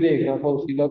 देख रहा था उसी का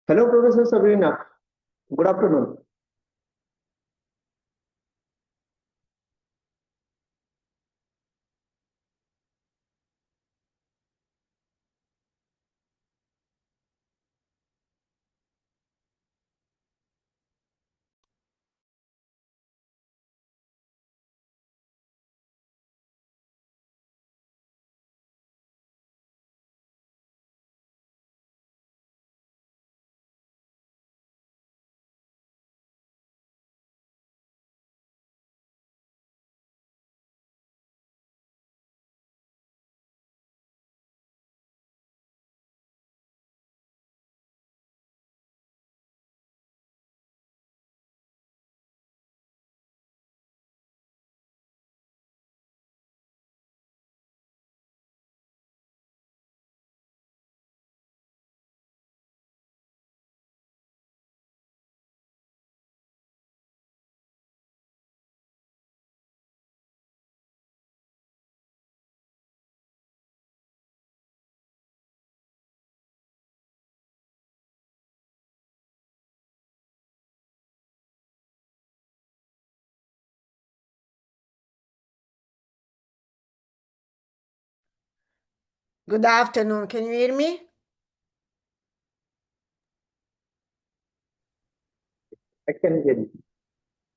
Hello, Professor Sabrina. Good afternoon. Good afternoon. Can you hear me? I can hear you.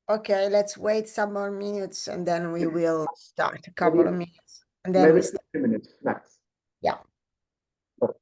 Okay, let's wait some more minutes and then we will start. A couple Maybe, of minutes and then maybe we start. 50 minutes max. Yeah. Okay.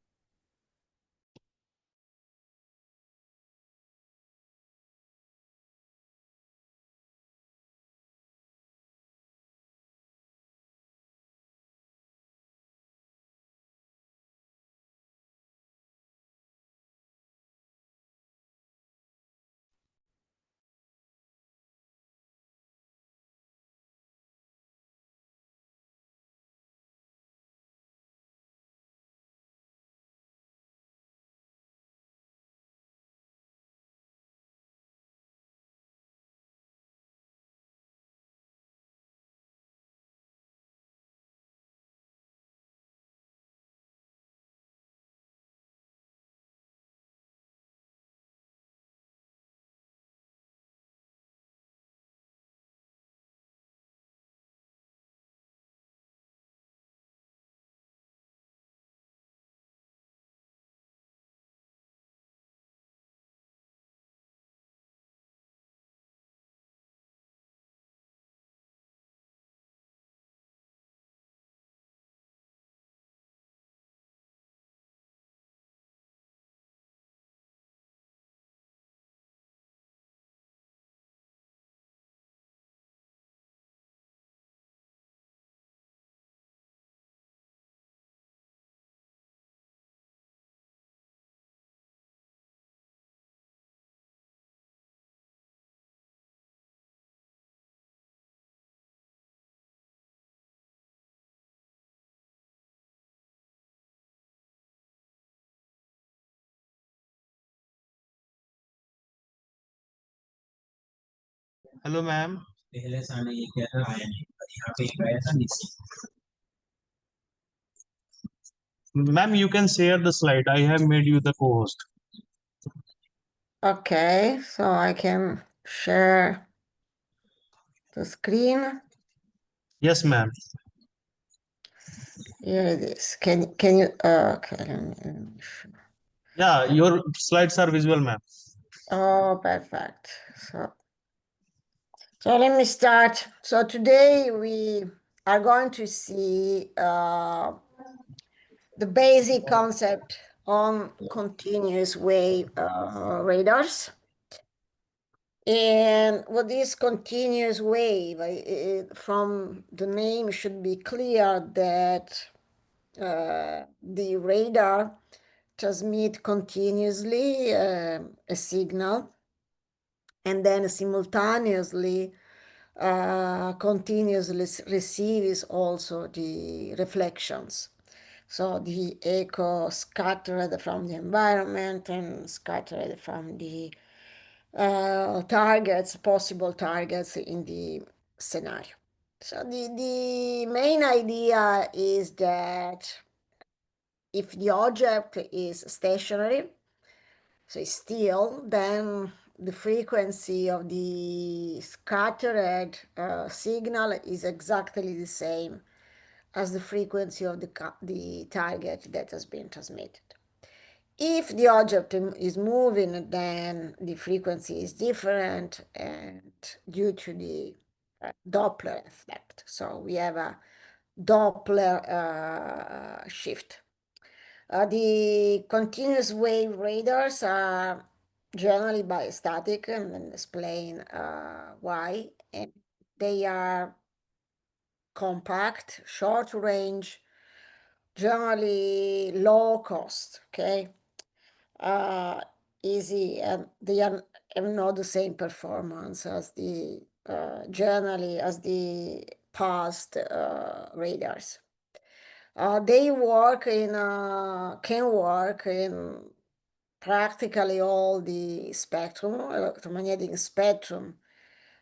Hello ma'am. Ma'am you can share the slide. I have made you the co-host. Okay, so I can share the screen. Yes ma'am. Here it is. Can you okay, let me show. Yeah, your slides are visual ma'am. Oh, perfect. So let me start. So today we are going to see the basic concept on continuous wave radars. And what is continuous wave? From the name, it should be clear that the radar transmit continuously a signal and then simultaneously continuously receives also the reflections. So the echo scattered from the environment and scattered from the possible targets in the scenario. So the main idea is that if the object is stationary, So it's still, then the frequency of the scattered signal is exactly the same as the frequency of the target that has been transmitted. If the object is moving, then the frequency is different and due to the Doppler effect. So we have a Doppler shift. The continuous wave radars are generally biostatic, and then explain why. And they are compact, short range, generally low cost, okay? Easy, and they have not the same performance as the generally as the past radars. They can work in practically all the spectrum, electromagnetic spectrum,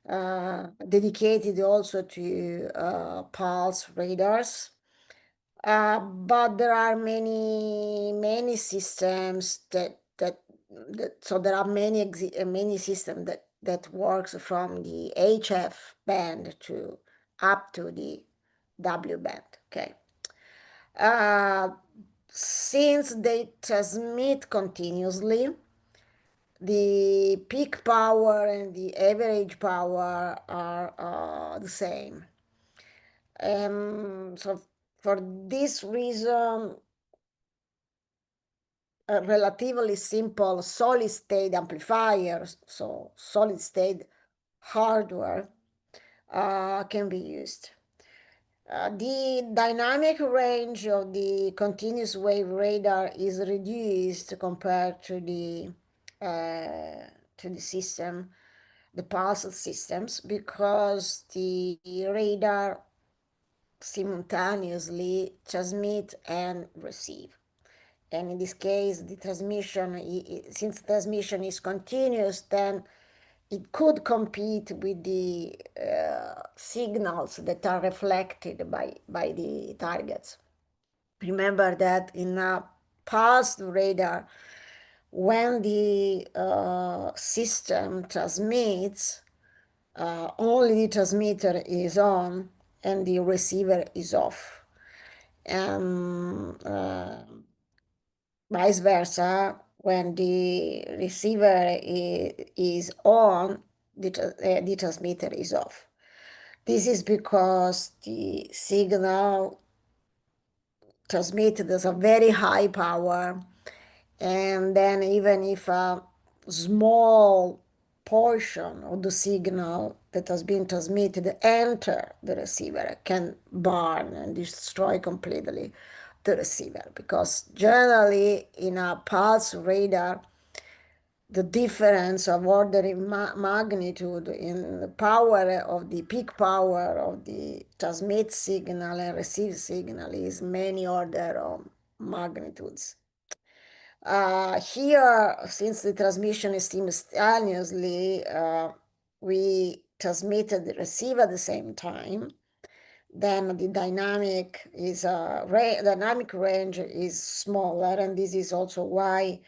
dedicated also to pulse radars. But there are many systems so there are many systems that works from the HF band to up to the W band. Okay. Since they transmit continuously, the peak power and the average power are the same. So for this reason, a relatively simple solid state amplifier, so solid state hardware, can be used. The dynamic range of the continuous wave radar is reduced compared to the system, the pulse systems, because the radar simultaneously transmit and receive. And in this case, the transmission, since transmission is continuous, then it could compete with the signals that are reflected by the targets. Remember that in a pulsed radar, when the system transmits, only the transmitter is on and the receiver is off. And vice versa, when the receiver is on, the transmitter is off. This is because the signal transmitted is a very high power, and then even if a small portion of the signal that has been transmitted enter the receiver, can burn and destroy completely the receiver, because generally in a pulse radar the difference of order in magnitude in the power of the peak power of the transmit signal and receive signal is many order of magnitudes. Here, since the transmission is simultaneously, we transmitted the receive at the same time, then the dynamic range is smaller, and this is also why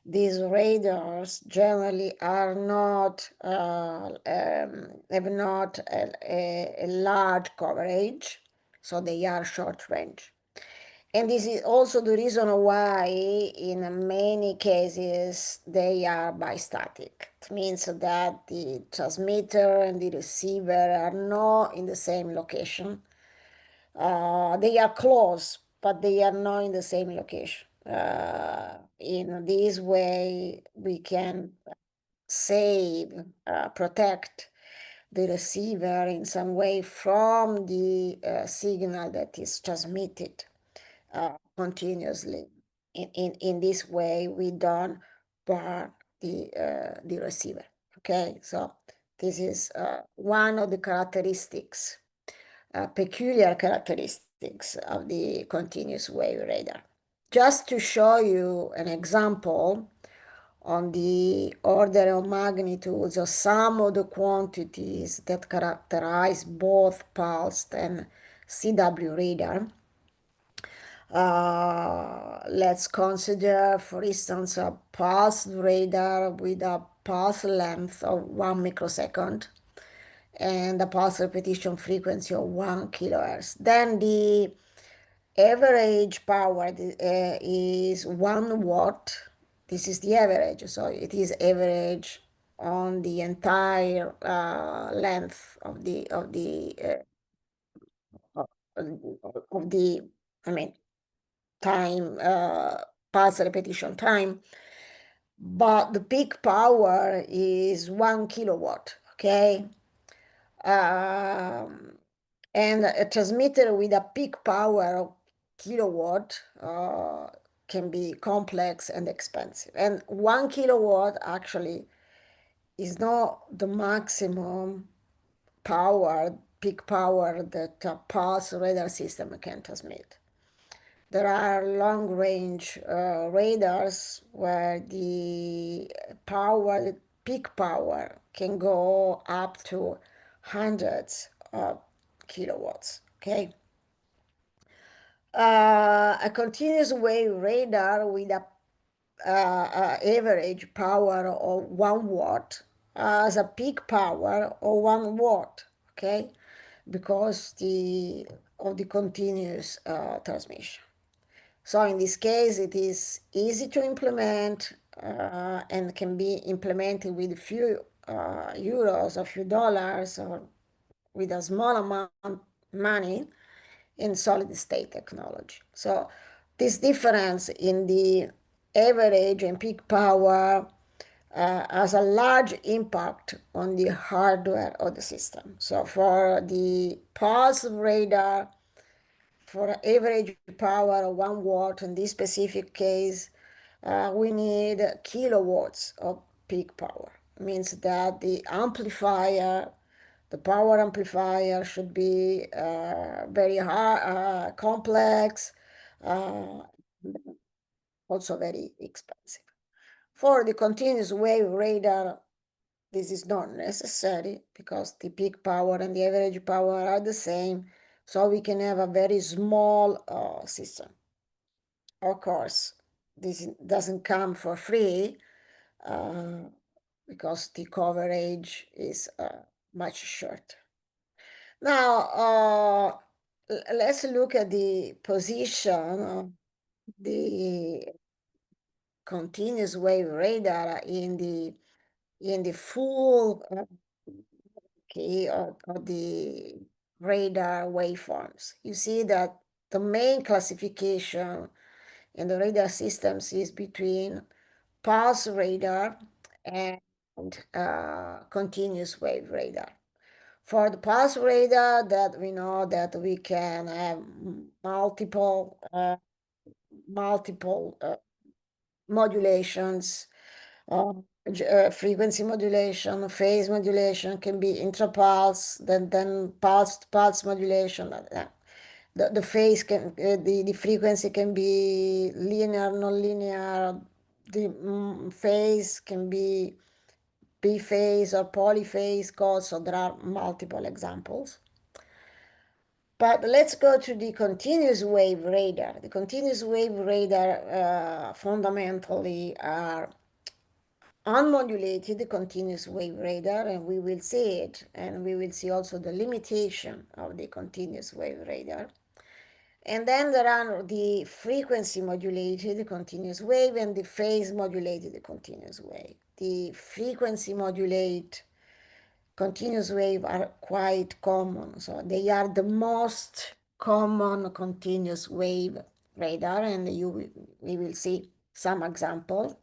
these radars generally are not have not a large coverage, so they are short range. And this is also the reason why in many cases they are bistatic. It means that the transmitter and the receiver are not in the same location. They are close, but they are not in the same location. In this way, we can protect the receiver in some way from the signal that is transmitted continuously. In this way, we don't burn the receiver. Okay, so this is one of the characteristics, peculiar characteristics of the continuous wave radar. Just to show you an example on the order of magnitudes of some of the quantities that characterize both pulsed and CW radar, Let's consider, for instance, a pulse radar with a pulse length of 1 microsecond and a pulse repetition frequency of 1 kilohertz. Then the average power is 1 watt. This is the average, so it is average on the entire length of the I mean time pulse repetition time, but the peak power is 1 kilowatt. Okay. And a transmitter with a peak power of kilowatt can be complex and expensive. And 1 kilowatt actually is not the maximum power, peak power that a pulse radar system can transmit. There are long range radars where the power, the peak power can go up to hundreds of kilowatts. Okay. A continuous wave radar with a average power of 1 watt has a peak power of 1 watt. Okay, because of the continuous transmission. So in this case, it is easy to implement and can be implemented with a few euros, a few dollars, or with a small amount of money in solid state technology. So this difference in the average and peak power has a large impact on the hardware of the system. So for the pulse radar, for average power of 1 watt in this specific case, we need kilowatts of peak power. It means that the amplifier, the power amplifier should be very hard, complex, also very expensive. For the continuous wave radar, this is not necessary because the peak power and the average power are the same, so we can have a very small system. Of course, this doesn't come for free because the coverage is much shorter. Now, let's look at the position of the continuous wave radar in the full key of the radar waveforms. You see that the main classification in the radar systems is between pulse radar and continuous wave radar. For the pulse radar, that we know that we can have multiple modulations, frequency modulation, phase modulation, can be intrapulse, then pulse modulation. The phase can, the frequency can be linear, non-linear. The phase can be biphase or polyphase code, so there are multiple examples. But let's go to the continuous wave radar. The continuous wave radar fundamentally are unmodulated continuous wave radar, and we will see it, and we will see also the limitation of the continuous wave radar. And then there are the frequency modulated continuous wave and the phase modulated continuous wave. The frequency modulate continuous wave are quite common, so they are the most common continuous wave radar, and we will see some examples.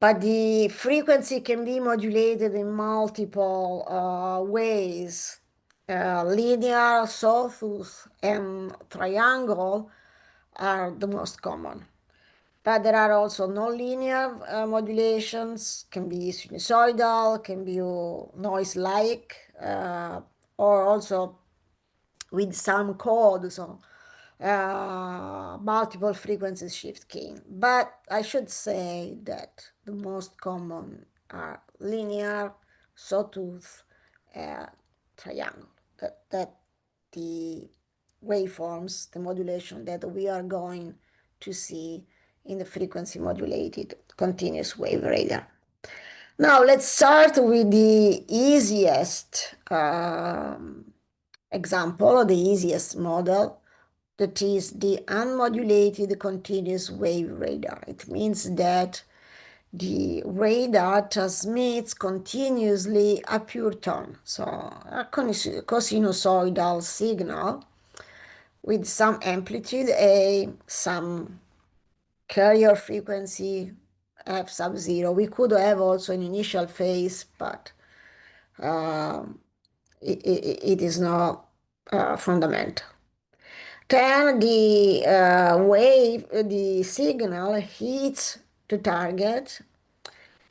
But the frequency can be modulated in multiple ways. Linear, sawtooth, and triangle are the most common. But there are also non-linear modulations, can be sinusoidal, can be noise-like, or also with some code, so multiple frequency shift keying. But I should say that the most common are linear, sawtooth, triangle. That the waveforms, the modulation that we are going to see in the frequency modulated continuous wave radar. Now let's start with the easiest example, the easiest model, that is the unmodulated continuous wave radar. It means that the radar transmits continuously a pure tone, so a sinusoidal signal with some amplitude A, some carrier frequency F sub 0. We could have also an initial phase, but it is not fundamental. Then the wave, the signal hits the target,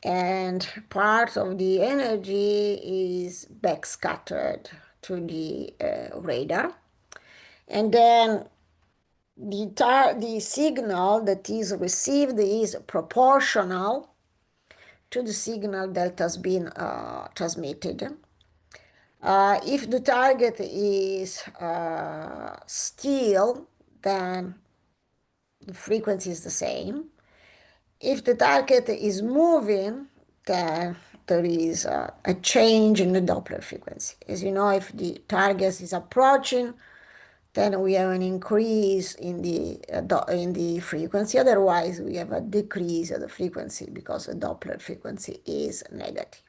and part of the energy is backscattered to the radar. And then the signal that is received is proportional to the signal that has been transmitted. If the target is still, then the frequency is the same. If the target is moving, then there is a change in the Doppler frequency. As you know, if the target is approaching, then we have an increase in the frequency. Otherwise, we have a decrease of the frequency because the Doppler frequency is negative.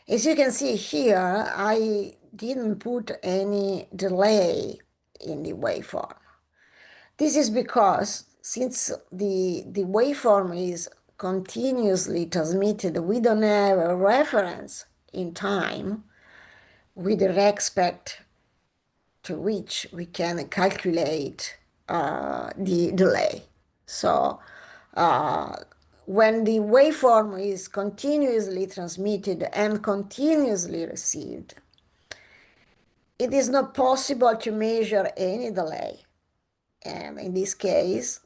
As you can see here, I didn't put any delay in the waveform. This is because since the waveform is continuously transmitted, we don't have a reference in time with respect to which we can calculate the delay. So when the waveform is continuously transmitted and continuously received, it is not possible to measure any delay. And in this case,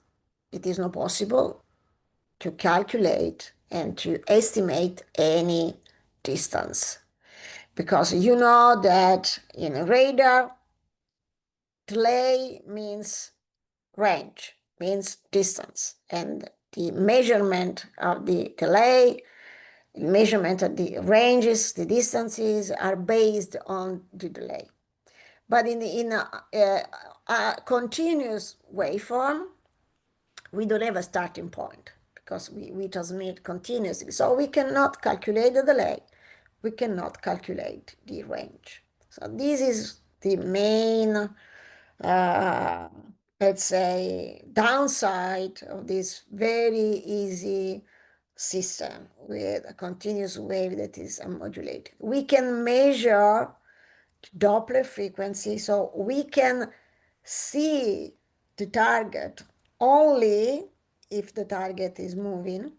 it is not possible to calculate and to estimate any distance. Because you know that in a radar, delay means range, means distance. And the measurement of the delay, measurement of the ranges, the distances are based on the delay. But in a continuous waveform, we don't have a starting point because we transmit continuously. So we cannot calculate the delay. We cannot calculate the range. So this is the main, let's say, downside of this very easy system with a continuous wave that is unmodulated. We can measure Doppler frequency, so we can see the target only if the target is moving,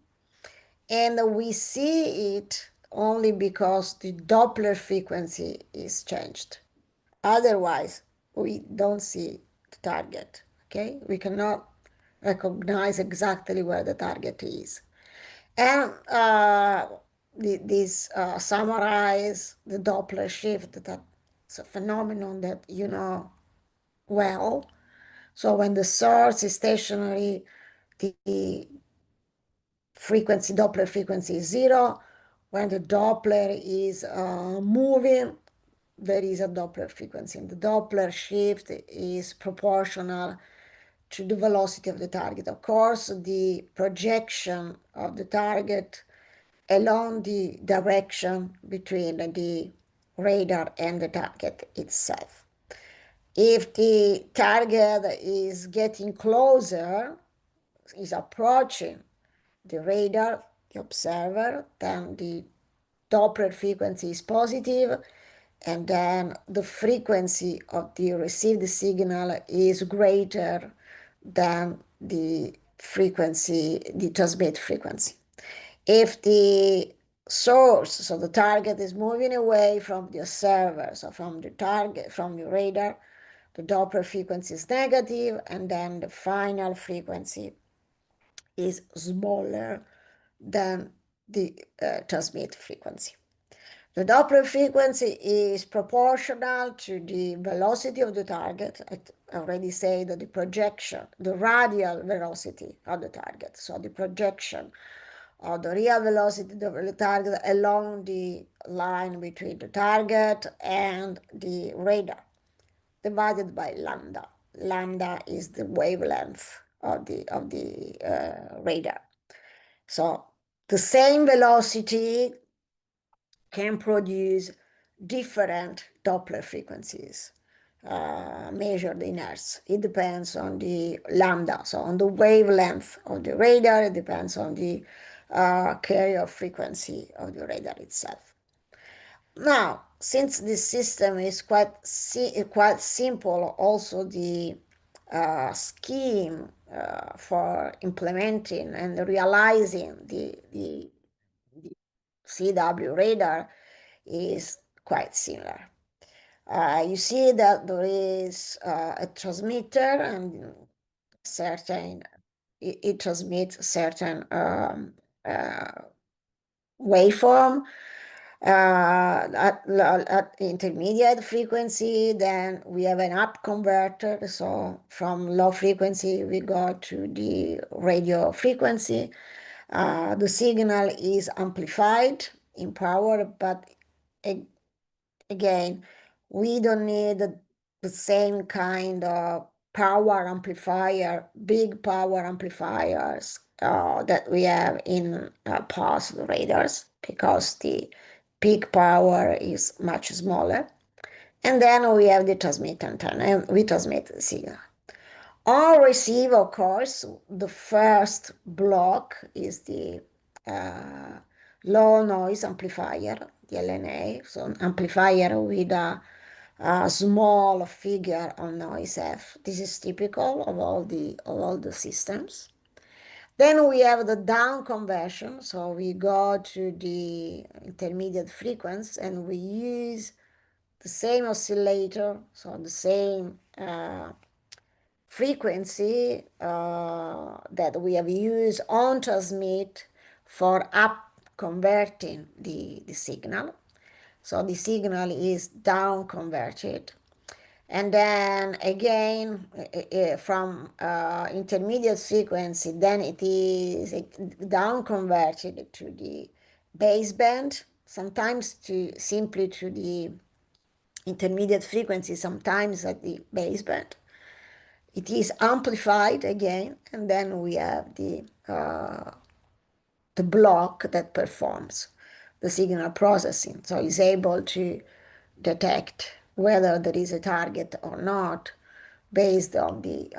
and we see it only because the Doppler frequency is changed. Otherwise, we don't see the target, okay? We cannot recognize exactly where the target is. And this summarize the Doppler shift. That's a phenomenon that you know well. So when the source is stationary, the frequency, Doppler frequency is 0. When the Doppler is moving, there is a Doppler frequency. And the Doppler shift is proportional to the velocity of the target. Of course, the projection of the target along the direction between the radar and the target itself. If the target is getting closer, is approaching the radar, the observer, then the Doppler frequency is positive, and then the frequency of the received signal is greater than the frequency, the transmit frequency. If the source, so the target, is moving away from the observer, so from the target, from the radar, the Doppler frequency is negative, and then the final frequency is smaller than the transmit frequency. The Doppler frequency is proportional to the velocity of the target. I already said that the projection, the radial velocity of the target, so the projection of the real velocity of the target along the line between the target and the radar, divided by lambda. Lambda is the wavelength of the radar. So the same velocity can produce different Doppler frequencies measured in hertz. It depends on the lambda, so on the wavelength of the radar. It depends on the carrier frequency of the radar itself. Now, since this system is quite simple, also the scheme for implementing and realizing the CW radar is quite similar. You see that there is a transmitter and certain it transmits certain waveform at intermediate frequency. Then we have an up converter, so from low frequency we go to the radio frequency. The signal is amplified in power, but again, we don't need the same kind of power amplifier, big power amplifiers that we have in pulse radars, because the peak power is much smaller. And then we have the transmit antenna, and we transmit the signal. On receive, of course, the first block is the low noise amplifier, the LNA, so an amplifier with a small figure on noise F. This is typical of all the systems. Then we have the down conversion, so we go to the intermediate frequency and we use the same oscillator, so the same frequency that we have used on transmit for up converting the signal. So the signal is down converted. And then again, from intermediate frequency, then it is down converted to the baseband, sometimes simply to the intermediate frequency, sometimes at the baseband. It is amplified again, and then we have the block that performs the signal processing. So it's able to detect whether there is a target or not based on the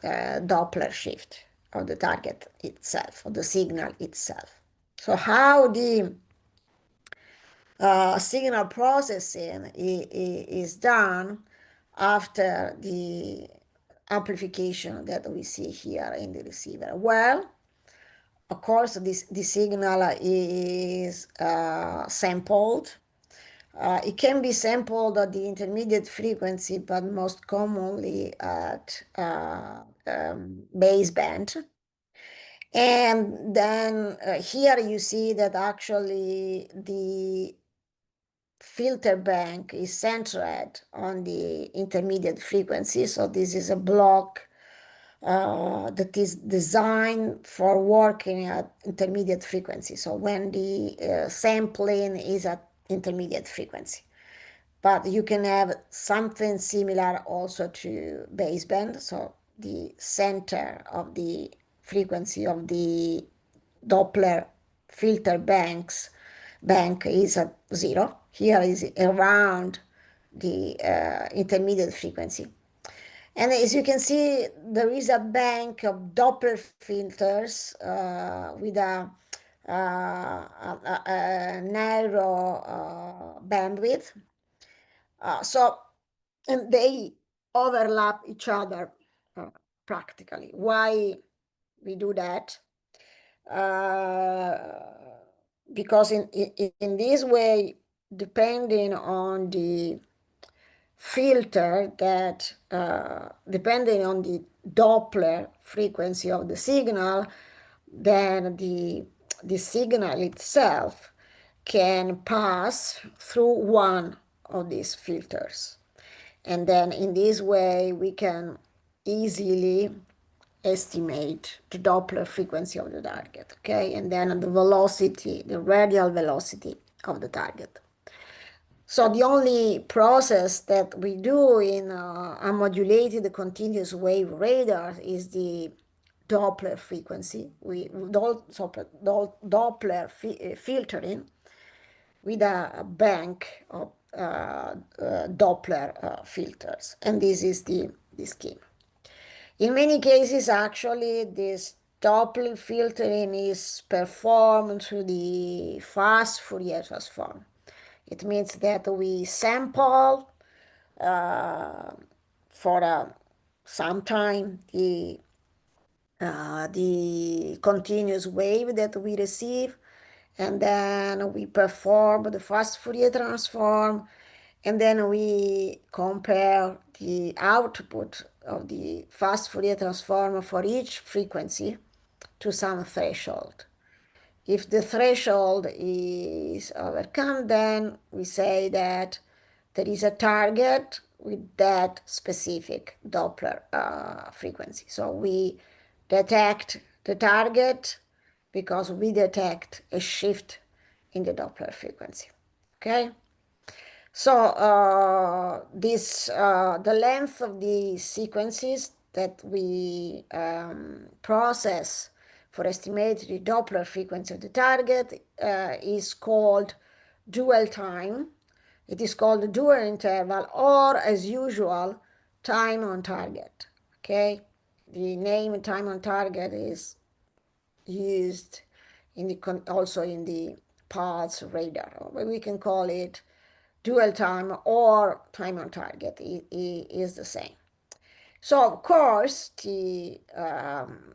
Doppler shift of the target itself, of the signal itself. So how the signal processing is done after the amplification that we see here in the receiver? Well, of course, the signal is sampled. It can be sampled at the intermediate frequency, but most commonly at baseband. And then here you see that actually the filter bank is centered on the intermediate frequency. So this is a block that is designed for working at intermediate frequency. So when the sampling is at intermediate frequency. But you can have something similar also to baseband. So the center of the frequency of the Doppler filter bank is at 0. Here is around the intermediate frequency. And as you can see, there is a bank of Doppler filters with a narrow bandwidth. And they overlap each other practically. Why we do that? Because in this way, depending on the filter that, depending on the Doppler frequency of the signal, then the signal itself can pass through one of these filters. And then in this way, we can easily estimate the Doppler frequency of the target, okay? And then the velocity, the radial velocity of the target. So the only process that we do in unmodulated continuous wave radar is the Doppler frequency, Doppler filtering with a bank of Doppler filters, and this is the scheme. In many cases, actually, this Doppler filtering is performed through the fast Fourier transform. It means that we sample for some time the continuous wave that we receive, and then we perform the fast Fourier transform, and then we compare the output of the fast Fourier transform for each frequency to some threshold. If the threshold is overcome, then we say that there is a target with that specific Doppler frequency. So we detect the target because we detect a shift in the Doppler frequency. Okay? So the length of the sequences that we process for estimating the Doppler frequency of the target is called dwell time. It is called dual interval, or as usual, time on target. Okay, the name time on target is used in the also in the pulse radar. We can call it dwell time or time on target. It is the same. So of course the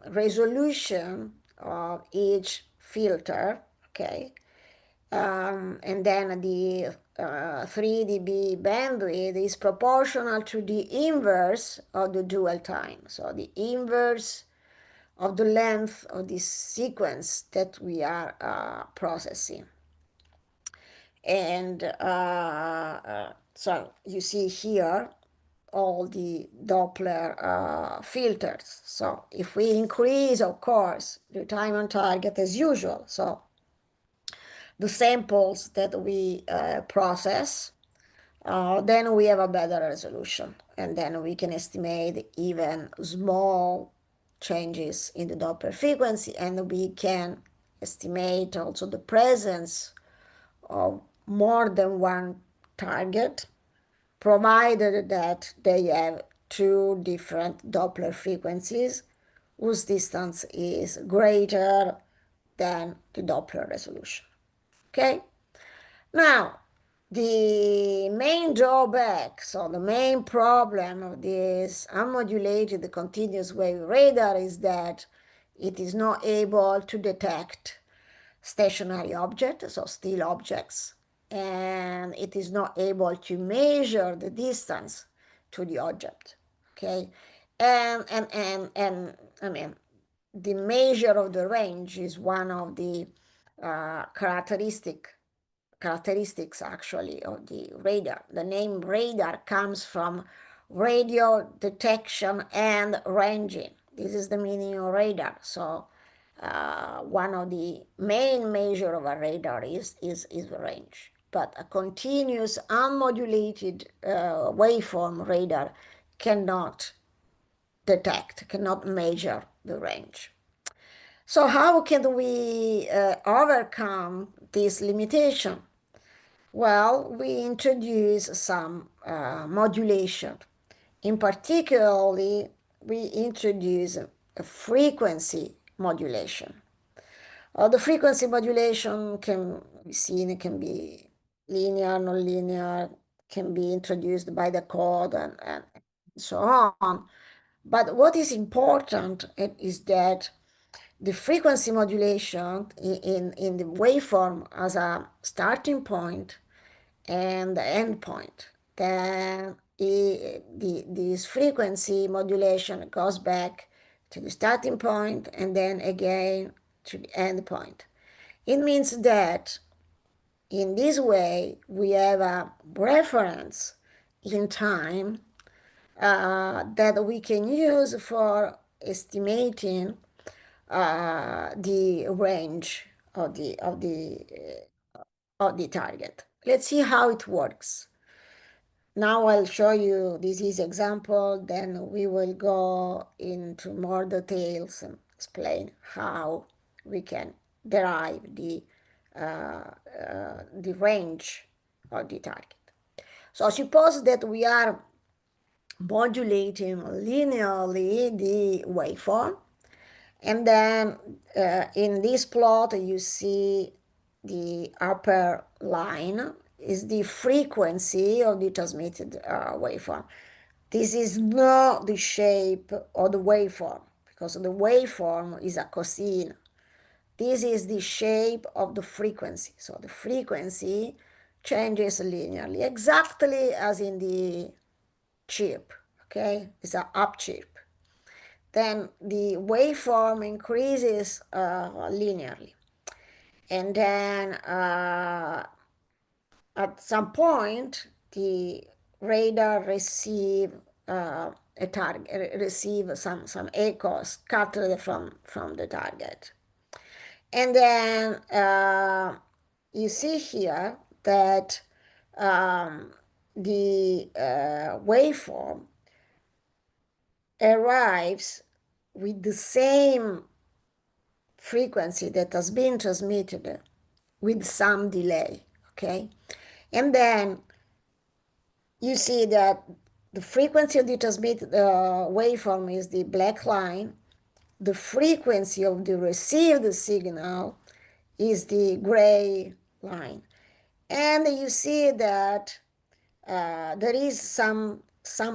resolution of each filter, okay, and then the 3 dB bandwidth is proportional to the inverse of the dwell time. So the inverse of the length of this sequence that we are processing. And so you see here all the Doppler filters. So if we increase, of course, the time on target as usual, so the samples that we process, then we have a better resolution, and then we can estimate even small changes in the Doppler frequency, and we can estimate also the presence of more than one target, provided that they have two different Doppler frequencies whose distance is greater than the Doppler resolution. Okay? Now, the main drawback, so the main problem of this unmodulated continuous wave radar is that it is not able to detect stationary objects, so still objects, and it is not able to measure the distance to the object. Okay, and I mean, the measure of the range is one of the characteristics actually of the radar. The name radar comes from radio detection and ranging. This is the meaning of radar. So one of the main measure of a radar is the range. But a continuous unmodulated waveform radar cannot detect, cannot measure the range. So how can we overcome this limitation? Well, we introduce some modulation. In particularly, we introduce a frequency modulation. The frequency modulation can be seen, it can be linear, non-linear, can be introduced by the code and so on. But what is important is that the frequency modulation in the waveform as a starting point and the end point. Then this frequency modulation goes back to the starting point and then again to the end point. It means that in this way, we have a reference in time that we can use for estimating the range of the target. Let's see how it works. Now I'll show you this is example, then we will go into more details and explain how we can derive the range of the target. So suppose that we are modulating linearly the waveform, and then in this plot you see the upper line is the frequency of the transmitted waveform. This is not the shape of the waveform, because the waveform is a cosine. This is the shape of the frequency. So the frequency changes linearly, exactly as in the chirp, okay? It's an up chirp. Then the waveform increases linearly. And then at some point, the radar receive a target, receive some echoes scattered from the target. And then you see here that the waveform arrives with the same frequency that has been transmitted with some delay, okay? And then you see that the frequency of the transmitted waveform is the black line. The frequency of the received signal is the gray line. And you see that there is some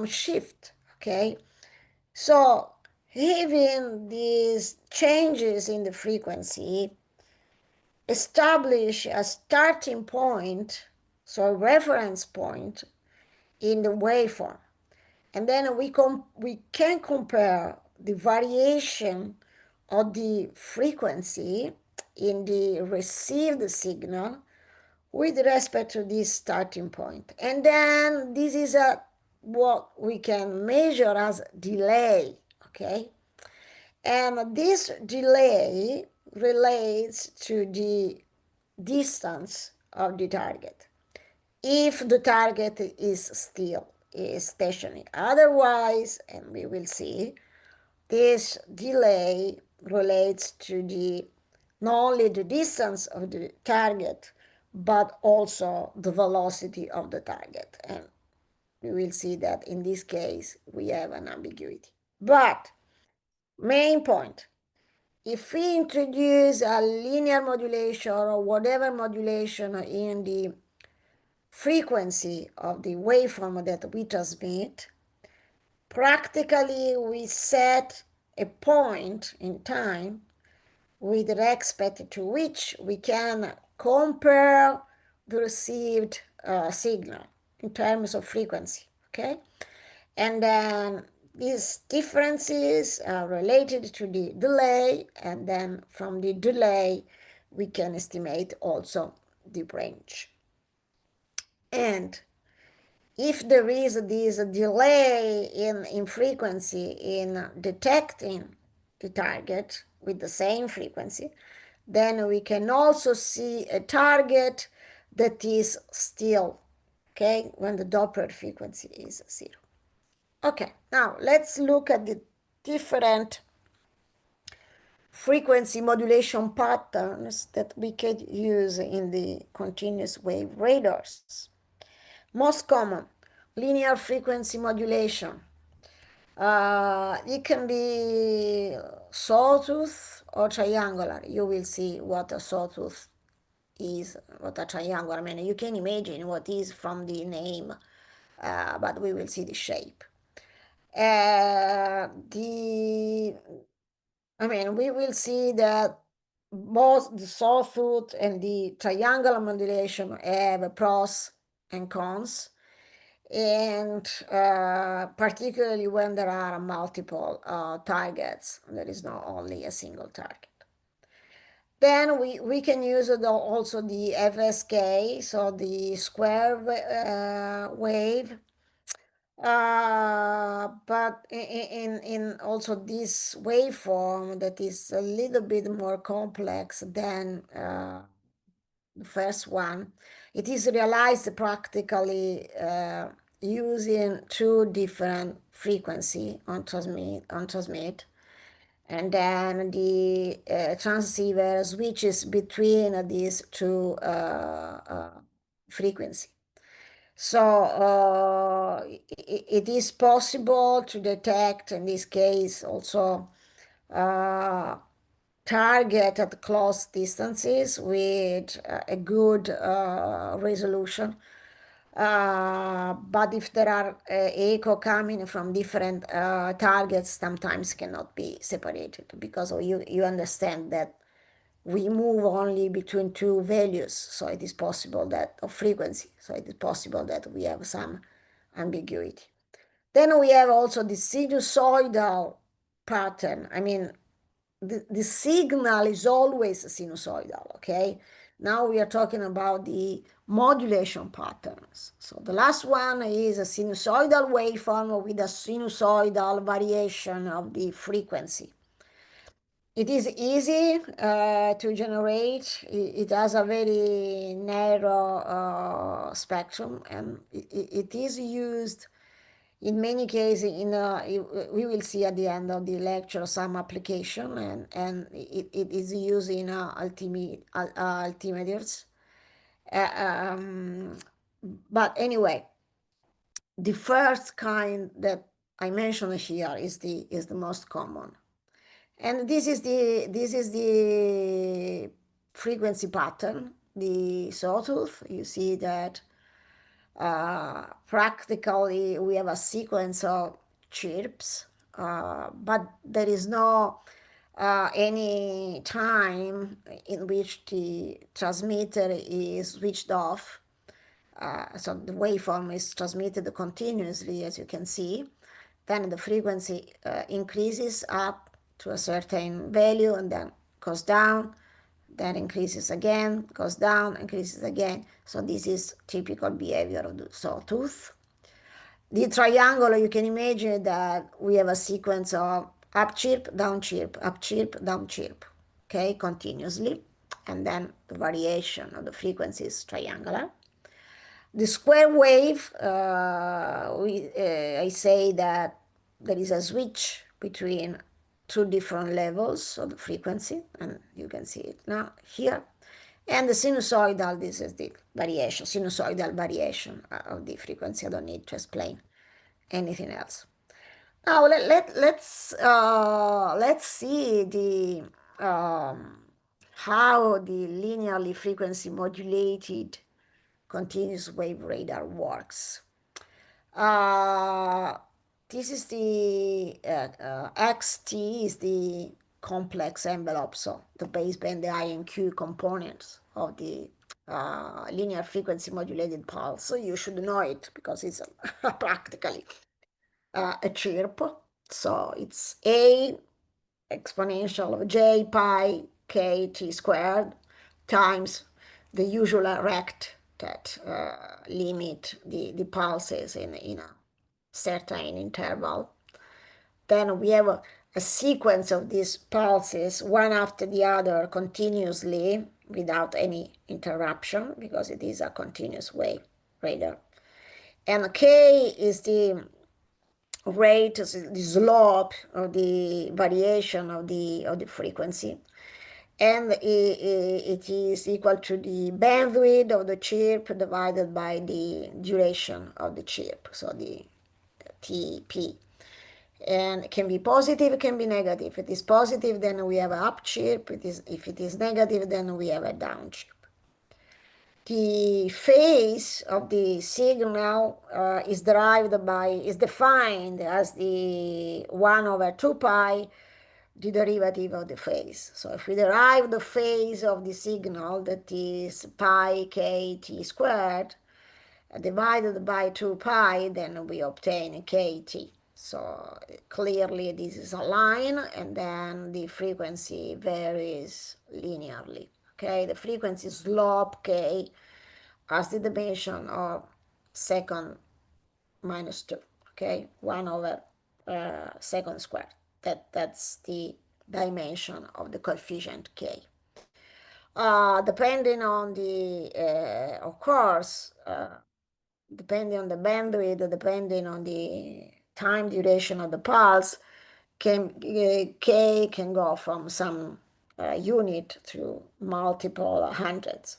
shift, okay? So having these changes in the frequency establish a starting point, so a reference point in the waveform. And then we can compare the variation of the frequency in the received signal with respect to this starting point. And then this is what we can measure as delay, okay? And this delay relates to the distance of the target, if the target is still stationary. Otherwise, and we will see, this delay relates to the not only the distance of the target, but also the velocity of the target. And we will see that in this case, we have an ambiguity. But main point, if we introduce a linear modulation or whatever modulation in the frequency of the waveform that we transmit, practically we set a point in time with respect to which we can compare the received signal in terms of frequency, okay? And then these differences are related to the delay, and then from the delay we can estimate also the range. And if there is this delay in frequency in detecting the target with the same frequency, then we can also see a target that is still, okay, when the Doppler frequency is 0. Okay, now let's look at the different frequency modulation patterns that we could use in the continuous wave radars. Most common, linear frequency modulation. It can be sawtooth or triangular. You will see what a sawtooth is, what a triangular. I mean, you can imagine what is from the name, but we will see the shape. We will see that both the sawtooth and the triangular modulation have pros and cons, and particularly when there are multiple targets, there is not only a single target. Then we can use also the FSK, so the square wave. But in also this waveform that is a little bit more complex than the first one, it is realized practically using two different frequency on transmit, and then the transceiver switches between these two frequency. So it is possible to detect, in this case, also target at close distances with a good resolution. But if there are echo coming from different targets, sometimes cannot be separated, because you understand that we move only between two values, so it is possible that of frequency, so it is possible that we have some ambiguity. Then we have also the sinusoidal pattern. I mean, the signal is always sinusoidal, okay? Now we are talking about the modulation patterns. So the last one is a sinusoidal waveform with a sinusoidal variation of the frequency. It is easy to generate. It has a very narrow spectrum, and it is used in many cases. We will see at the end of the lecture some application, and it is used in altimeters. But anyway, the first kind that I mentioned here is the most common. And this is the frequency pattern, the sawtooth. You see that practically we have a sequence of chirps, but there is no any time in which the transmitter is switched off. So the waveform is transmitted continuously, as you can see. Then the frequency increases up to a certain value and then goes down, then increases again, goes down, increases again. So this is typical behavior of the sawtooth. The triangle, you can imagine that we have a sequence of up chirp, down chirp, up chirp, down chirp, okay, continuously. And then the variation of the frequency is triangular. The square wave, I say that there is a switch between two different levels of the frequency, and you can see it now here. And the sinusoidal, this is the variation, sinusoidal variation of the frequency. I don't need to explain anything else. Now let's see the how the linearly frequency modulated continuous wave radar works. This is the XT is the complex envelope, so the baseband, the I and Q components of the linear frequency modulated pulse. So you should know it because it's practically a chirp. So it's A exponential of j pi k t squared times the usual rect that limit the pulses in a certain interval. Then we have a sequence of these pulses, one after the other, continuously without any interruption, because it is a continuous wave radar. And k is the rate, the slope of the variation of the frequency, and it is equal to the bandwidth of the chirp divided by the duration of the chirp, so the TP. And it can be positive, it can be negative. If it is positive, then we have an up chirp. If it is negative, then we have a down chirp. The phase of the signal is defined as the 1 over 2 pi, the derivative of the phase. So if we derive the phase of the signal, that is pi k t squared, divided by 2 pi, then we obtain kt. So clearly this is a line, and then the frequency varies linearly. Okay, the frequency slope k as the dimension of second minus 2. Okay, 1 over second squared. That's the dimension of the coefficient k. Depending on the, of course, depending on the bandwidth, depending on the time duration of the pulse, k can go from some unit to multiple hundreds.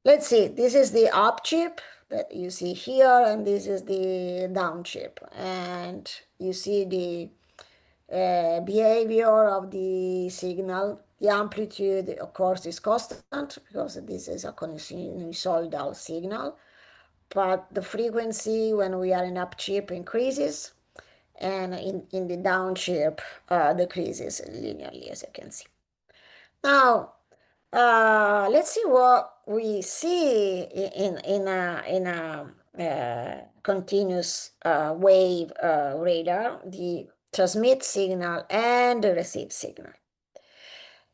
Let's see, this is the up chip that you see here, and this is the down chip. And you see the behavior of the signal. The amplitude, of course, is constant because this is a sinusoidal signal. But the frequency when we are in up chip increases, and in the down chip decreases linearly, as you can see. Now, let's see what we see in a continuous wave radar, the transmit signal and the receive signal.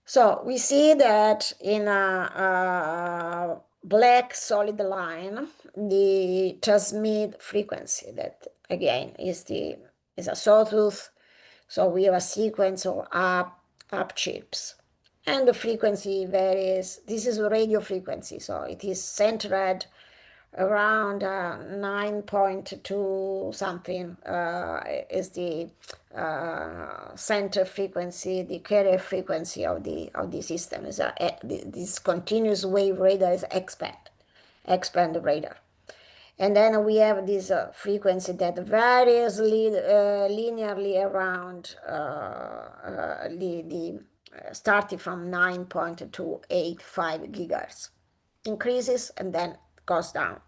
So we see that in a black solid line, the transmit frequency, that again is a sawtooth. So we have a sequence of up chips, and the frequency varies. This is radio frequency, so it is centered around 9.2 something is the center frequency. The carrier frequency of the system is this continuous wave radar is expand radar. And then we have this frequency that varies linearly around starting from 9.285 gigahertz, increases and then goes down.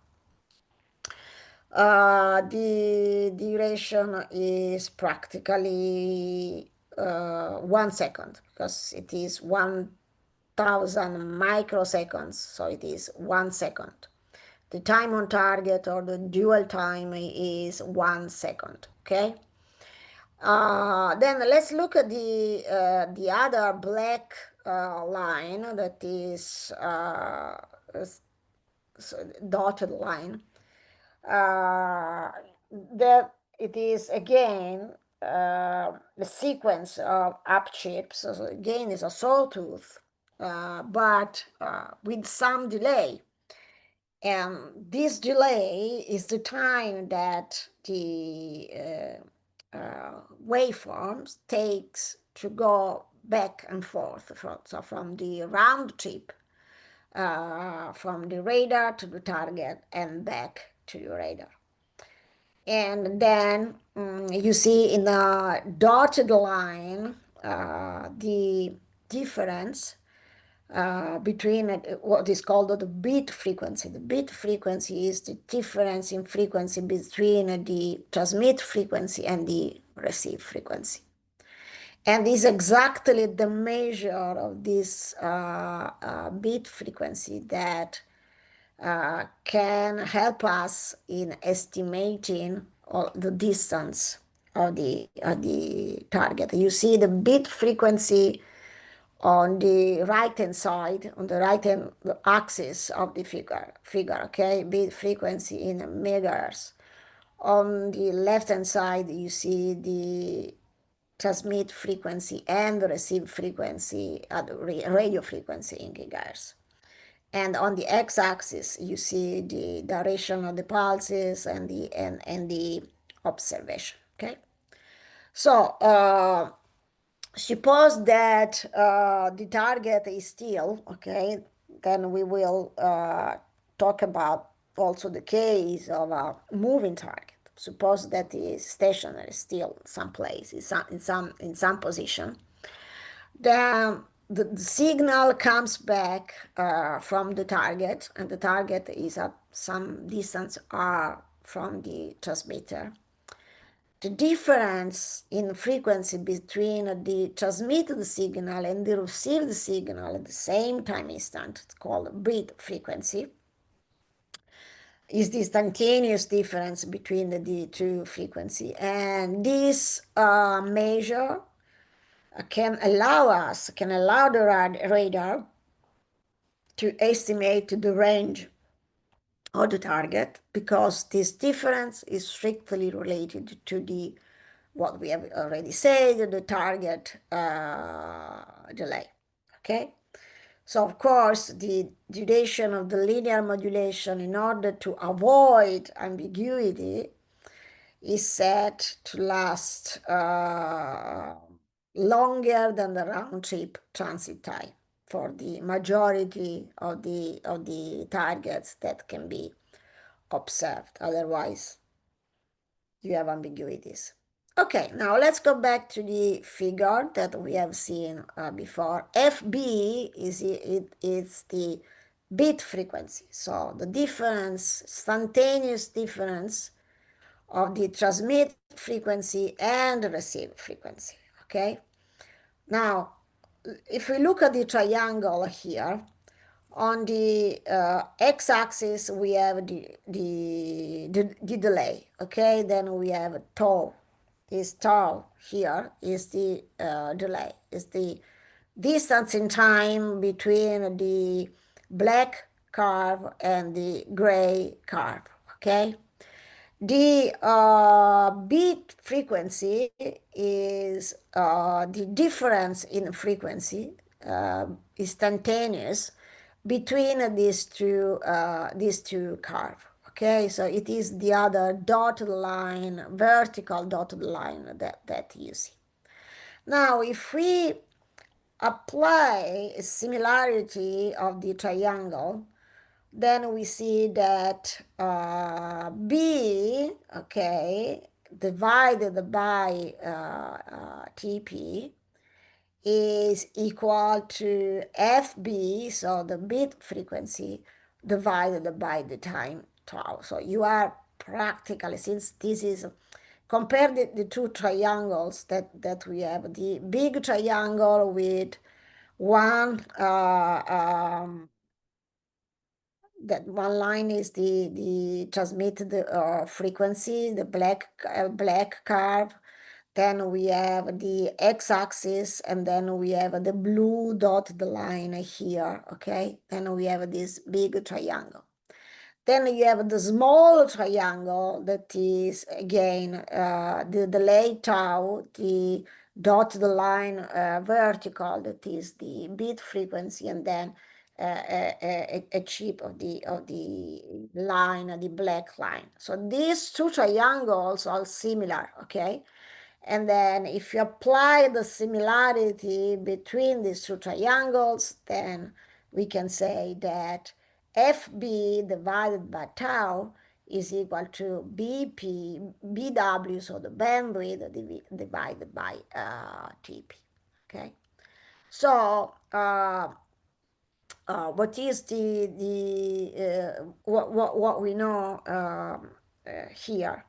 The duration is practically 1 second, because it is 1000 microseconds, so it is 1 second. The time on target, or the dual time, is 1 second. Okay. Then let's look at the other black line, that is dotted line. That it is again the sequence of up chips. So again, is a sawtooth, but with some delay. And this delay is the time that the waveforms takes to go back and forth. So from the round trip, from the radar to the target and back to the radar. And then you see in the dotted line the difference between what is called the bit frequency. The bit frequency is the difference in frequency between the transmit frequency and the receive frequency. And is exactly the measure of this bit frequency that can help us in estimating the distance of the target. You see the bit frequency on the right-hand side, on the right-hand axis of the figure, okay? Bit frequency in megahertz. On the left-hand side, you see the transmit frequency and the receive frequency at radio frequency in gigahertz. And on the x-axis, you see the duration of the pulses and the observation. Okay. So suppose that the target is still, okay, then we will talk about also the case of a moving target. Suppose that it is stationary, still someplace, in some position. Then the signal comes back from the target, and the target is at some distance r from the transmitter. The difference in frequency between the transmitted signal and the received signal at the same time instant, it's called bit frequency, is the instantaneous difference between the two frequency. And this measure can allow the radar to estimate the range of the target, because this difference is strictly related to the what we have already said, the target delay. Okay, so of course the duration of the linear modulation, in order to avoid ambiguity, is set to last longer than the round trip transit time for the majority of the targets that can be observed. Otherwise, you have ambiguities. Okay, now let's go back to the figure that we have seen before. FB is the bit frequency, so the difference, instantaneous difference of the transmit frequency and the receive frequency. Okay, now if we look at the triangle here, on the x-axis we have the delay. Okay, then we have tau. Is tau here is the delay, is the distance in time between the black curve and the gray curve. Okay, the beat frequency is the difference in frequency, instantaneous, between these two curves. Okay, so it is the other dotted line, vertical dotted line that you see. Now, if we apply a similarity of the triangle, then we see that B, okay, divided by TP is equal to FB, so the bit frequency, divided by the time tau. So you are practically, since this is, compare the two triangles that we have, the big triangle with one that one line is the transmitted frequency, the black curve. Then we have the x-axis, and then we have the blue dotted line here. Okay, then we have this big triangle. Then you have the small triangle that is again the delay tau, the dotted line vertical, that is the bit frequency, and then a chip of the line, the black line. So these two triangles are similar. Okay, and then if you apply the similarity between these two triangles, then we can say that FB divided by tau is equal to BW, so the bandwidth divided by TP. Okay, so what is what we know here?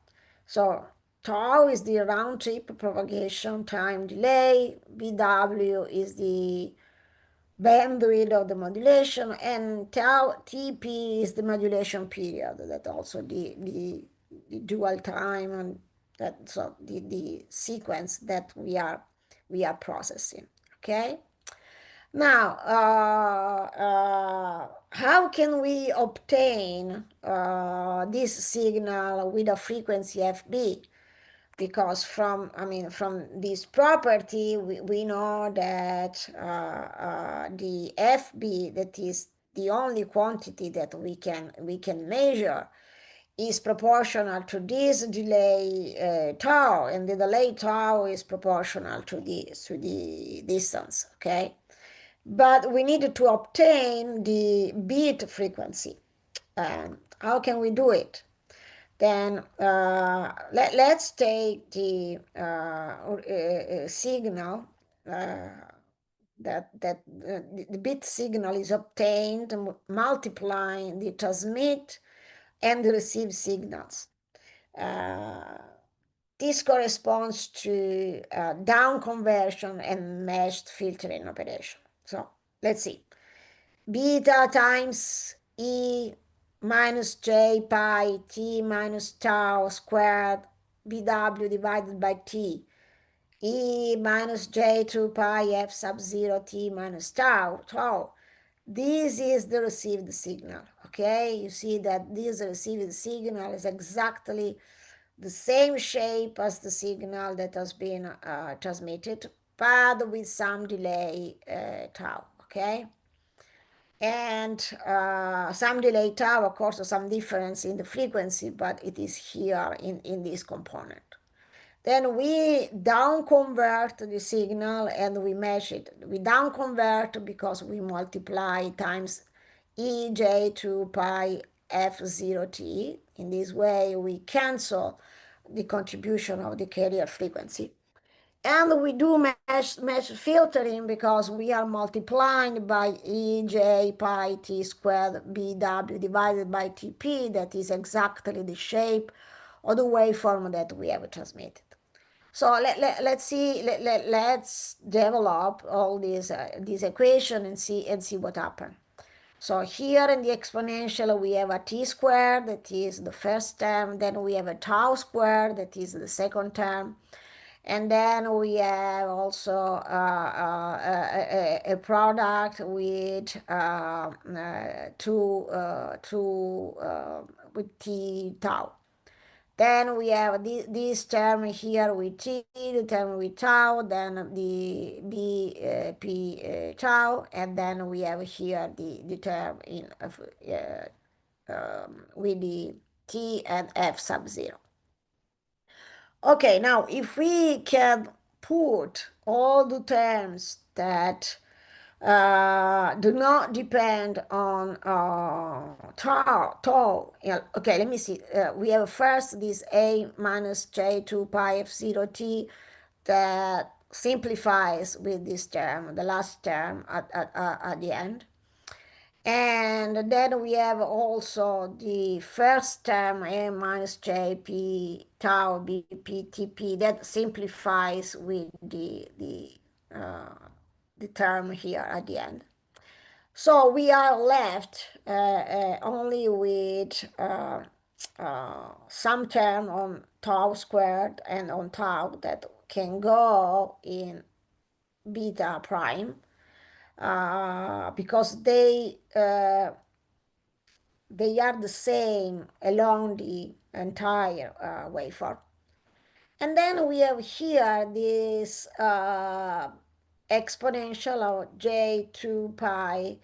So tau is the round trip propagation time delay, BW is the bandwidth of the modulation, and tau TP is the modulation period, that also the dual time, and that, so the sequence that we are processing. Okay, now how can we obtain this signal with a frequency FB? Because from this property we know that the FB, that is the only quantity that we can measure, is proportional to this delay tau, and the delay tau is proportional to the distance. Okay, but we need to obtain the beat frequency. How can we do it? Then let's take the signal that the bit signal is obtained multiplying the transmit and the receive signals. This corresponds to down conversion and meshed filtering operation. So let's see. Beta times E minus j pi t minus tau squared bw divided by t e minus j2 pi f sub 0 t minus tau. This is the received signal, okay? You see that this received signal is exactly the same shape as the signal that has been transmitted, but with some delay tau, okay? And some delay tau, of course, some difference in the frequency, but it is here in this component. Then we down convert the signal and we measure it. We down convert because we multiply times ej2 pi f0t. In this way, we cancel the contribution of the carrier frequency. And we do mesh filtering because we are multiplying by ej pi t squared bw divided by tp. That is exactly the shape of the waveform that we have transmitted. So let's see. Let's develop all these equation and see what happens. So here in the exponential we have a t squared, that is the first term. Then we have a tau squared, that is the second term. And then we have also a product with with t tau. Then we have this term here with t, the term with tau, then the b p tau, and then we have here the term in with the t and f sub 0. Okay, now if we can put all the terms that do not depend on tau. Yeah, okay, let me see. We have first this a minus j2 pi f0t that simplifies with this term, the last term at the end. And then we have also the first term a minus jp tau bp tp that simplifies with the term here at the end. So we are left only with some term on tau squared and on tau that can go in beta prime because they are the same along the entire waveform. And then we have here this exponential of j2 pi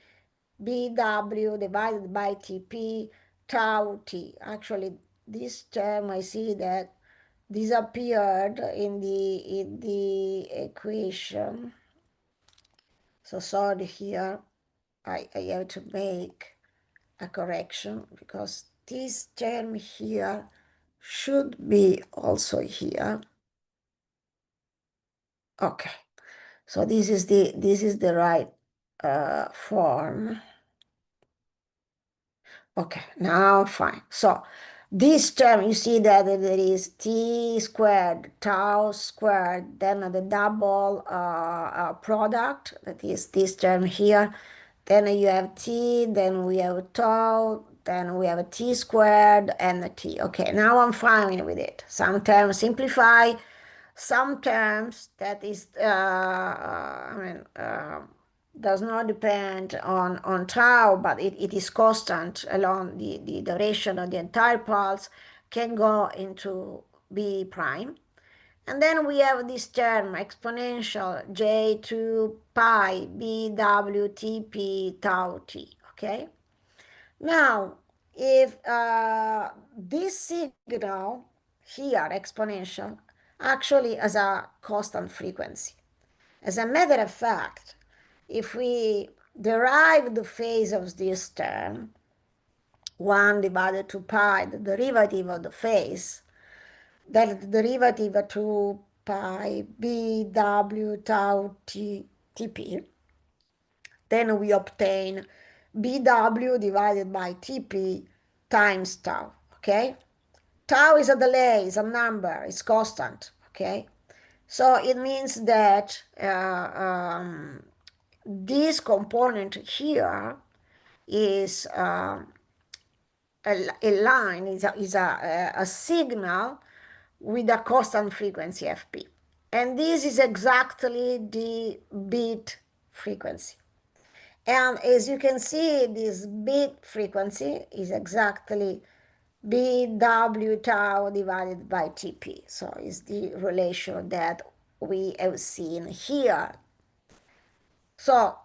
bw divided by tp tau t. Actually, this term I see that disappeared in the equation. So sorry here, I have to make a correction because this term here should be also here. Okay, so this is the right form. Okay, now fine. So this term, you see that there is t squared, tau squared, then the double product, that is this term here. Then you have t, then we have tau, then we have a t squared and a t. Okay, now I'm fine with it. Some terms simplify, some terms that is, does not depend on tau, but it is constant along the duration of the entire pulse, can go into b prime. And then we have this term exponential j2 pi bw tp tau t, okay? Now, if this signal here, exponential, actually has a constant frequency. As a matter of fact, if we derive the phase of this term, 1 divided 2 pi, the derivative of the phase, that the derivative of 2 pi bw tau t tp, then we obtain bw divided by tp times tau, okay? Tau is a delay, is a number, it's constant, okay? So it means that this component here is a line, is a signal with a constant frequency fp. And this is exactly the bit frequency. And as you can see, this bit frequency is exactly bw tau divided by tp. So it's the relation that we have seen here. So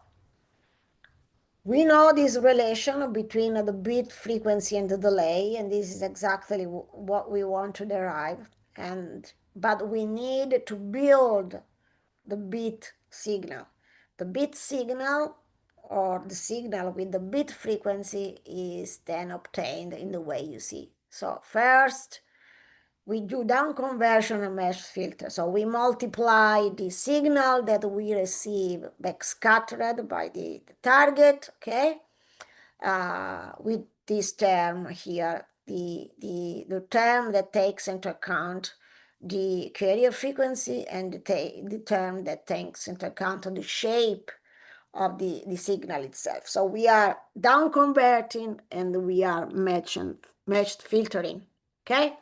we know this relation between the bit frequency and the delay, and this is exactly what we want to derive. But we need to build the bit signal. The bit signal, or the signal with the bit frequency, is then obtained in the way you see. So first, we do down conversion and mesh filter. So we multiply the signal that we receive backscattered by the target, okay, with this term here, the term that takes into account the carrier frequency, and the term that takes into account the shape of the signal itself. So we are down converting and we are meshed filtering, okay?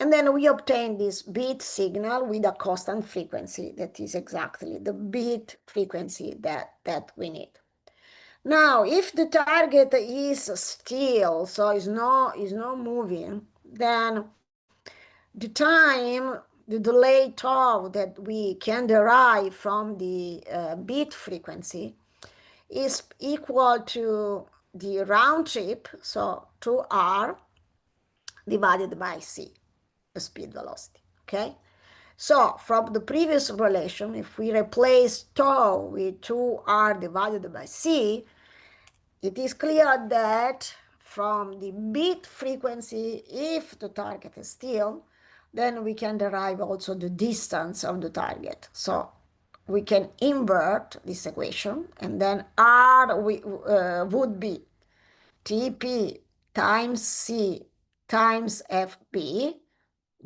And then we obtain this bit signal with a constant frequency that is exactly the bit frequency that we need. Now, if the target is still, so is not moving, then the time, the delay tau that we can derive from the bit frequency is equal to the round trip, so 2r divided by c, the speed velocity, okay? So from the previous relation, if we replace tau with 2r divided by c, it is clear that from the bit frequency, if the target is still, then we can derive also the distance of the target. So we can invert this equation, and then R would be Tp times C times Fp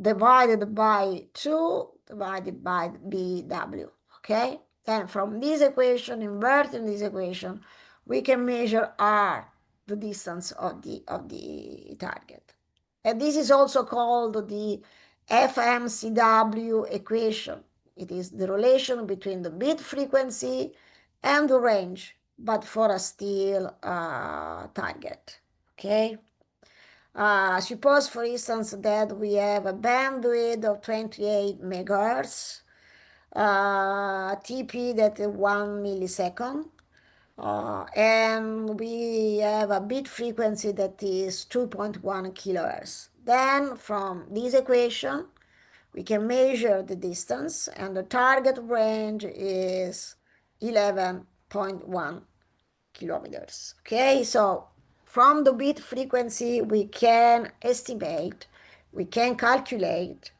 divided by 2 divided by Bw, okay? And from this equation, inverting this equation, we can measure R, the distance of the target. And this is also called the FMCW equation. It is the relation between the bit frequency and the range, but for a still target, okay? Suppose, for instance, that we have a bandwidth of 28 megahertz, TP that is 1 millisecond, and we have a bit frequency that is 2.1 kilohertz. Then from this equation, we can measure the distance, and the target range is 11.1 kilometers. Okay, so from the bit frequency, we can estimate, we can calculate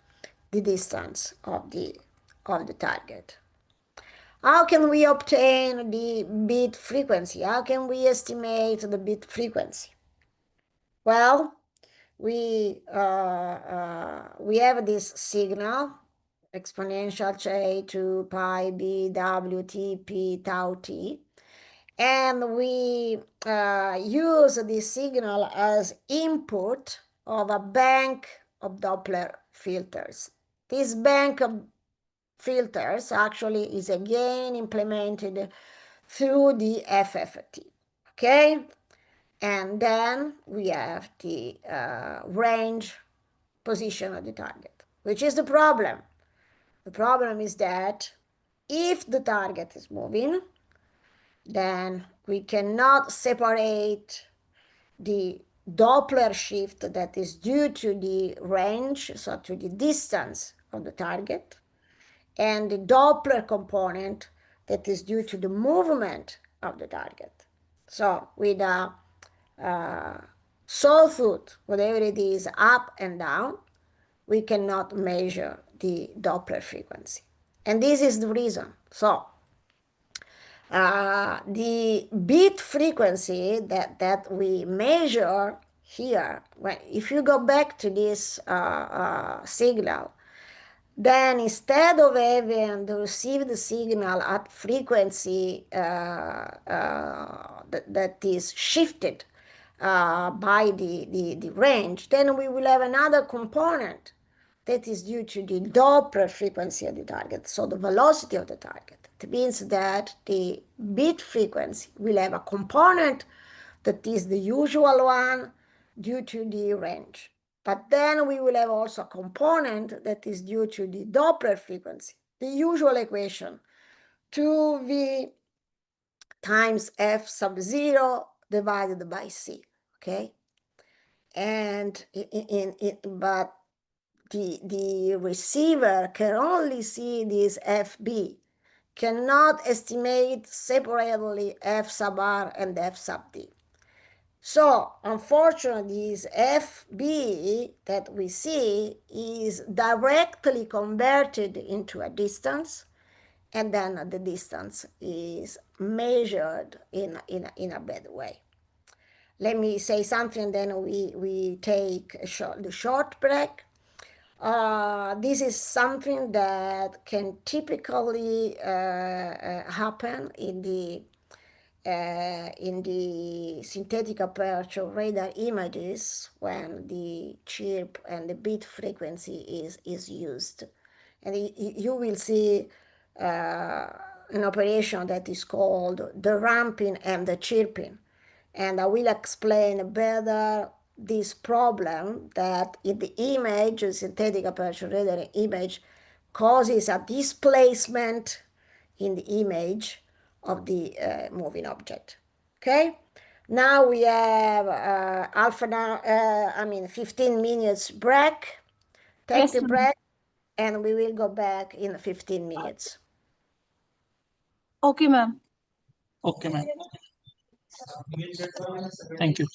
the distance of the target. How can we obtain the bit frequency? How can we estimate the bit frequency? Well, we have this signal, exponential j to pi b w t p tau t, and we use this signal as input of a bank of Doppler filters. This bank of filters actually is again implemented through the FFT, okay? And then we have the range position of the target. Which is the problem? The problem is that if the target is moving, then we cannot separate the Doppler shift that is due to the range, so to the distance of the target, and the Doppler component that is due to the movement of the target. So with a sawtooth, whatever it is, up and down, we cannot measure the Doppler frequency. And this is the reason. So the bit frequency that we measure here, if you go back to this signal, then instead of having the received signal at frequency that is shifted by the range, then we will have another component that is due to the Doppler frequency of the target, so the velocity of the target. It means that the bit frequency will have a component that is the usual one due to the range. But then we will have also a component that is due to the Doppler frequency, the usual equation, 2v times f sub 0 divided by c, okay? And but the receiver can only see this FB, cannot estimate separately f sub r and f sub d. So unfortunately, this FB that we see is directly converted into a distance, and then the distance is measured in a bad way. Let me say something, then we take the short break. This is something that can typically happen in the synthetic aperture radar images when the chirp and the bit frequency is used. And you will see an operation that is called the ramping and the chirping. And I will explain better this problem that in the image, the synthetic aperture radar image, causes a displacement in the image of the moving object. Okay? Now we have 15 minutes break. Take Yes, the ma'am. break, and we will go back in 15 minutes. Okay, ma'am. Okay, ma'am. Thank you.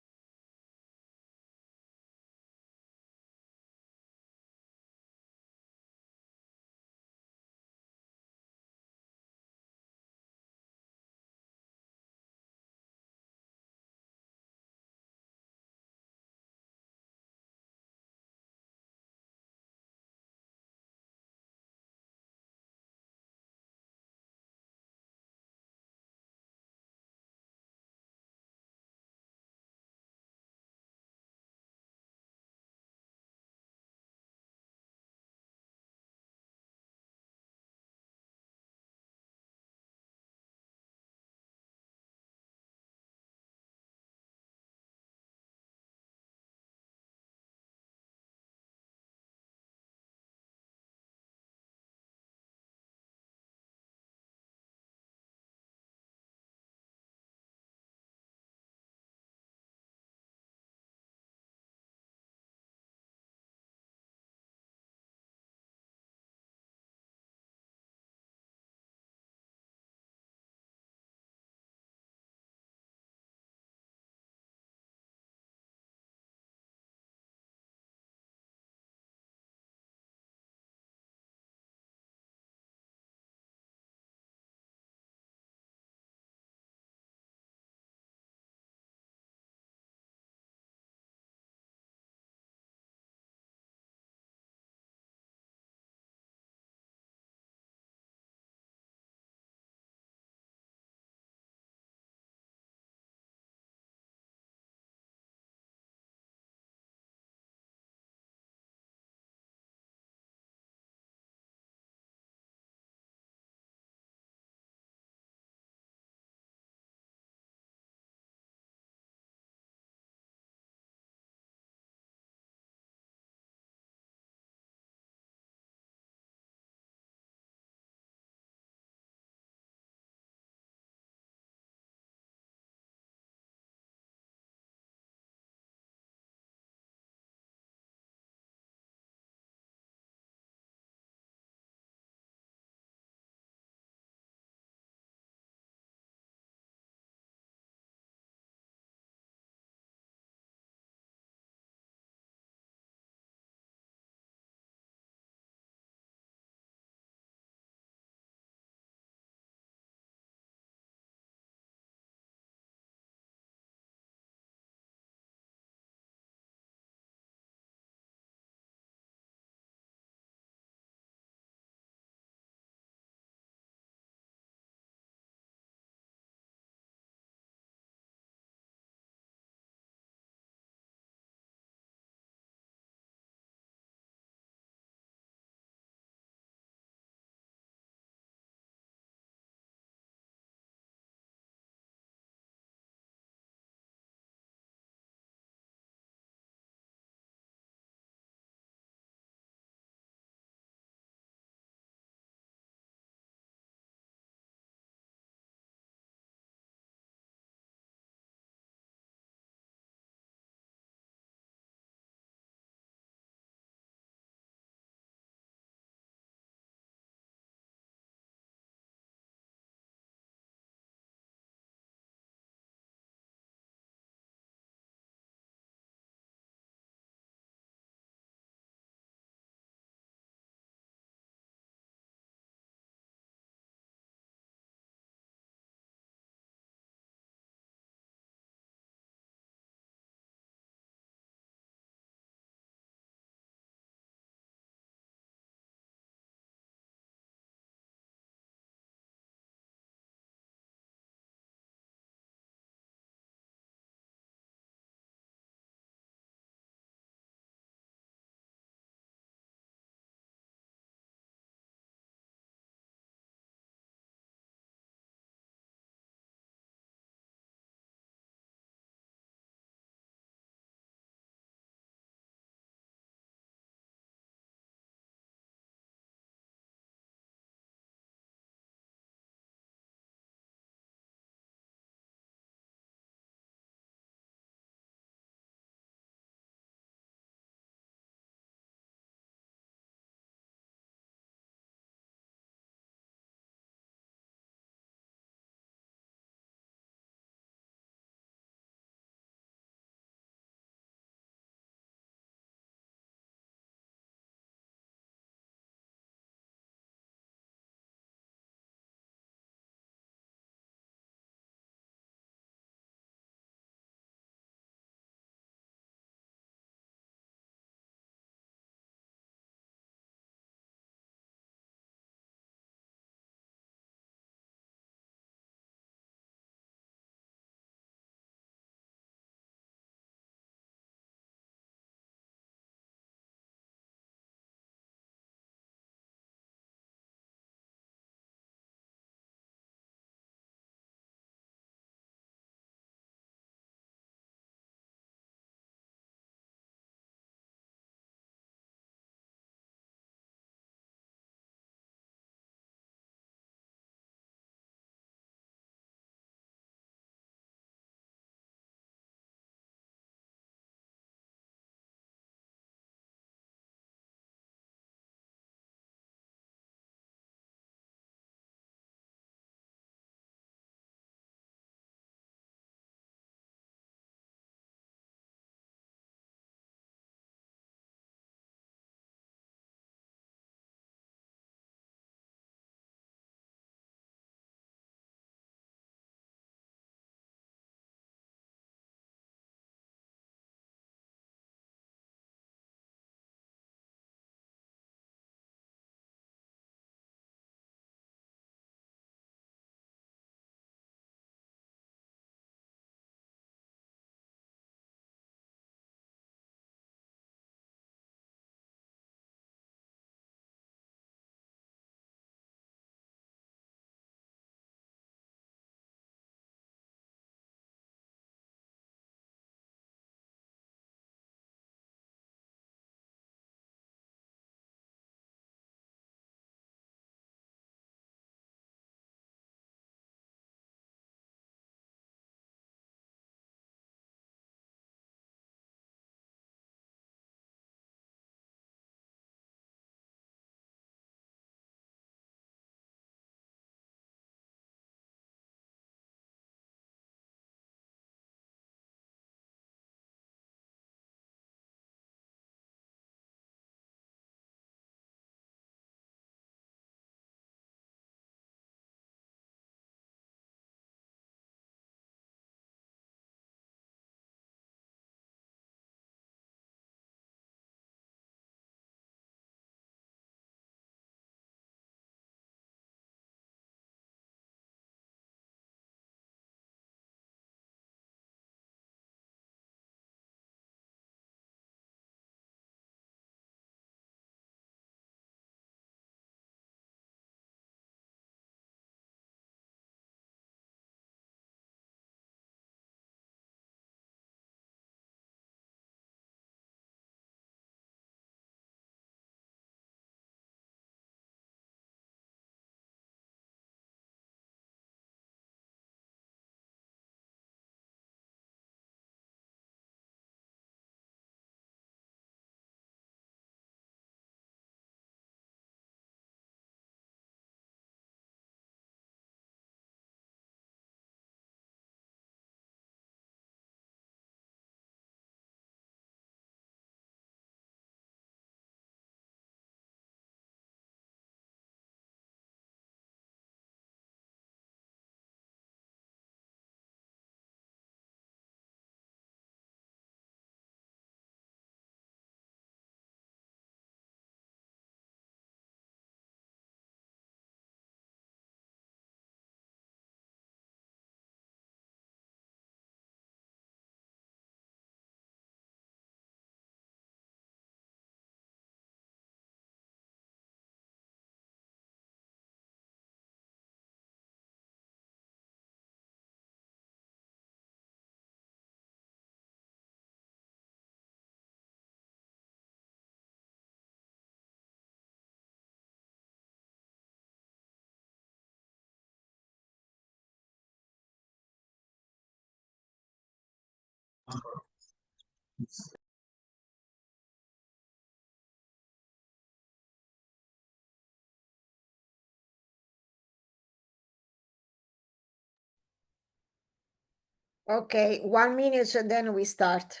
Okay, 1 minute and then we start.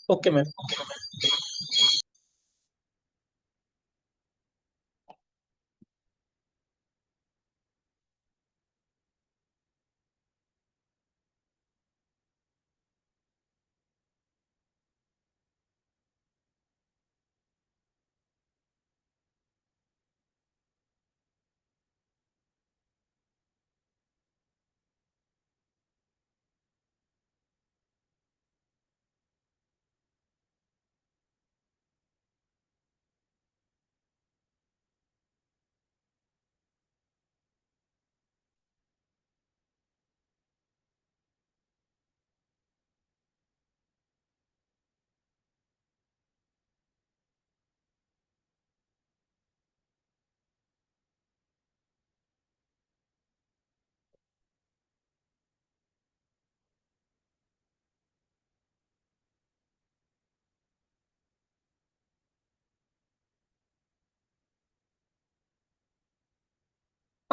Okay, ma'am.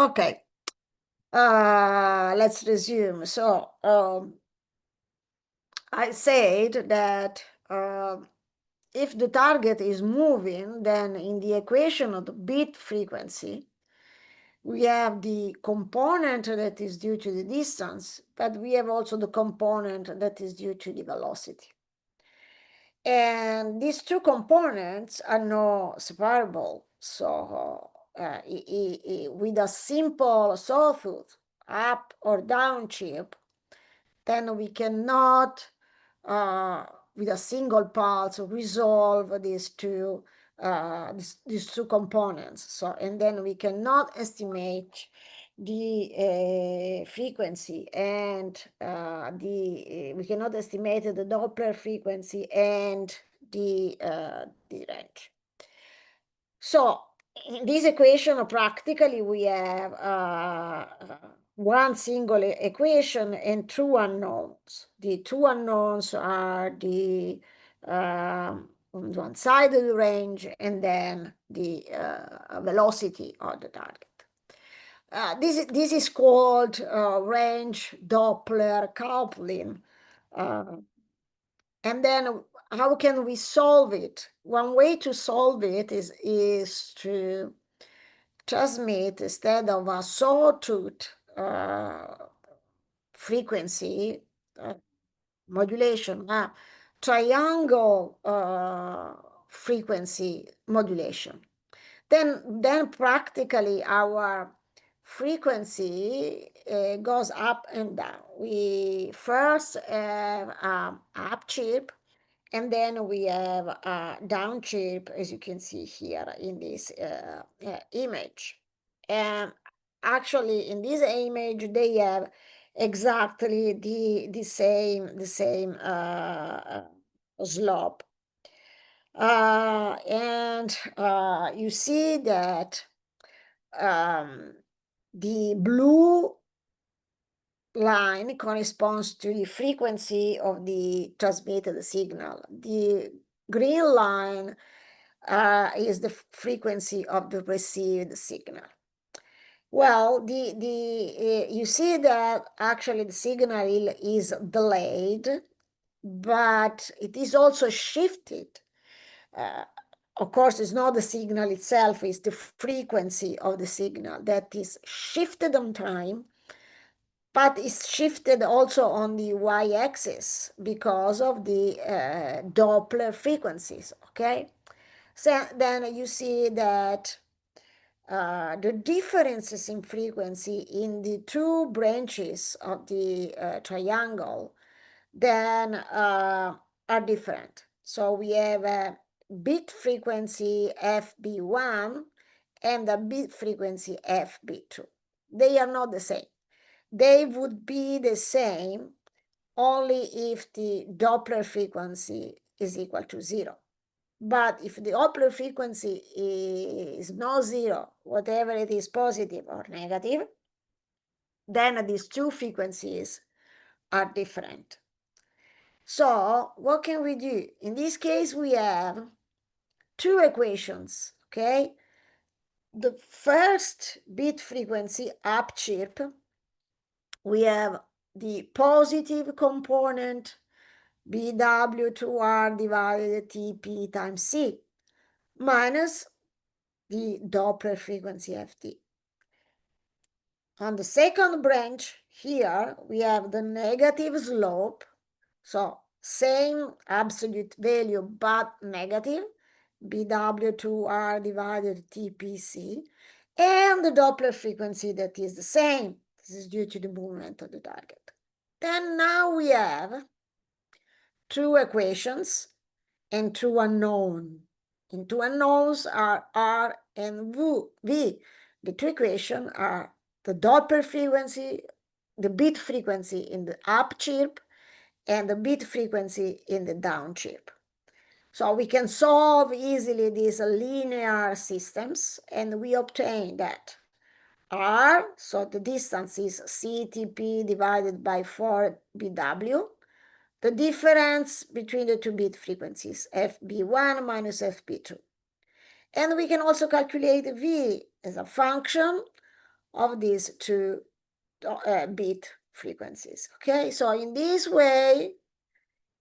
Okay, let's resume. So I said that if the target is moving, then in the equation of the bit frequency, we have the component that is due to the distance, but we have also the component that is due to the velocity. And these two components are not separable. So with a simple sawtooth, up or down chip, then we cannot, with a single pulse, resolve these two components. So, and then we cannot estimate the frequency and we cannot estimate the Doppler frequency and the range. So in this equation, practically we have one single equation and two unknowns. The two unknowns are the on one side of the range and then the velocity of the target. This is called range Doppler coupling. And then how can we solve it? One way to solve it is to transmit, instead of a sawtooth frequency modulation, a triangle frequency modulation. Then practically our frequency goes up and down. We first have up chip, and then we have a down chip, as you can see here in this image. And actually in this image, they have exactly the same slope. And you see that the blue line corresponds to the frequency of the transmitted signal. The green line is the frequency of the received signal. Well, you see that actually the signal is delayed, but it is also shifted. Of course, it's not the signal itself, it's the frequency of the signal that is shifted on time, but it's shifted also on the y-axis because of the Doppler frequencies, okay? So then you see that the differences in frequency in the two branches of the triangle then are different. So we have a bit frequency FB1 and a bit frequency FB2. They are not the same. They would be the same only if the Doppler frequency is equal to 0. But if the Doppler frequency is not 0, whatever it is, positive or negative, then these two frequencies are different. So what can we do? In this case, we have two equations, okay? The first bit frequency up chirp, we have the positive component BW2R divided TP times C minus the Doppler frequency FT. On the second branch here, we have the negative slope, so same absolute value but negative, BW2R divided TPC, and the Doppler frequency that is the same. This is due to the movement of the target. Then now we have two equations and two unknowns. And two unknowns are R and V. The two equations are the Doppler frequency, the bit frequency in the up chirp, and the bit frequency in the down chirp. So we can solve easily these linear systems, and we obtain that R, so the distance is CTP divided by 4BW, the difference between the two bit frequencies, FB1 minus FB2. And we can also calculate V as a function of these two bit frequencies. Okay, so in this way,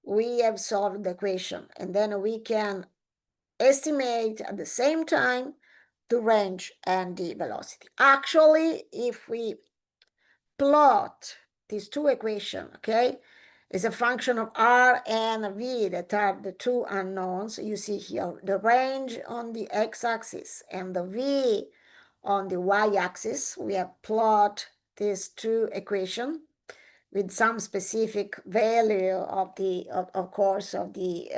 we have solved the equation, and then we can estimate at the same time the range and the velocity. Actually, if we plot these two equations, okay, as a function of R and V that are the two unknowns, you see here the range on the x-axis and the V on the y-axis. We have plot these two equations with some specific value of the, of course, of the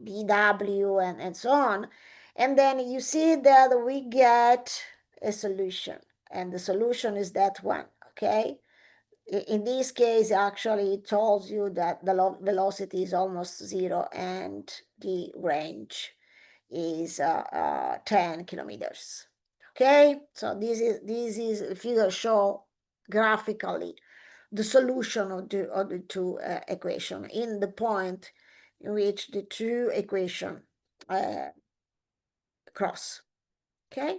BW and so on. And then you see that we get a solution, and the solution is that one, okay? In this case, actually, it tells you that the velocity is almost zero and the range is 10 kilometers. Okay, so this is figure show graphically the solution of the two equation in the point in which the two equation cross. Okay,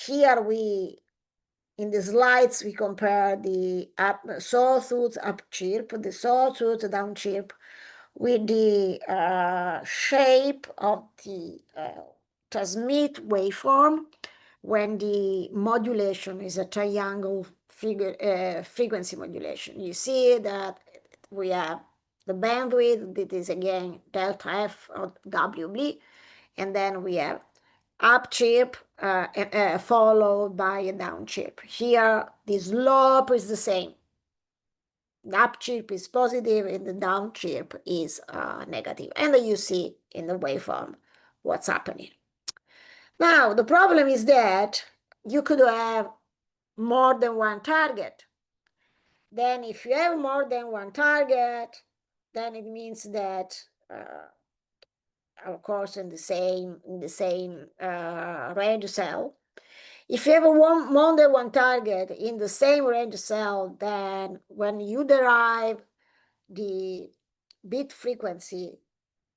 here we, in the slides, we compare the sawtooth up chirp, the sawtooth down chirp, with the shape of the transmit waveform when the modulation is a triangle frequency modulation. You see that we have the bandwidth that is again delta F of WB, and then we have up chirp followed by a down chirp. Here the slope is the same. The up chirp is positive and the down chirp is negative. And then you see in the waveform what's happening. Now, the problem is that you could have more than one target. Then if you have more than one target, then it means that, of course, in the same range cell, if you have more than one target in the same range cell, then when you derive the bit frequency,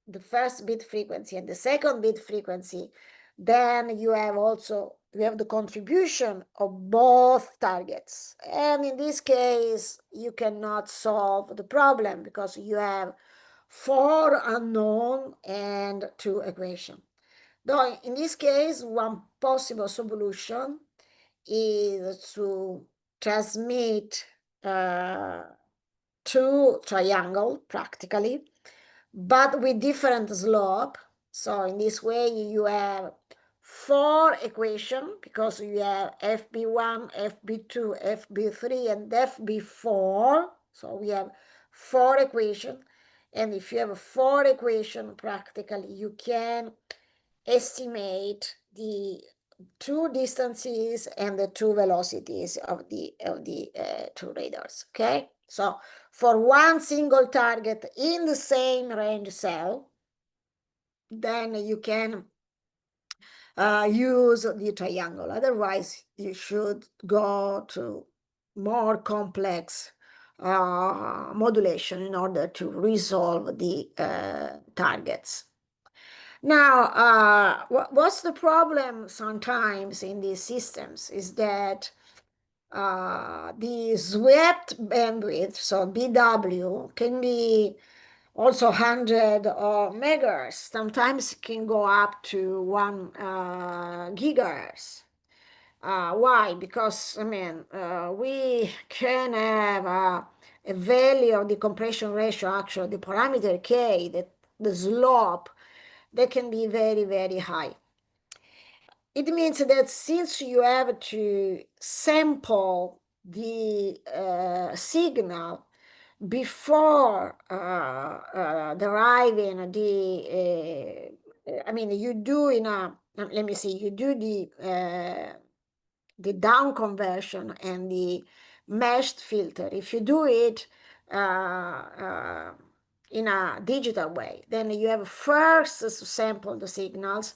the first bit frequency and the second bit frequency, then you have the contribution of both targets. And in this case, you cannot solve the problem because you have 4 unknown and 2 equations. Though in this case, one possible solution is to transmit 2 triangles practically, but with different slope. So in this way, you have 4 equations because you have FB1, FB2, FB3, and FB4. So we have 4 equations. And if you have 4 equations, practically, you can estimate the 2 distances and the 2 velocities of the 2 radars. Okay, so for one single target in the same range cell, then you can use the triangle. Otherwise, you should go to more complex modulation in order to resolve the targets. Now, what's the problem sometimes in these systems is that the swept bandwidth, so BW, can be also 100 megahertz. Sometimes it can go up to 1 gigahertz. Why? Because, I mean, we can have a value of the compression ratio, actually, the parameter K, that the slope, that can be very, very high. It means that since you have to sample the signal before deriving the, I mean, you do in a, let me see, you do the down conversion and the meshed filter. If you do it in a digital way, then you have first to sample the signals,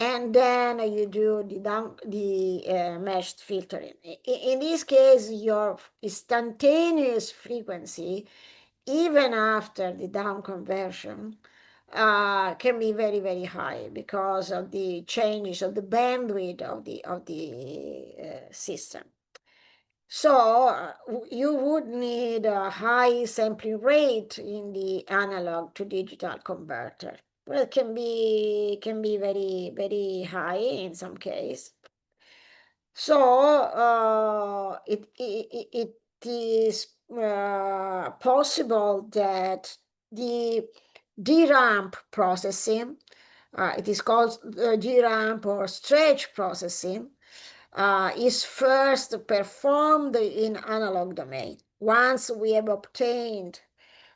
and then you do the meshed filtering. In this case, your instantaneous frequency, even after the down conversion, can be very, very high because of the changes of the bandwidth of the system. So you would need a high sampling rate in the analog to digital converter. Well, it can be very, very high in some case. So it is possible that the D-ramp processing, it is called D-ramp or stretch processing, is first performed in analog domain. Once we have obtained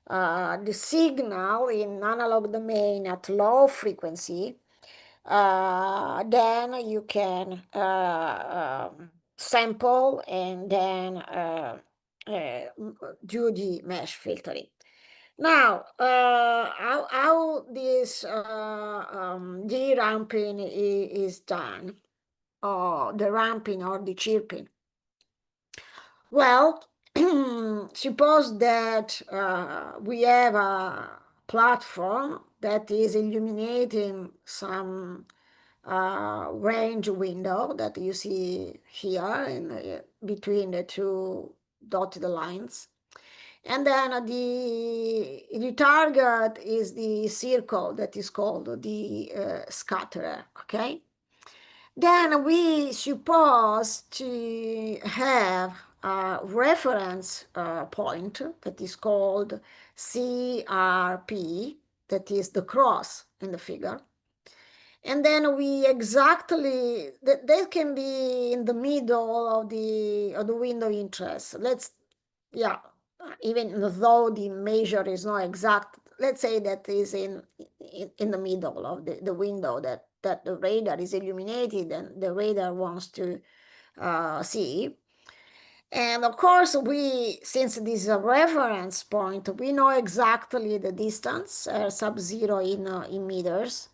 the signal in analog domain at low frequency, then you can sample and then do the mesh filtering. Now, how this de-ramping is done, or the ramping or the chirping? Well, suppose that we have a platform that is illuminating some range window that you see here in between the two dotted lines. And then the target is the circle that is called the scatterer, okay? Then we suppose to have a reference point that is called CRP, that is the cross in the figure. And then we exactly, that can be in the middle of the window interest. Yeah, even though the measure is not exact, let's say that is in the middle of the window that the radar is illuminated and the radar wants to see. And of course, since this is a reference point, we know exactly the distance, sub-zero in meters.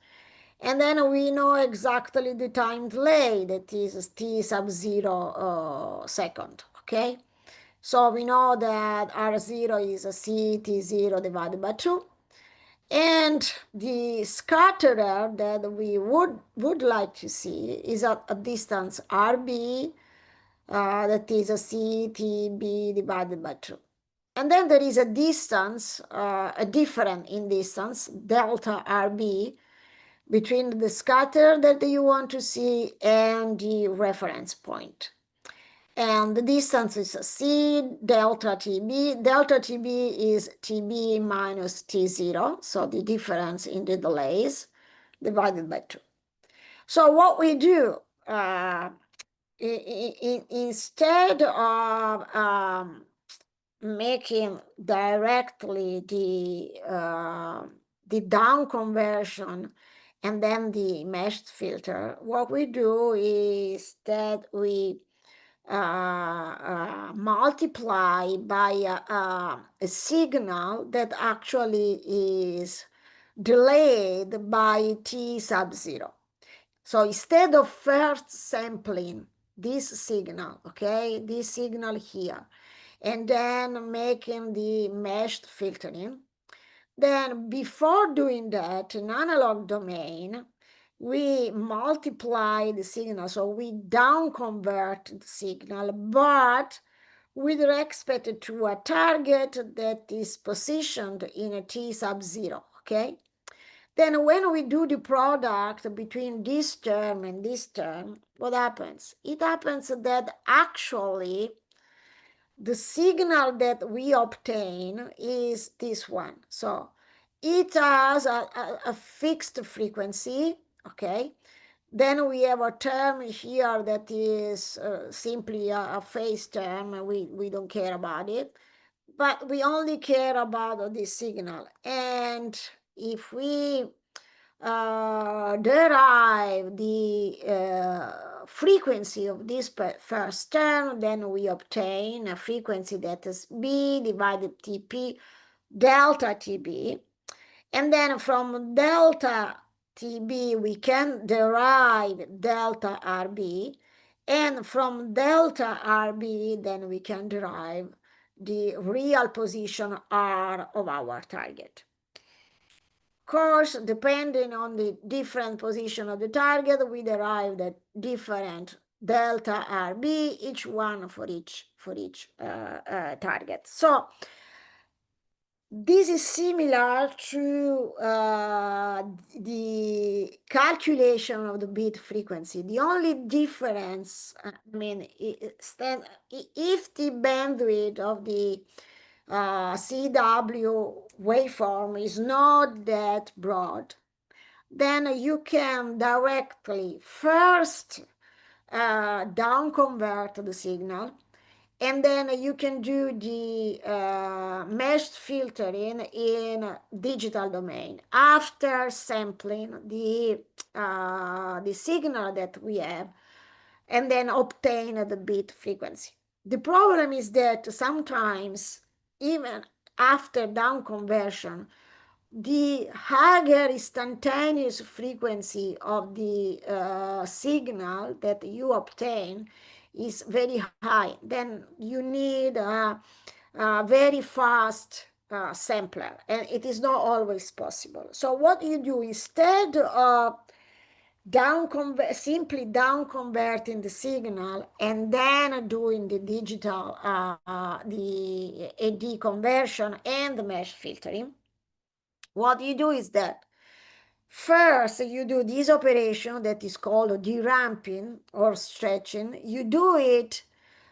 And then we know exactly the time delay, that is t sub-zero second, okay? So we know that R0 is a CT0 divided by 2. And the scatterer that we would like to see is at a distance RB, that is a CTB divided by 2. And then there is a distance, a difference in distance, delta RB, between the scatter that you want to see and the reference point. And the distance is C delta TB. Delta TB is TB minus T0, so the difference in the delays divided by 2. So what we do, instead of making directly the down conversion and then the meshed filter, what we do is that we multiply by a signal that actually is delayed by t sub-zero. So instead of first sampling this signal, okay, this signal here, and then making the meshed filtering. Then before doing that, in analog domain, we multiply the signal, so we down convert the signal, but with respect to a target that is positioned in a t sub 0, okay? Then when we do the product between this term and this term, what happens? It happens that actually the signal that we obtain is this one. So it has a fixed frequency, okay? Then we have a term here that is simply a phase term, and we don't care about it, but we only care about this signal. And if we derive the frequency of this first term, then we obtain a frequency that is B divided TP delta TB. And then from delta TB, we can derive delta RB. And from delta RB, then we can derive the real position R of our target. Of course, depending on the different position of the target, we derive the different delta RB, each one for each target. So this is similar to the calculation of the bit frequency. The only difference, I mean, if the bandwidth of the CW waveform is not that broad, then you can directly first down convert the signal, and then you can do the meshed filtering in digital domain after sampling the signal that we have, and then obtain the bit frequency. The problem is that sometimes, even after down conversion, the higher instantaneous frequency of the signal that you obtain is very high. Then you need a very fast sampler, and it is not always possible. So what you do, instead of simply down converting the signal and then doing the digital the AD conversion and the mesh filtering, what you do is that first you do this operation that is called deramping or stretching. You do it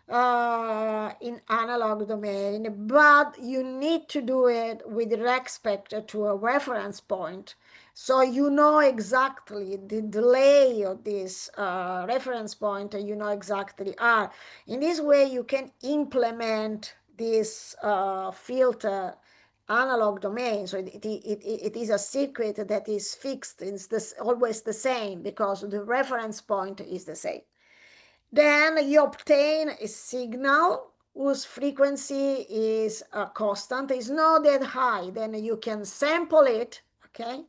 in analog domain, but you need to do it with respect to a reference point, so you know exactly the delay of this reference point, and you know exactly R. In this way you can implement this filter analog domain, so it is a circuit that is fixed. It's always the same because the reference point is the same. Then you obtain a signal whose frequency is constant, is not that high. Then you can sample it, okay?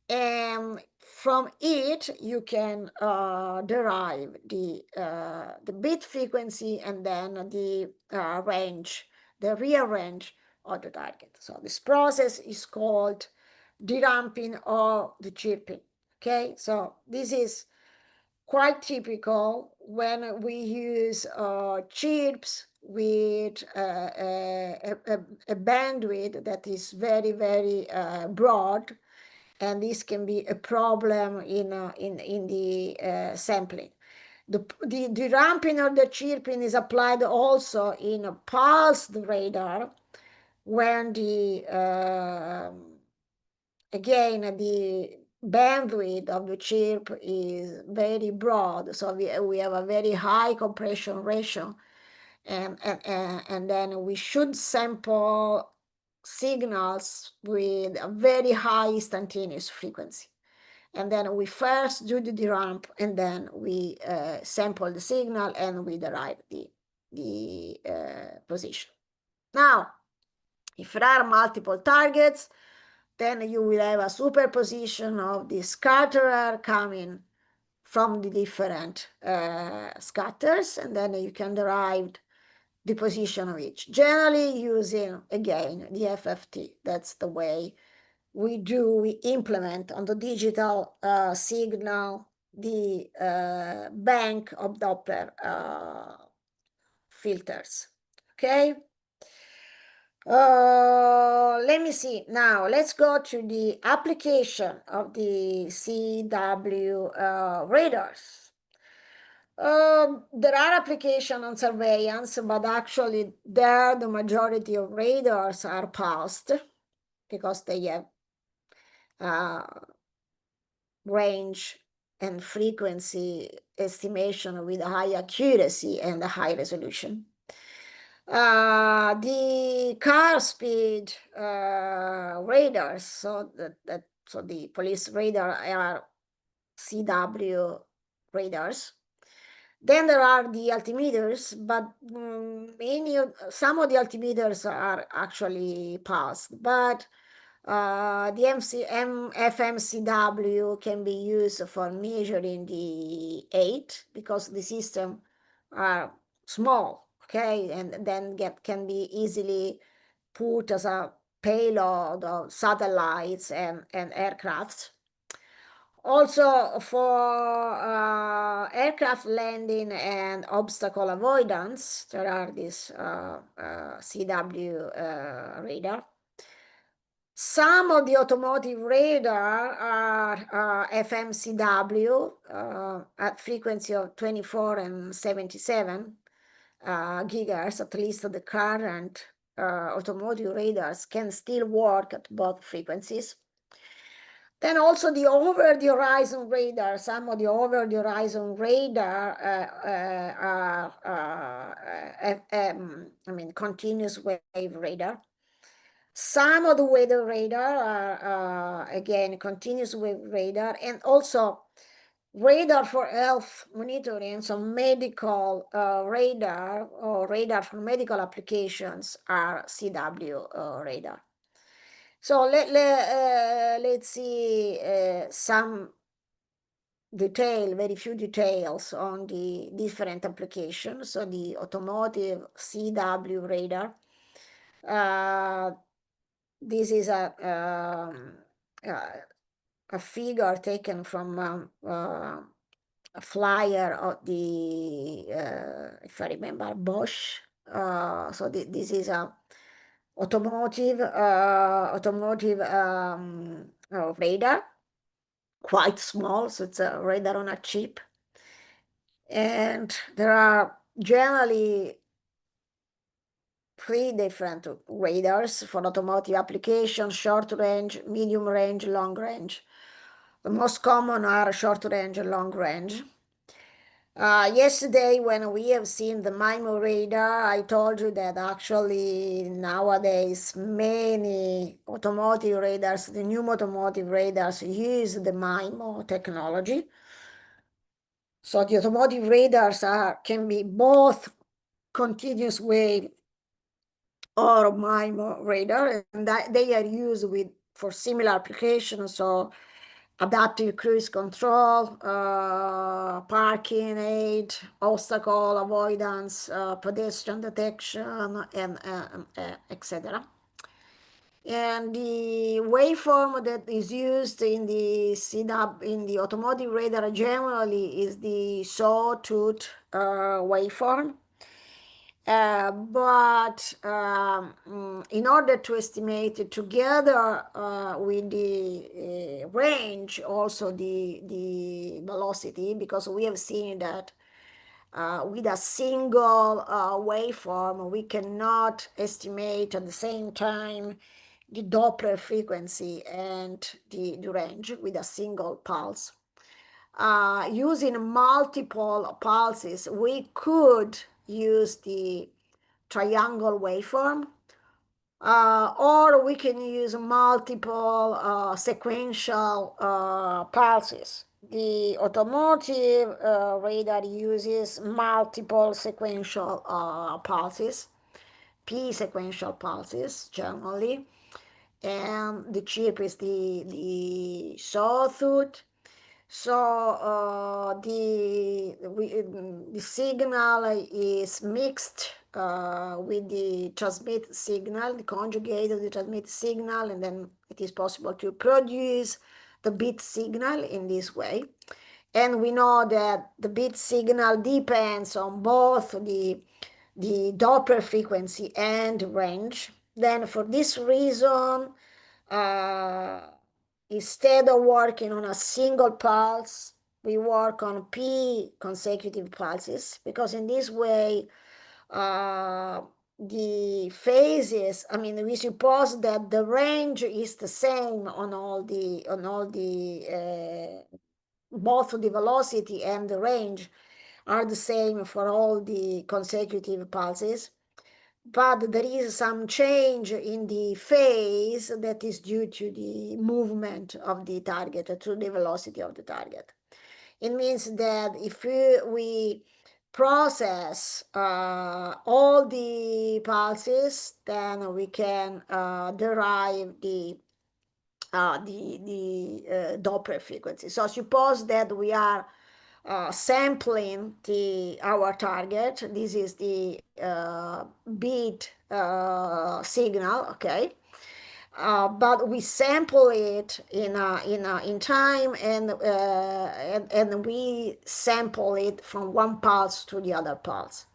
And from it, you can derive the bit frequency and then the range, the real range of the target. So this process is called deramping or the chirping, okay? So this is quite typical when we use chirps with a bandwidth that is very, very broad, and this can be a problem in the sampling. The deramping or the chirping is applied also in a pulsed radar when again the bandwidth of the chirp is very broad, so we have a very high compression ratio, and then we should sample signals with a very high instantaneous frequency. And then we first do the deramp, and then we sample the signal and we derive the position. Now, if there are multiple targets, then you will have a superposition of the scatterer coming from the different scatters, and then you can derive the position of each, generally using, again, the FFT. That's the way we implement on the digital signal the bank of Doppler filters. Okay. Let me see. Now let's go to the application of the CW radars. There are applications on surveillance, but actually there the majority of radars are pulsed because they have range and frequency estimation with high accuracy and a high resolution. The car speed radars, so the police radar are CW radars. Then there are the altimeters, but some of the altimeters are actually pulsed, but the FMCW can be used for measuring the height because the system are small, okay, and then can be easily put as a payload of satellites and aircrafts. Also for aircraft landing and obstacle avoidance, there are these CW radar. Some of the automotive radar are FMCW at frequency of 24 and 77 gigahertz. At least the current automotive radars can still work at both frequencies. Then also the over-the-horizon radar, some of the over-the-horizon radar continuous wave radar. Some of the weather radar are, again, continuous wave radar, and also radar for health monitoring, so medical radar or radar for medical applications are CW radar. So let's see some detail, very few details on the different applications. So the automotive CW radar. This is a figure taken from a flyer of the, if I remember, Bosch. So this is a automotive radar, quite small, so it's a radar on a chip. And there are generally 3 different radars for automotive applications: short range, medium range, long range. The most common are short range and long range. Yesterday, when we have seen the MIMO radar, I told you that actually nowadays many automotive radars, the new automotive radars, use the MIMO technology. So the automotive radars can be both continuous wave or MIMO radar, and they are used for similar applications. So adaptive cruise control, parking aid, obstacle avoidance, pedestrian detection, and etc. And the waveform that is used in the automotive radar generally is the sawtooth waveform. But in order to estimate together with the range, also the velocity, because we have seen that with a single waveform, we cannot estimate at the same time the Doppler frequency and the range with a single pulse. Using multiple pulses, we could use the triangle waveform, or we can use multiple sequential pulses. The automotive radar uses multiple sequential pulses, P sequential pulses generally, and the chip is the sawtooth. So the signal is mixed with the transmit signal, the conjugate of the transmit signal, and then it is possible to produce the bit signal in this way. And we know that the bit signal depends on both the Doppler frequency and range. Then for this reason, instead of working on a single pulse, we work on p consecutive pulses, because in this way the phases, I mean, we suppose that the range is the same on all the both the velocity and the range are the same for all the consecutive pulses, but there is some change in the phase that is due to the movement of the target, to the velocity of the target. It means that if we process all the pulses, then we can derive the Doppler frequency. So suppose that we are sampling our target. This is the beat signal, okay? But we sample it in time, and we sample it from one pulse to the other pulse.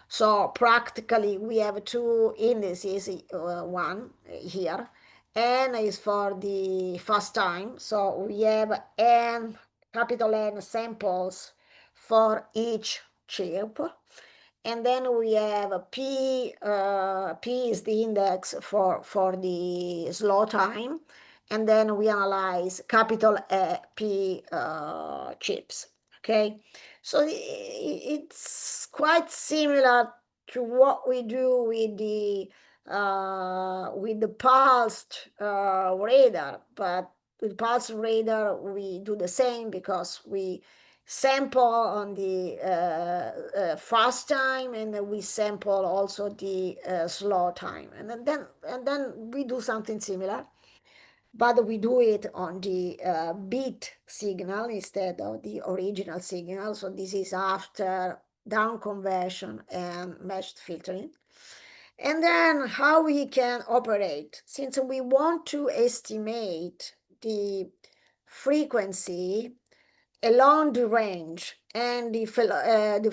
So practically we have two indices, one here. N is for the fast time, so we have n, capital N samples for each chip. And then we have a P, P is the index for the slow time. And then we analyze capital P chips, okay? So it's quite similar to what we do with the pulsed radar, but with pulsed radar we do the same, because we sample on the fast time, and then we sample also the slow time, and then we do something similar, but we do it on the beat signal instead of the original signal. So this is after down conversion and meshed filtering. And then how we can operate, since we want to estimate the frequency along the range and the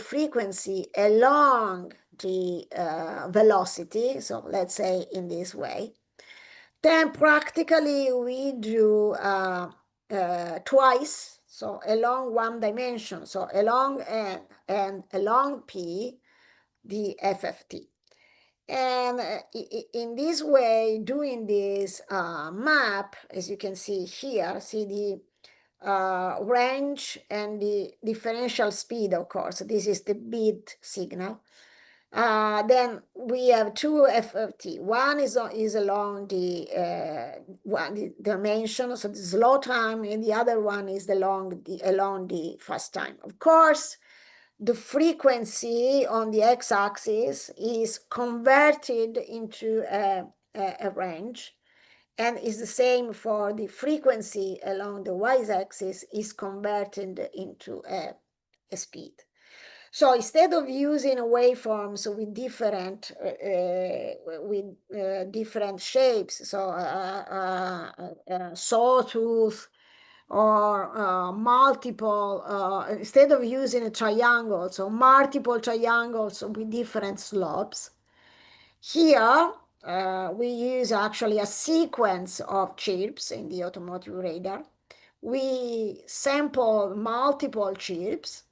frequency along the velocity, so let's say in this way, then practically we do twice, so along one dimension, so along n and along p, the FFT. And in this way, doing this map, as you can see here, see the range and the differential speed, of course. This is the beat signal. Then we have two FFT. One is along the dimension, so the slow time, and the other one is along the fast time. Of course, the frequency on the x-axis is converted into a range, and is the same for the frequency along the y-axis is converted into a speed. So instead of using waveforms with different shapes, so sawtooth or multiple, instead of using a triangle, so multiple triangles with different slopes, here we use actually a sequence of chips in the automotive radar. We sample multiple chips,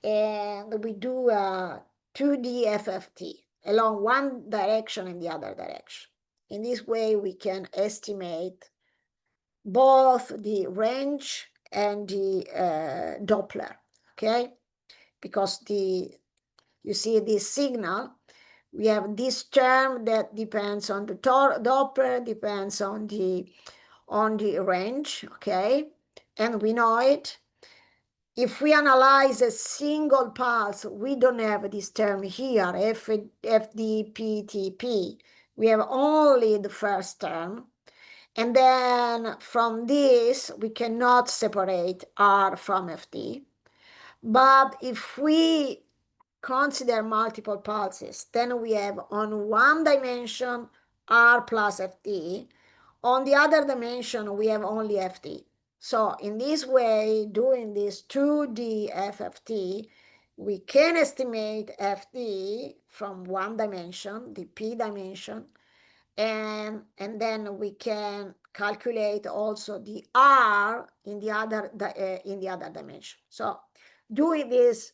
and we do a 2D FFT along one direction and the other direction. In this way, we can estimate both the range and the Doppler, okay? Because you see this signal, we have this term that depends on the Doppler, depends on the range, okay? And we know it. If we analyze a single pulse, we don't have this term here, FDPTP. We have only the first term. And then from this, we cannot separate R from Ft. But if we consider multiple pulses, then we have on one dimension R plus Ft. On the other dimension, we have only Ft. So in this way, doing this 2D FFT, we can estimate Ft from one dimension, the P dimension, and then we can calculate also the R in the other dimension. So doing this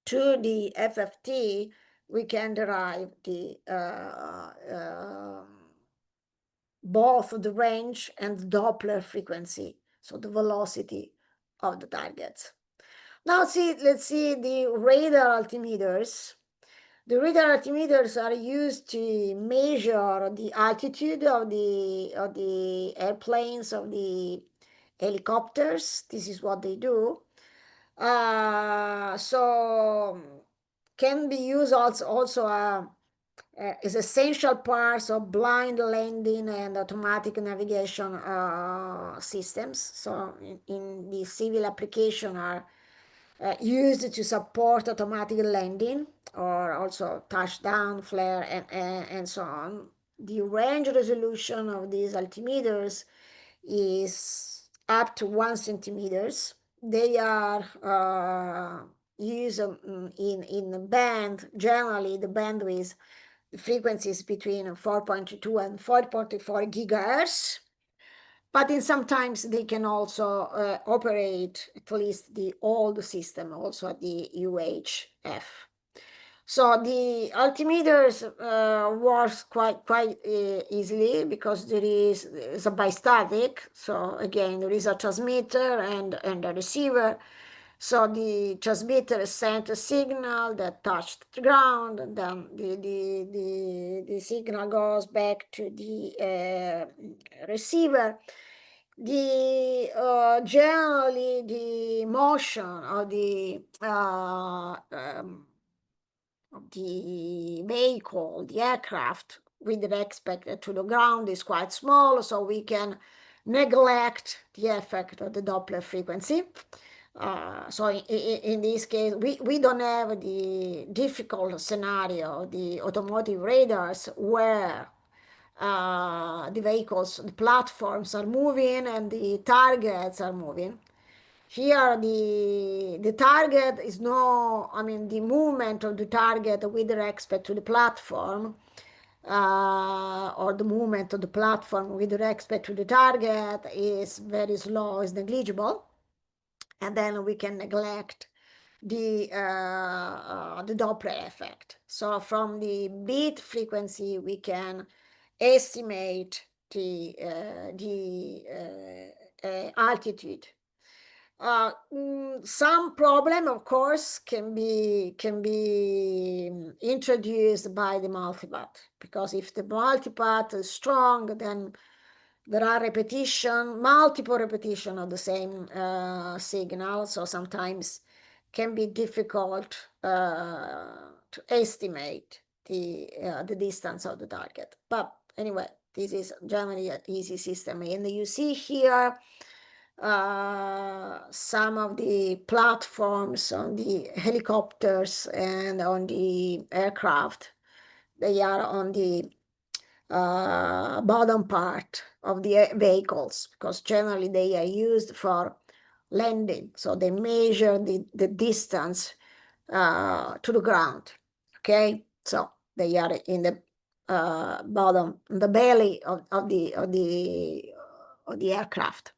2D FFT, we can derive the both the range and the Doppler frequency, so the velocity of the targets. Now let's see the radar altimeters. The radar altimeters are used to measure the altitude of the airplanes, of the helicopters. This is what they do. So can be used also is essential parts of blind landing and automatic navigation systems. So in the civil application are used to support automatic landing or also touchdown, flare, and so on. The range resolution of these altimeters is up to 1 centimeters. They are used in the band. Generally, the bandwidth, the frequencies between 4.2 and 4.4 gigahertz. But in sometimes they can also operate at least the old system, also at the UHF. So the altimeters works quite easily because there is a bistatic. So again, there is a transmitter and a receiver. So the transmitter sent a signal that touched the ground, and then the signal goes back to the receiver. Generally the motion of the vehicle, the aircraft, with respect to the ground is quite small, so we can neglect the effect of the Doppler frequency. So in this case, we don't have the difficult scenario, the automotive radars, where the vehicles, the platforms are moving and the targets are moving. Here, the target is the movement of the target with respect to the platform, or the movement of the platform with respect to the target is very slow, is negligible. And then we can neglect the Doppler effect. So from the beat frequency, we can estimate the altitude. Some problem, of course, can be introduced by the multipath, because if the multipath is strong, then there are multiple repetition of the same signal, so sometimes can be difficult to estimate the distance of the target. But anyway, this is generally an easy system. And you see here some of the platforms on the helicopters and on the aircraft. They are on the bottom part of the vehicles, because generally they are used for landing. So they measure the distance to the ground. Okay, so they are in the bottom, the belly of the aircraft.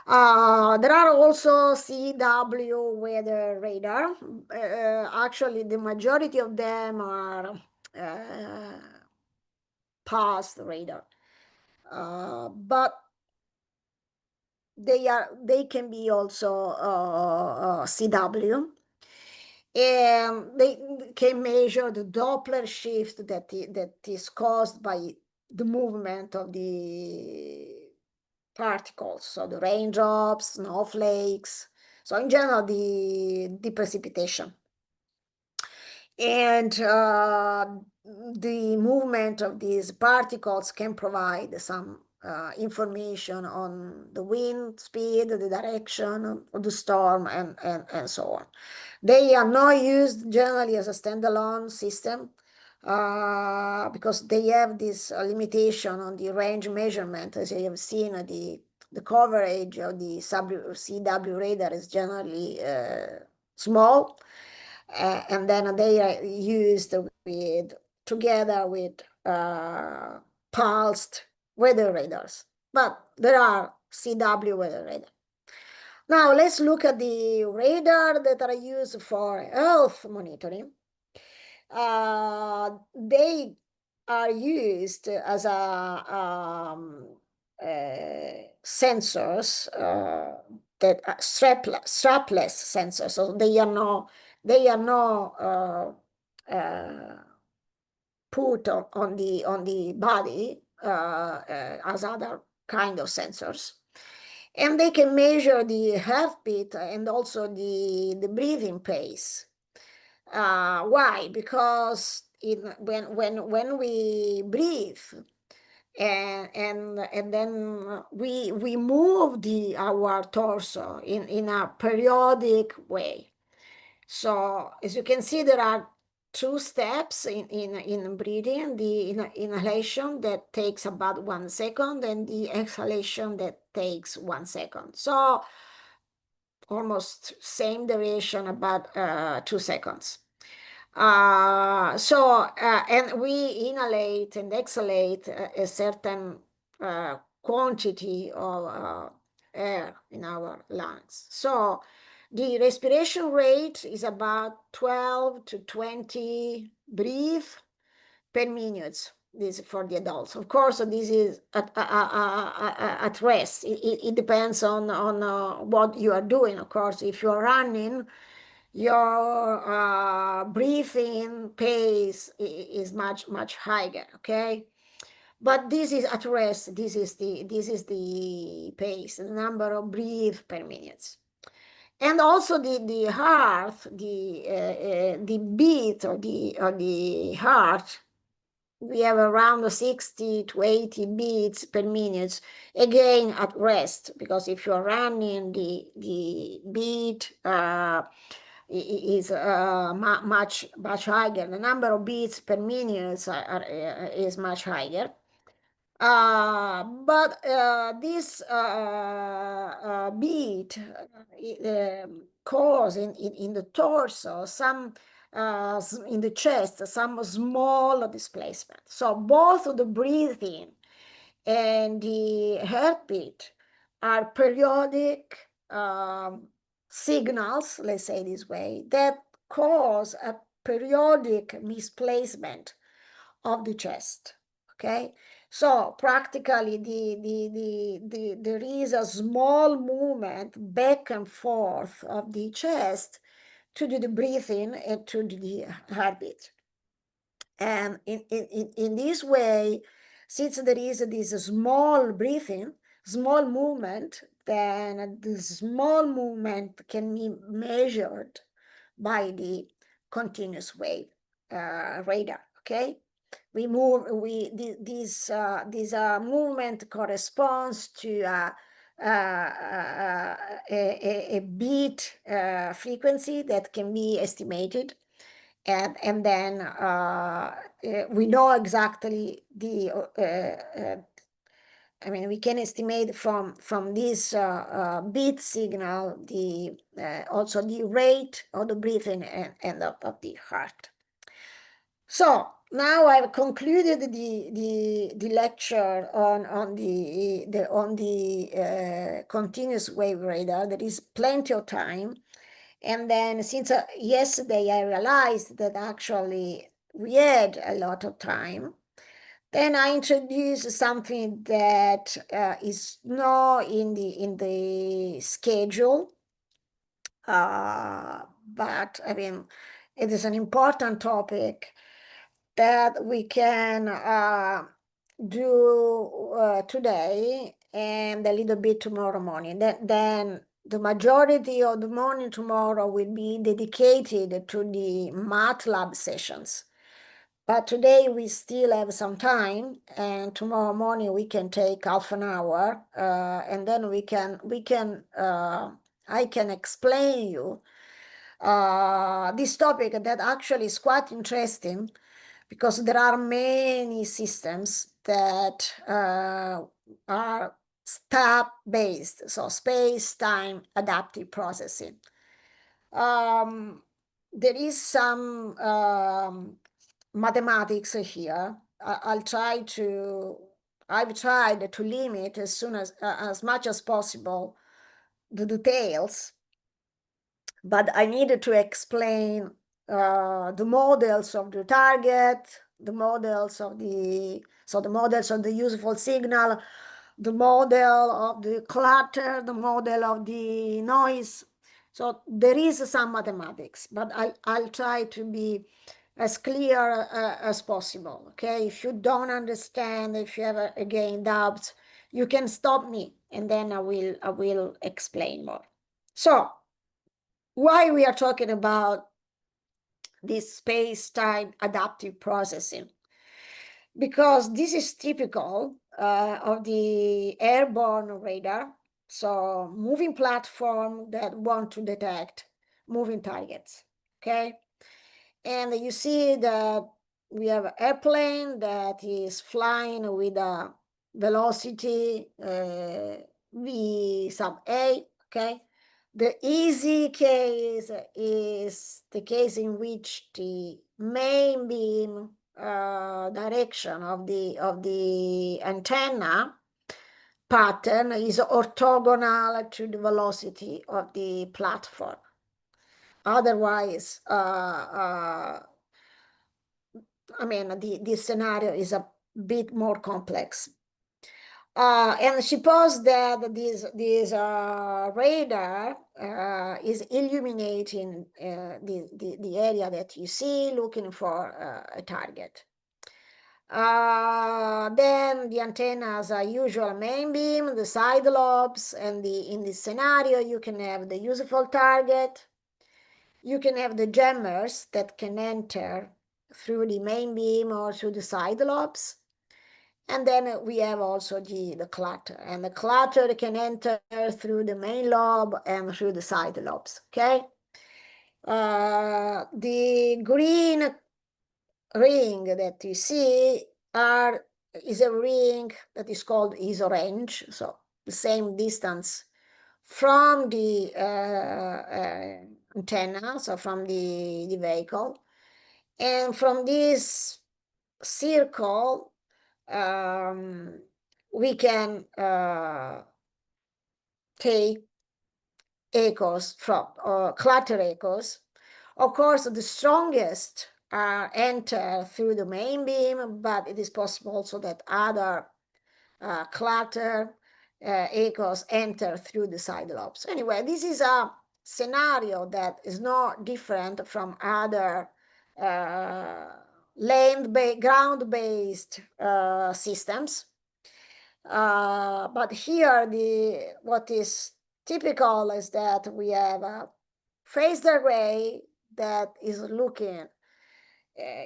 There are also CW weather radar. Actually, the majority of them are pulse radar, but they can be also CW, and they can measure the Doppler shift that is caused by the movement of the particles, so the raindrops, snowflakes, so in general the precipitation. And the movement of these particles can provide some information on the wind speed, the direction of the storm, and so on. They are not used generally as a standalone system because they have this limitation on the range measurement. As you have seen, the coverage of the CW radar is generally small, and then they are used together with pulsed weather radars. But there are CW weather radar. Now let's look at the radar that are used for Earth monitoring. They are used as sensors that are strapless sensors. So they are not put on the body as other kind of sensors. And they can measure the heartbeat and also the breathing pace. Why? Because when we breathe and then we move our torso in a periodic way. So as you can see, there are two steps in breathing: the inhalation that takes about 1 second and the exhalation that takes 1 second. So almost same duration, about 2 seconds. And we inhalate and exhalate a certain quantity of air in our lungs. So the respiration rate is about 12 to 20 breaths per minute. This is for the adults. Of course, this is at rest. It depends on what you are doing. Of course, if you are running, your breathing pace is much higher. Okay, but this is at rest. This is the pace, the number of breaths per minute. And also the heart, the beat of the heart, we have around 60 to 80 beats per minute, again at rest, because if you're running, the beat is much higher. The number of beats per minute is much higher. But this beat cause in the torso some in the chest some small displacement. So both the breathing and the heartbeat are periodic signals, let's say this way, that cause a periodic misplacement of the chest. Okay, so practically there is a small movement back and forth of the chest to do the breathing and to do the heartbeat. And in this way, since there is this small breathing, small movement, then this small movement can be measured by the continuous wave radar. Okay, this movement corresponds to a beat frequency that can be estimated, and then we know exactly we can estimate from this beat signal also the rate of the breathing and of the heart. So now I've concluded the lecture on the continuous wave radar. There is plenty of time, and then since yesterday I realized that actually we had a lot of time, then I introduced something that is not in the schedule, but I mean it is an important topic that we can do today and a little bit tomorrow morning. Then the majority of the morning tomorrow will be dedicated to the MATLAB sessions. but today we still have some time, and tomorrow morning we can take half an hour, and then I can explain you this topic that actually is quite interesting, because there are many systems that are step-based, so space-time adaptive processing. There is some mathematics here. I've tried to limit as much as possible the details, but I needed to explain the models of the target, the models of the useful signal, the model of the clutter, the model of the noise. So there is some mathematics, but I'll try to be as clear as possible. Okay, if you don't understand, if you have again doubts, you can stop me, and then I will explain more. So why we are talking about this space-time adaptive processing? Because this is typical of the airborne radar, so moving platform that want to detect moving targets, okay? And you see that we have an airplane that is flying with a velocity v sub a, okay? The easy case is the case in which the main beam direction of the antenna pattern is orthogonal to the velocity of the platform. Otherwise, I mean, the scenario is a bit more complex. And suppose that this radar is illuminating the area that you see, looking for a target. Then the antennas are usual main beam, the side lobes, and in this scenario you can have the useful target. You can have the jammers that can enter through the main beam or through the side lobes. And then we have also the clutter, and the clutter can enter through the main lobe and through the side lobes, okay? The green ring that you see is a ring that is called isorange, so the same distance from the antenna, so from the vehicle. And from this circle, we can take echoes from clutter echoes. Of course, the strongest enter through the main beam, but it is possible also that other clutter echoes enter through the side lobes. Anyway, this is a scenario that is not different from other ground-based systems. But here, what is typical is that we have a phased array that is looking,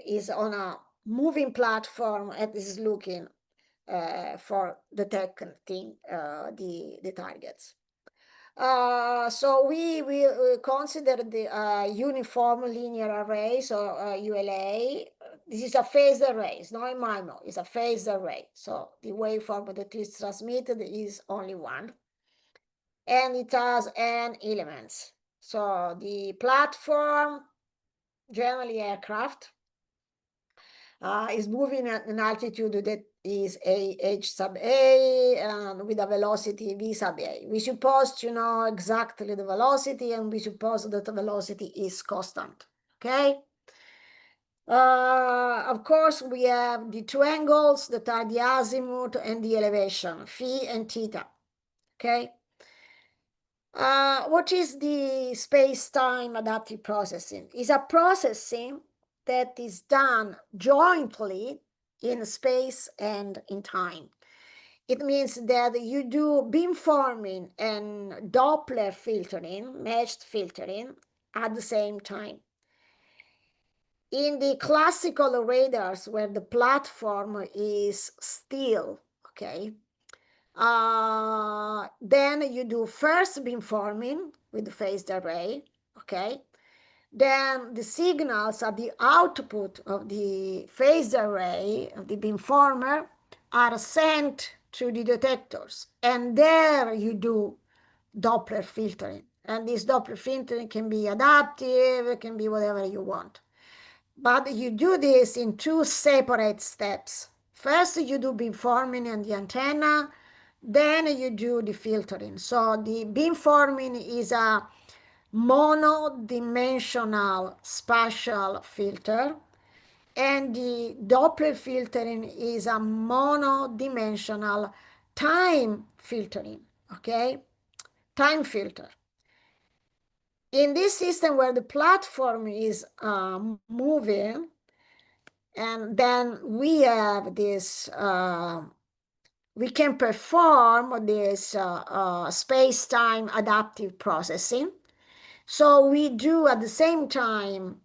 is on a moving platform and is looking for detecting the targets. So we will consider the uniform linear array, so ULA. This is a phased array, it's not a MIMO, it's a phased array. So the waveform that is transmitted is only one. And it has n elements. So the platform, generally aircraft, is moving at an altitude that is h sub a and with a velocity v sub a. We suppose to know exactly the velocity, and we suppose that the velocity is constant, okay? Of course, we have the two angles that are the azimuth and the elevation, phi and theta, okay? What is the space-time adaptive processing? It's a processing that is done jointly in space and in time. It means that you do beamforming and Doppler filtering, meshed filtering, at the same time. In the classical radars where the platform is still, okay, then you do first beamforming with the phased array, okay? Then the signals at the output of the phased array of the beamformer are sent to the detectors, and there you do Doppler filtering. And this Doppler filtering can be adaptive, it can be whatever you want. But you do this in two separate steps. First, you do beamforming and the antenna, then you do the filtering. So the beamforming is a monodimensional spatial filter, and the Doppler filtering is a monodimensional time filtering, okay? Time filter. In this system where the platform is moving, and then we have this, we can perform this space-time adaptive processing. So we do at the same time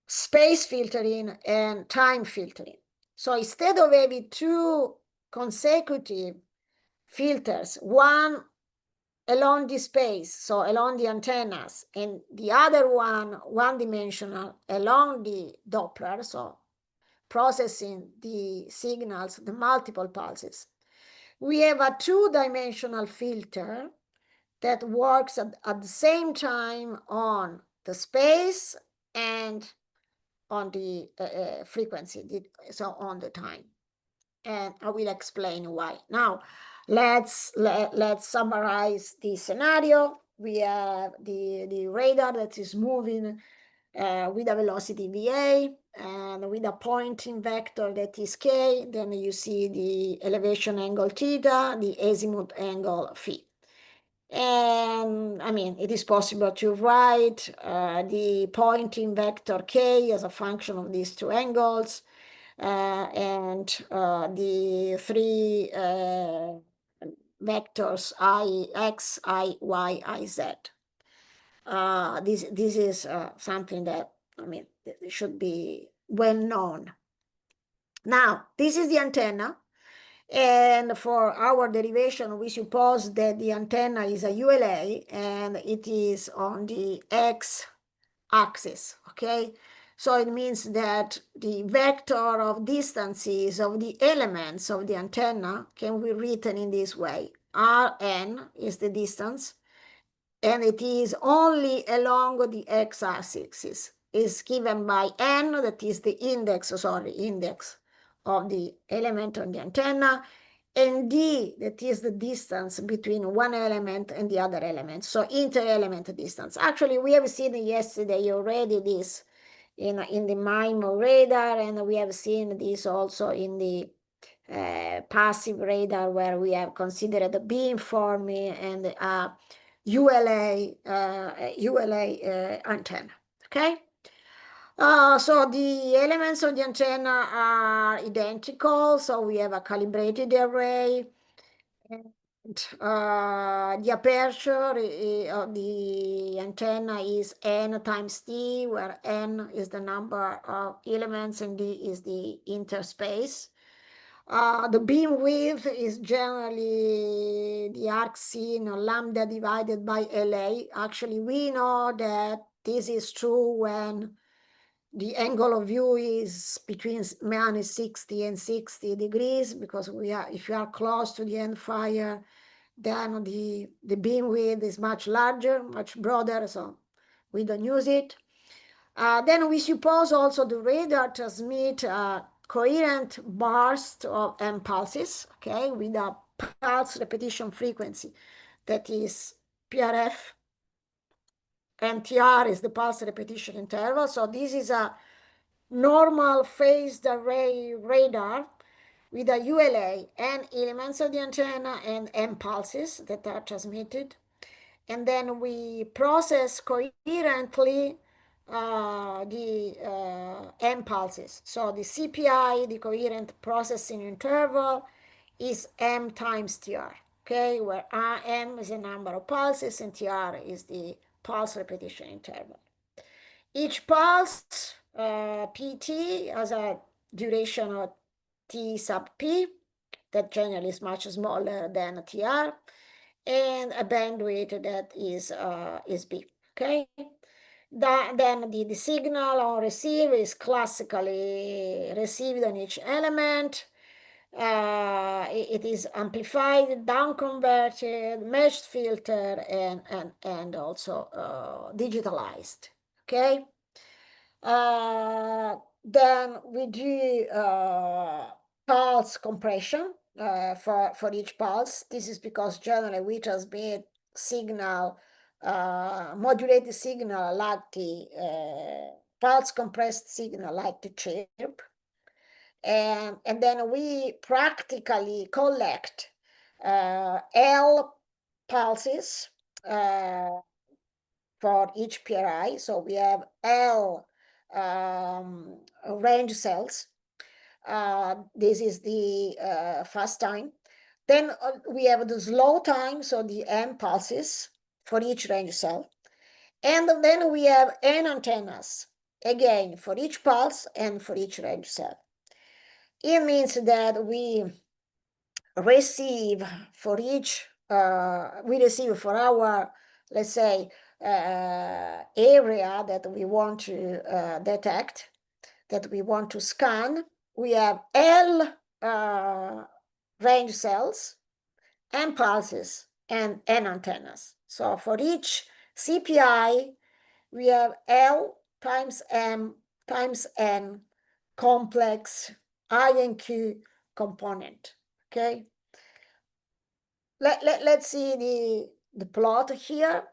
space filtering and time filtering. So instead of having two consecutive filters, one along the space, so along the antennas, and the other one dimensional along the Doppler, so processing the signals, the multiple pulses. We have a two-dimensional filter that works at the same time on the space and on the frequency, so on the time. And I will explain why. Now, let's summarize the scenario. We have the radar that is moving with a velocity VA and with a pointing vector that is K. Then you see the elevation angle theta, the azimuth angle phi. And I mean, it is possible to write the pointing vector K as a function of these two angles, and the three vectors I, X, I, Y, I, Z. This is something that, I mean, it should be well known. Now, this is the antenna. And for our derivation, we suppose that the antenna is a ULA and it is on the x-axis, okay? So it means that the vector of distances of the elements of the antenna can be written in this way. Rn is the distance, and it is only along the x-axis. Is given by n, that is the index of the element on the antenna, and d, that is the distance between one element and the other element, so inter-element distance. Actually, we have seen yesterday already this in the MIMO radar, and we have seen this also in the passive radar, where we have considered the beamforming and ULA antenna, okay? So the elements of the antenna are identical, so we have a calibrated array, and the aperture of the antenna is n times t, where n is the number of elements and d is the interspace. The beam width is generally the arc seen lambda divided by LA. Actually, we know that this is true when the angle of view is between minus 60 and 60 degrees, because if you are close to the end fire, then the beam width is much larger, much broader, so we don't use it. Then we suppose also the radar transmit coherent burst of impulses, okay, with a pulse repetition frequency that is PRF, and TR is the pulse repetition interval. So this is a normal phased array radar with a ULA and elements of the antenna and impulses that are transmitted. And then we process coherently the impulses. So the CPI, the coherent processing interval, is M times TR, okay, where RM is the number of pulses and TR is the pulse repetition interval. Each pulse, PT, has a duration of T sub P, that generally is much smaller than TR, and a bandwidth that is B, okay? Then the signal on receive is classically received on each element. It is amplified, down converted, meshed filter, and also digitalized, okay? Then we do pulse compression for each pulse. This is because generally we transmit signal, modulated signal like the pulse compressed signal like the chirp. And then we practically collect L pulses for each PRI. So we have L range cells. This is the fast time. Then we have the slow time, so the M pulses for each range cell. And then we have N antennas, again, for each pulse and for each range cell. It means that we receive for each, we receive for our, let's say, area that we want to detect, that we want to scan, we have L range cells, M pulses, and N antennas. So for each CPI, we have L times M times N complex I and Q component, okay? Let's see the plot here.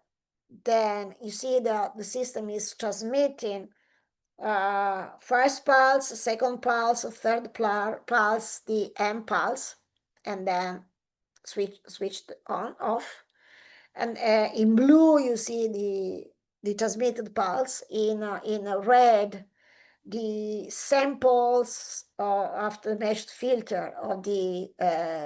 Then you see that the system is transmitting first pulse, second pulse, third pulse, the M pulse, and then switched on, off. And in blue, you see the transmitted pulse. In red, the samples after the meshed filter of the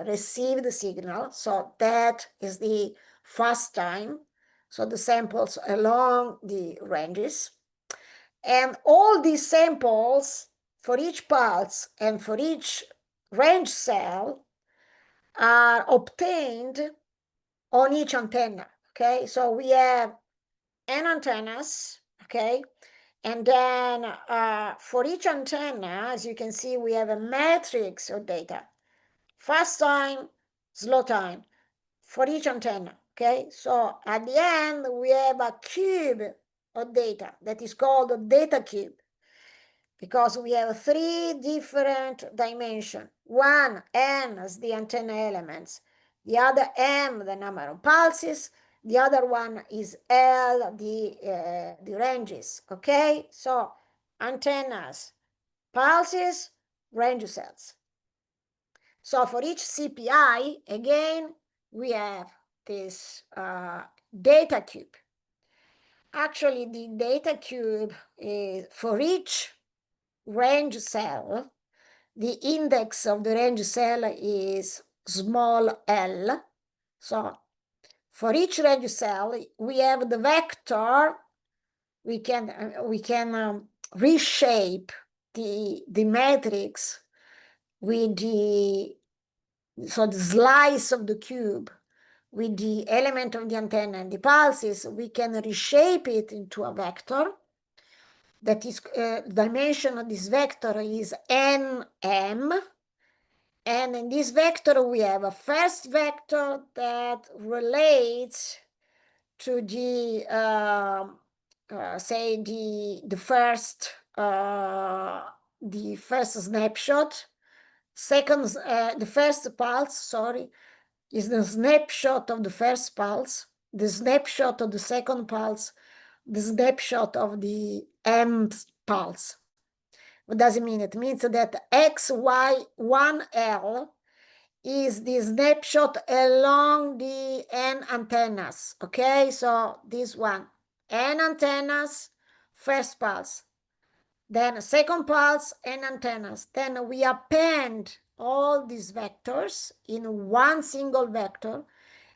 received signal. So that is the fast time. So the samples along the ranges. And all these samples for each pulse and for each range cell are obtained on each antenna, okay? So we have N antennas, okay? And then for each antenna, as you can see, we have a matrix of data. Fast time, slow time for each antenna, okay? So at the end, we have a cube of data that is called a data cube, because we have three different dimensions. One, N, as the antenna elements. The other, M, the number of pulses. The other one is L, the ranges, okay? So antennas, pulses, range cells. So for each CPI, again, we have this data cube. Actually, the data cube is for each range cell. The index of the range cell is small l. So for each range cell, we have the vector. We can reshape the matrix with the slice of the cube with the element of the antenna and the pulses. We can reshape it into a vector. That is, dimension of this vector is nm. And in this vector, we have a first vector that relates to the, say, the first snapshot. Second, the first pulse, sorry, is the snapshot of the first pulse. The snapshot of the second pulse, the snapshot of the M pulse. What does it mean? It means that XY1L is the snapshot along the N antennas, okay? So this one, N antennas, first pulse, then second pulse, N antennas. Then we append all these vectors in one single vector,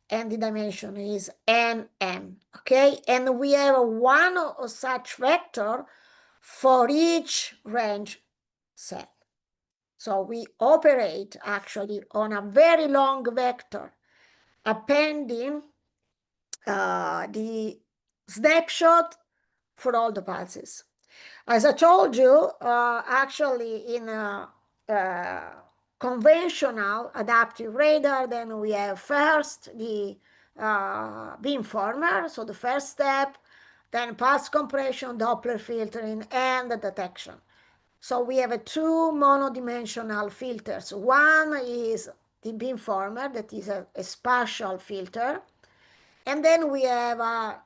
and the dimension is nm, okay? And we have one of such vector for each range cell. So we operate actually on a very long vector, appending the snapshot for all the pulses. As I told you, actually in a conventional adaptive radar, then we have first the beamformer, so the first step, then pulse compression, Doppler filtering, and the detection. So we have two monodimensional filters. One is the beamformer, that is a spatial filter, and then we have a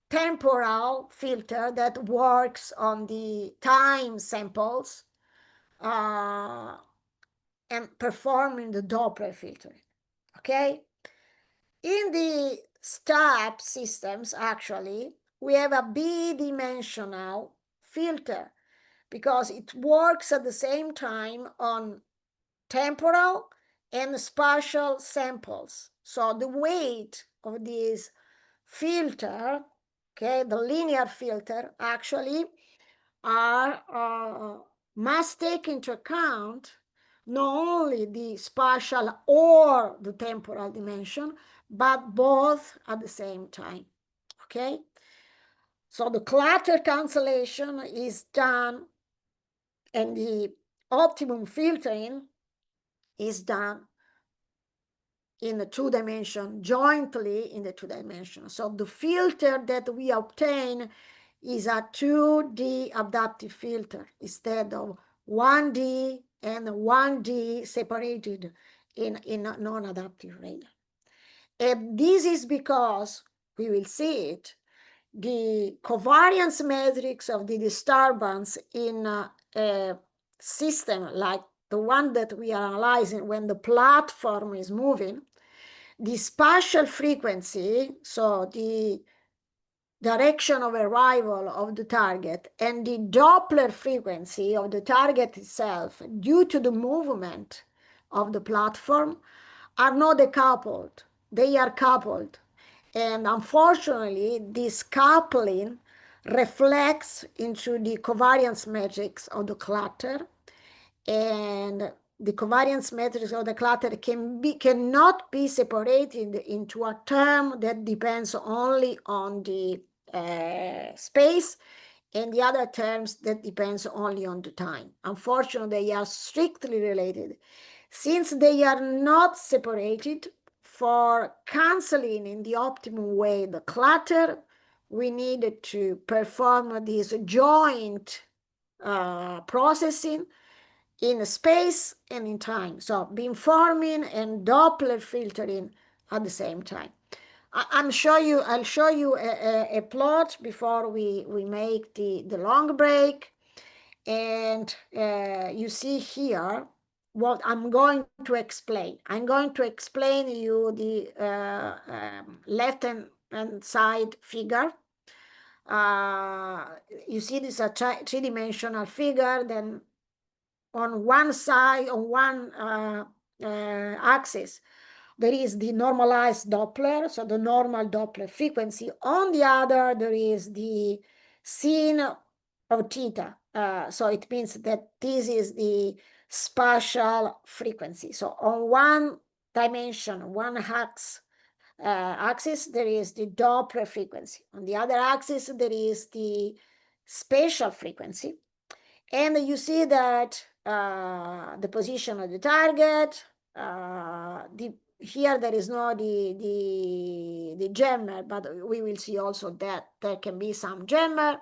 temporal filter that works on the time samples and performing the Doppler filtering, okay? In the STAP systems, actually, we have a bidimensional filter because it works at the same time on temporal and spatial samples. So the weight of this filter, okay, the linear filter, actually must take into account not only the spatial or the temporal dimension, but both at the same time, okay? So the clutter cancellation is done and the optimum filtering is done in the 2-dimension, jointly in the 2-dimension. So the filter that we obtain is a 2D adaptive filter instead of 1D and 1D separated in a non-adaptive radar. And this is because, we will see it, the covariance matrix of the disturbance in a system like the one that we are analyzing when the platform is moving, the spatial frequency, so the direction of arrival of the target, and the Doppler frequency of the target itself due to the movement of the platform are not decoupled. They are coupled. And unfortunately, this coupling reflects into the covariance matrix of the clutter, and the covariance matrix of the clutter cannot be separated into a term that depends only on the space, and the other terms that depends only on the time. Unfortunately, they are strictly related. Since they are not separated, for canceling in the optimum way the clutter, we needed to perform this joint processing in space and in time. So beamforming and Doppler filtering at the same time. I'll show you a plot before we make the long break. And you see here what I'm going to explain. I'm going to explain you the left-hand side figure. You see this is a three-dimensional figure. Then on one side, on one axis, there is the normalized Doppler, so the normal Doppler frequency. On the other, there is the sin of theta. So it means that this is the spatial frequency. So on one dimension, one axis, there is the Doppler frequency. On the other axis, there is the spatial frequency. And you see that the position of the target, here there is no the jammer, but we will see also that there can be some jammer.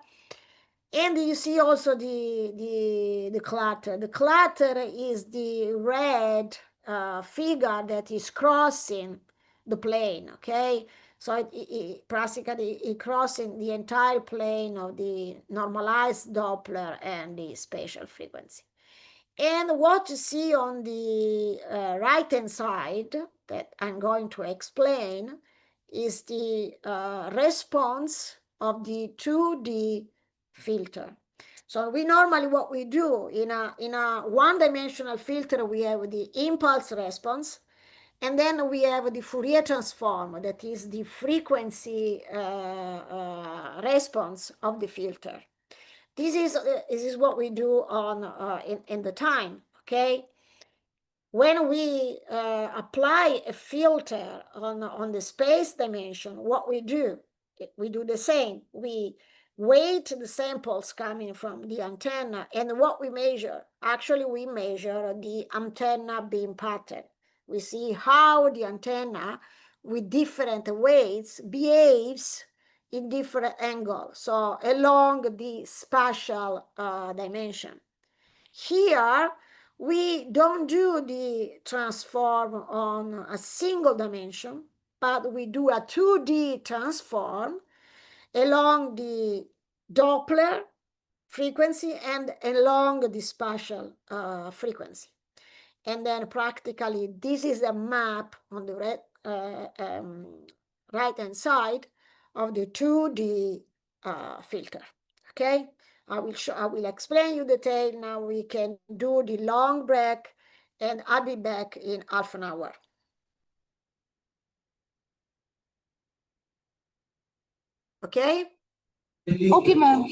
And you see also the clutter. The clutter is the red figure that is crossing the plane, okay? So practically it crossing the entire plane of the normalized Doppler and the spatial frequency. And what you see on the right-hand side that I'm going to explain is the response of the 2D filter. So we normally, what we do in a one-dimensional filter, we have the impulse response, And then we have the Fourier transform, that is the frequency response of the filter. This is what we do on in the time, okay? When we apply a filter on the space dimension, what we do the same. We weight the samples coming from the antenna, and what we measure, actually we measure the antenna beam pattern. We see how the antenna with different weights behaves in different angles, so along the spatial dimension. Here, we don't do the transform on a single dimension, but we do a 2D transform along the Doppler frequency and along the spatial frequency. And then practically, this is a map on the right-hand side of the 2D filter, okay? I will explain you detail. Now we can do the long break, and I'll be back in half an hour. Okay? Okay, ma'am.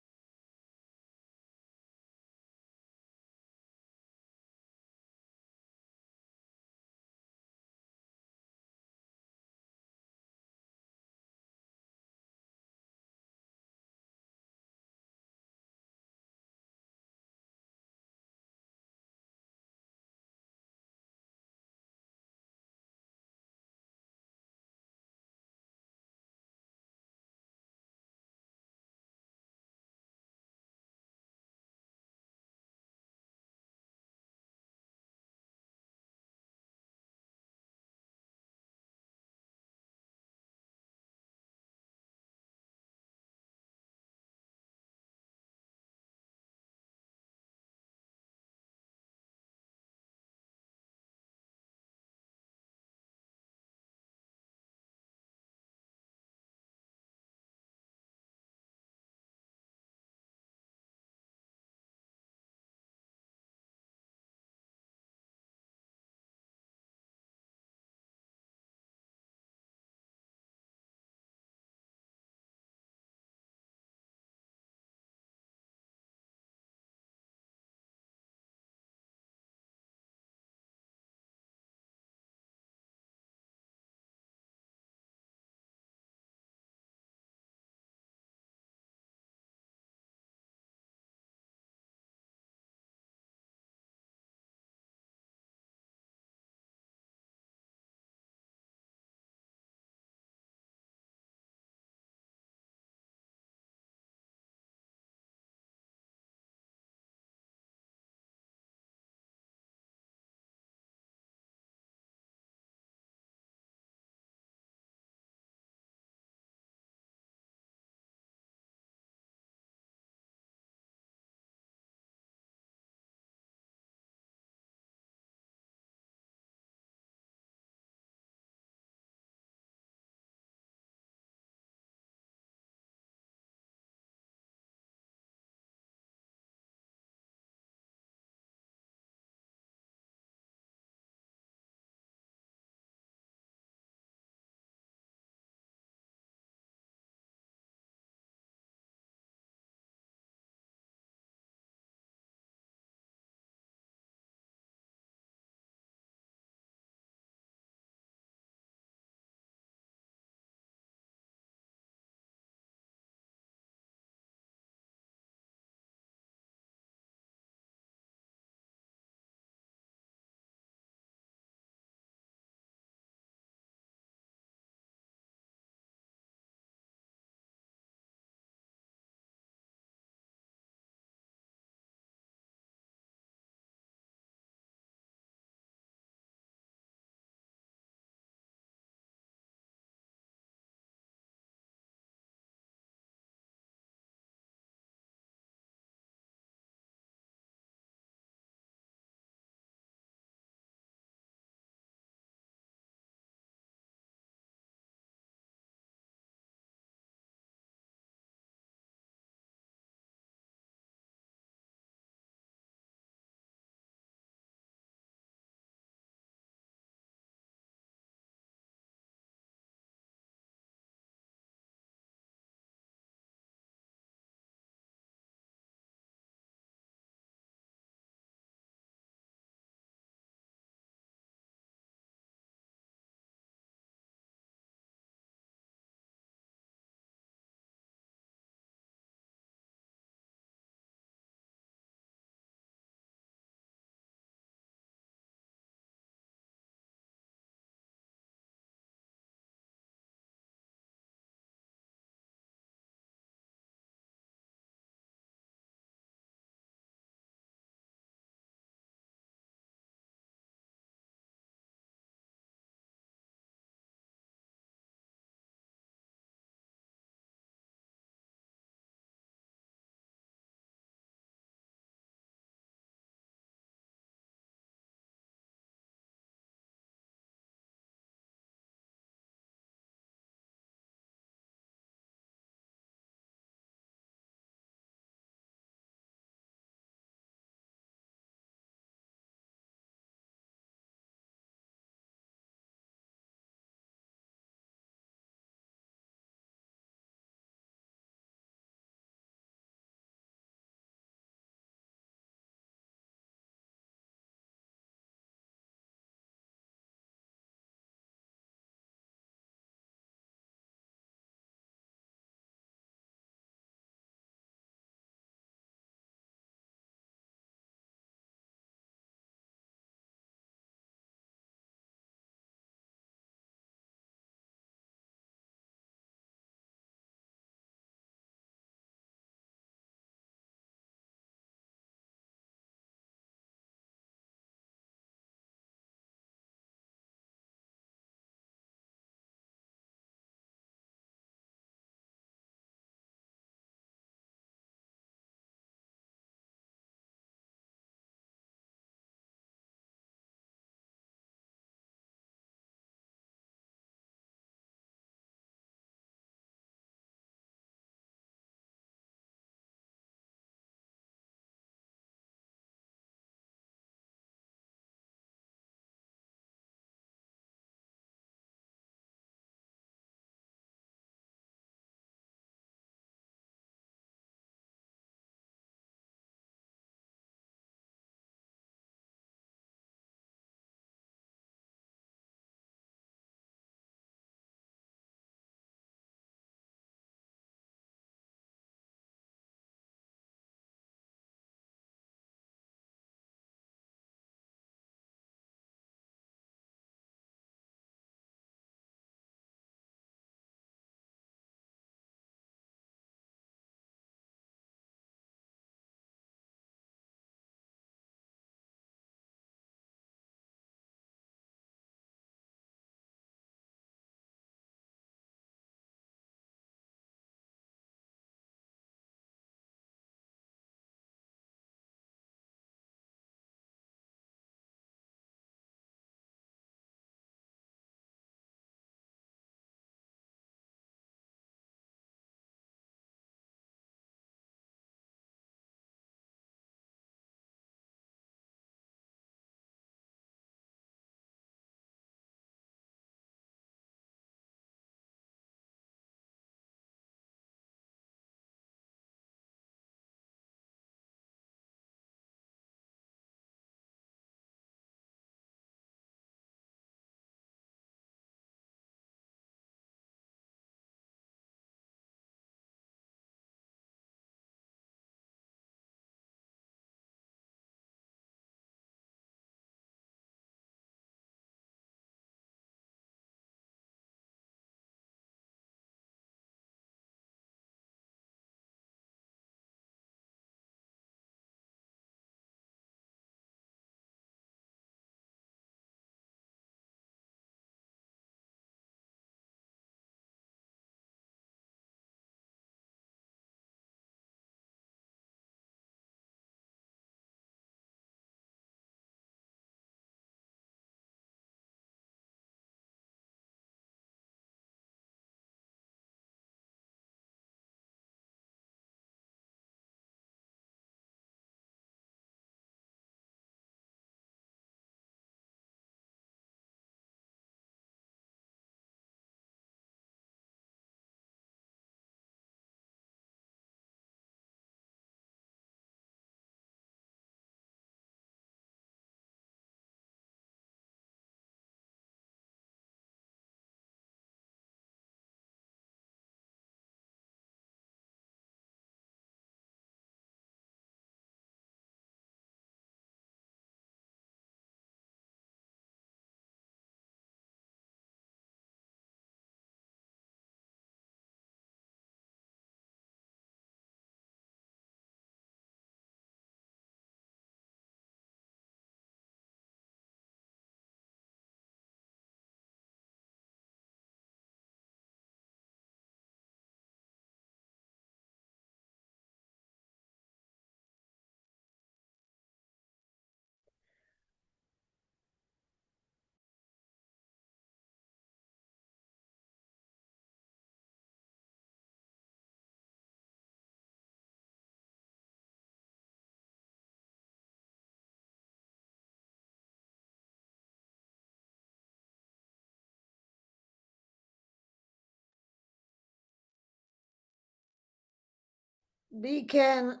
We can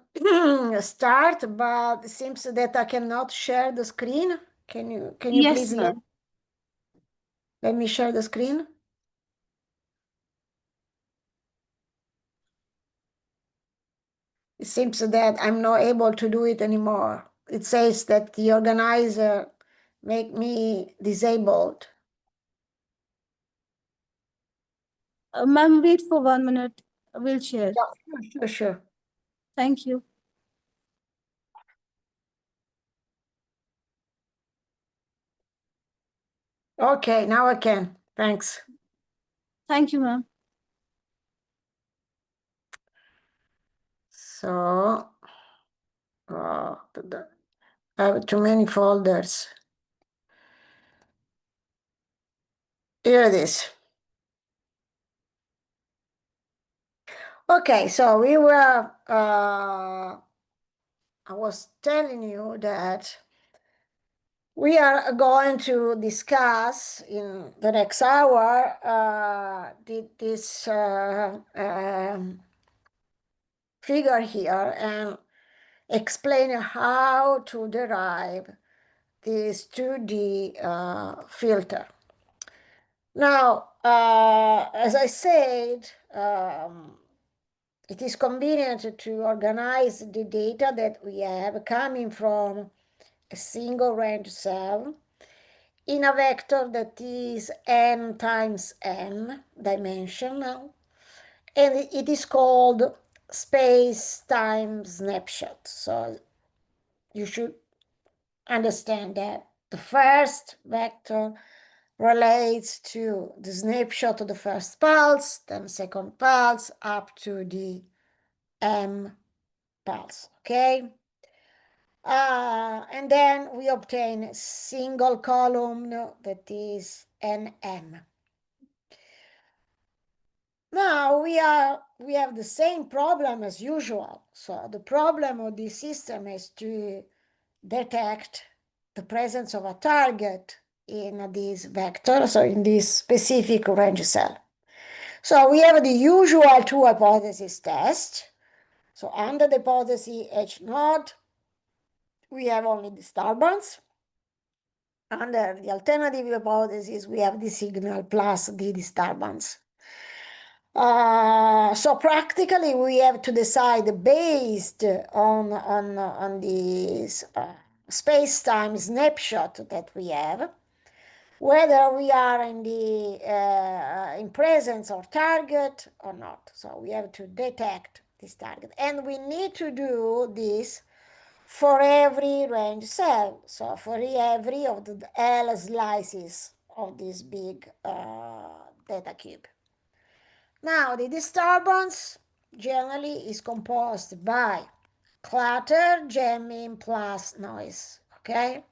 start, but it seems that I cannot share the screen. Can you Yes, please ma'am. let me share the screen? It seems that I'm not able to do it anymore. It says that the organizer make me disabled. Ma'am, wait for 1 minute. I will share. Yeah, sure. Thank you. Okay, now I can. Thanks. Thank you, ma'am. So, I have too many folders. Here it is. Okay, so we were, I was telling you that we are going to discuss in the next hour this figure here and explain how to derive this 2D filter. Now, as I said, it is convenient to organize the data that we have coming from a single range cell in a vector that is n times n dimensional, and it is called space-time snapshot. So you should understand that the first vector relates to the snapshot of the first pulse, then second pulse, up to the m pulse, okay? And then we obtain a single column that is nm. Now we have the same problem as usual. So the problem of this system is to detect the presence of a target in this vector, so in this specific range cell. So we have the usual two hypothesis test. So under the hypothesis H naught, we have only disturbance. Under the alternative hypothesis, we have the signal plus the disturbance. So practically, we have to decide based on this space-time snapshot that we have, whether we are in the in presence of target or not. So we have to detect this target, and we need to do this for every range cell. So for every of the L slices of this big data cube. Now the disturbance generally is composed by clutter, jamming plus noise. Okay.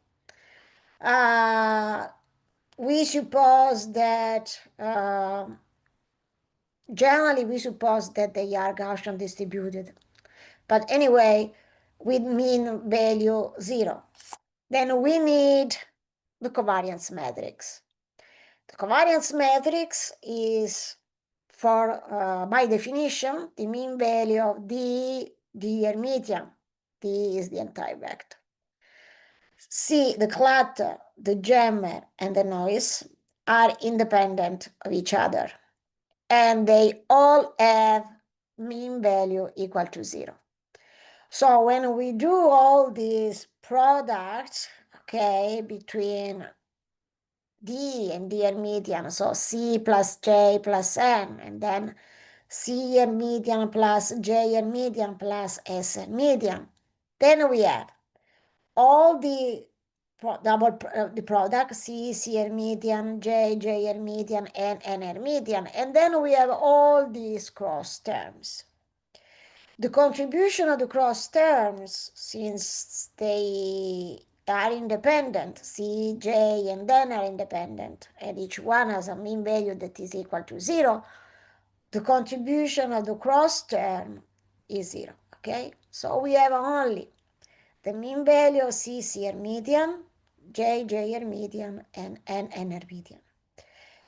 We suppose that generally we suppose that they are Gaussian distributed, but anyway, with mean value 0. Then we need the covariance matrix. The covariance matrix is, for by definition, the mean value of the Hermitian. D is the entire vector. C, the clutter, the jammer, and the noise are independent of each other, and they all have mean value equal to 0. So when we do all these products, okay, between D and D Hermitian, so C plus J plus N, and then C Hermitian plus J Hermitian plus S Hermitian, then we have all the the product C Hermitian, J Hermitian, N Hermitian, and then we have all these cross terms. The contribution of the cross terms, since they are independent, C, J, and N are independent, and each one has a mean value that is equal to 0, the contribution of the cross term is 0, okay? So we have only the mean value of C Hermitian, J Hermitian, and N Hermitian.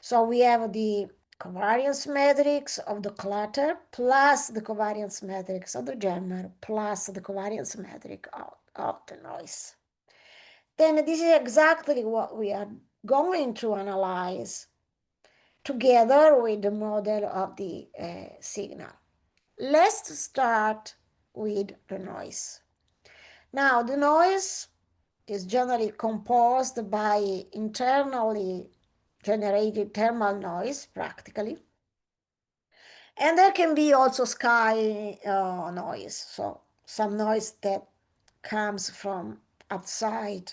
So we have the covariance matrix of the clutter plus the covariance matrix of the jammer plus the covariance matrix of the noise. Then this is exactly what we are going to analyze together with the model of the signal. Let's start with the noise. Now, the noise is generally composed by internally generated thermal noise, practically. And there can be also sky noise, so some noise that comes from outside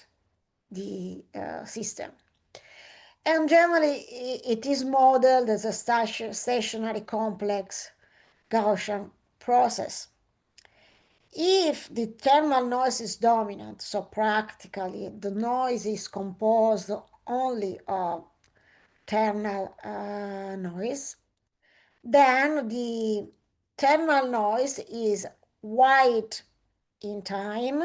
the system. And generally, it is modeled as a stationary complex Gaussian process. If the thermal noise is dominant, so practically the noise is composed only of thermal noise, then the thermal noise is white in time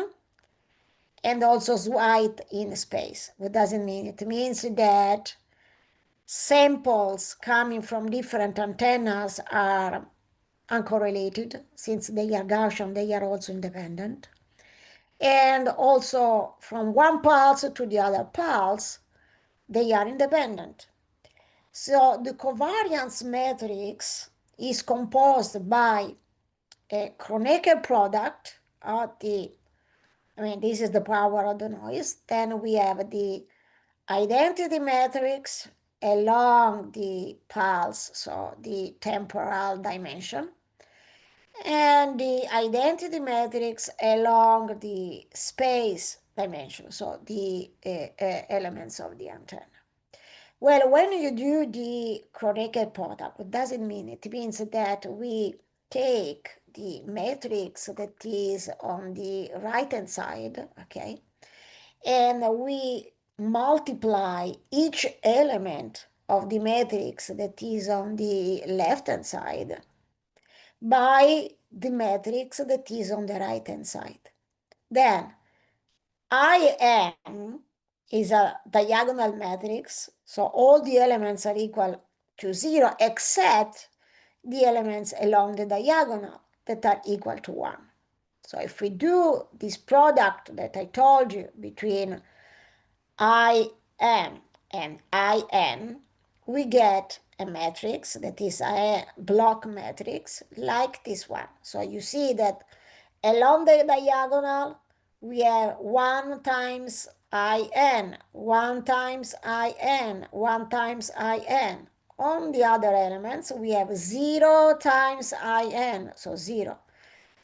and also white in space. What does it mean? It means that samples coming from different antennas are uncorrelated. Since they are Gaussian, they are also independent. And also from one pulse to the other pulse, they are independent. So the covariance matrix is composed by a Kronecker product of this is the power of the noise. Then we have the identity matrix along the pulse, so the temporal dimension, and the identity matrix along the space dimension, so the elements of the antenna. Well, when you do the Kronecker product, what does it mean? It means that we take the matrix that is on the right-hand side, okay, and we multiply each element of the matrix that is on the left-hand side by the matrix that is on the right-hand side. Then IM is a diagonal matrix, so all the elements are equal to 0 except the elements along the diagonal that are equal to 1. So if we do this product that I told you between IM and IN, we get a matrix that is a block matrix like this one. So you see that along the diagonal, we have 1 times IN, 1 times IN, 1 times IN. On the other elements, we have 0 times IN, so 0,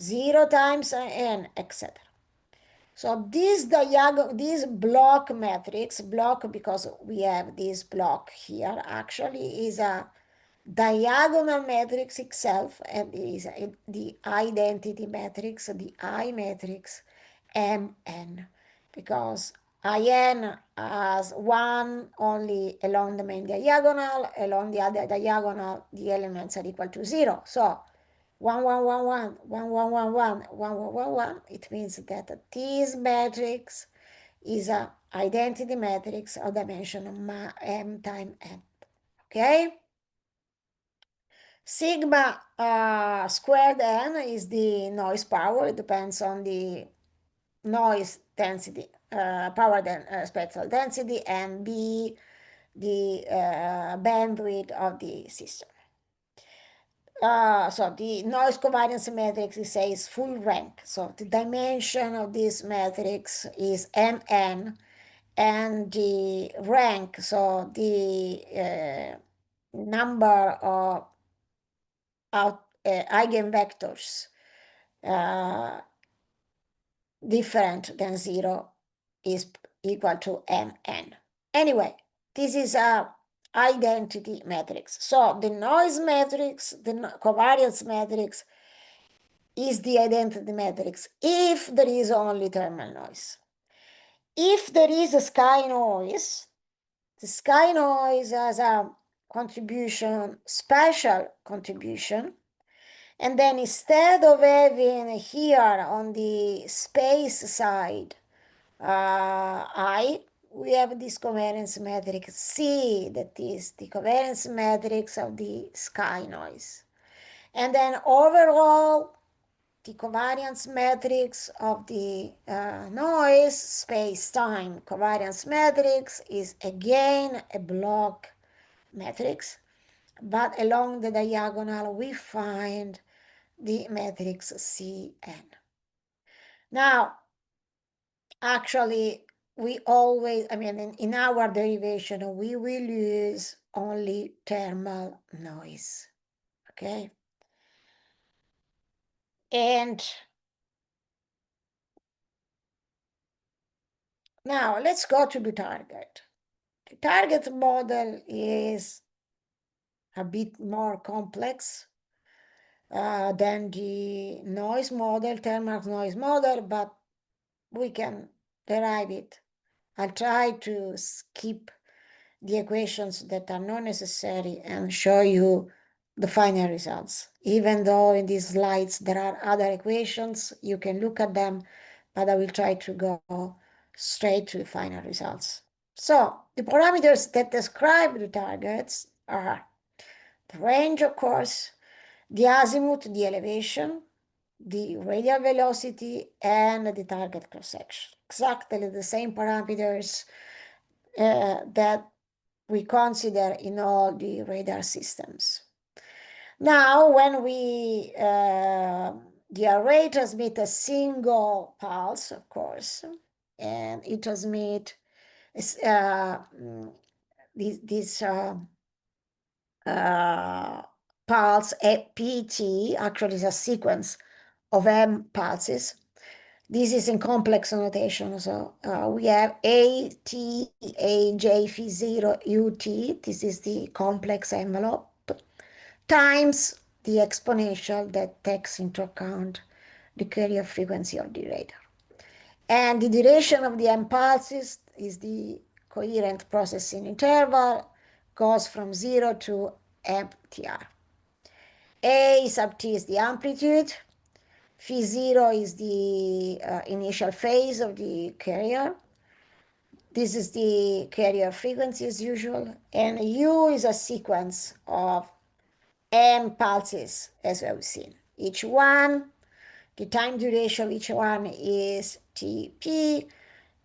0 times IN, etc. So this block matrix, block because we have this block here, actually is a diagonal matrix itself, and is the identity matrix, the I matrix, MN, because IN has 1 only along the main diagonal, along the other diagonal, the elements are equal to 0. So 1, 1, 1, 1, 1, 1, 1, 1, 1, 1, 1, 1, it means that this matrix is an identity matrix of dimension m times n, okay? Sigma squared n is the noise power. It depends on the noise density, spectral density, and B, the bandwidth of the system. So the noise covariance matrix, it says full rank. So the dimension of this matrix is Mn, and the rank, so the number of eigenvectors different than 0 is equal to Mn. Anyway, this is a identity matrix. So the noise matrix, the covariance matrix, is the identity matrix if there is only thermal noise. If there is a sky noise, the sky noise has a contribution, spatial contribution, and then instead of having here on the space side I, we have this covariance matrix C, that is the covariance matrix of the sky noise. And then overall, the covariance matrix of the noise space-time covariance matrix is again a block matrix, but along the diagonal we find the matrix Cn. Now, actually, we always, in our derivation, we will use only thermal noise, okay? And now let's go to the target. The target model is a bit more complex than the noise model, thermal noise model, but we can derive it. I'll try to skip the equations that are not necessary and show you the final results. Even though in these slides there are other equations, you can look at them, but I will try to go straight to the final results. So the parameters that describe the targets are the range, of course, the azimuth, the elevation, the radial velocity, and the target cross-section. Exactly the same parameters that we consider in all the radar systems. Now, when the array transmits a single pulse, of course, and it transmits this pulse PT, actually is a sequence of M pulses. This is in complex notation, so we have A, T, A, J, phi 0, U, T, this is the complex envelope, times the exponential that takes into account the carrier frequency of the radar. And the duration of the M pulses is the coherent processing interval, goes from 0 to MTR. A sub T is the amplitude, phi 0 is the initial phase of the carrier. This is the carrier frequency as usual, and U is a sequence of M pulses, as we have seen. Each one, the time duration of each one is Tp,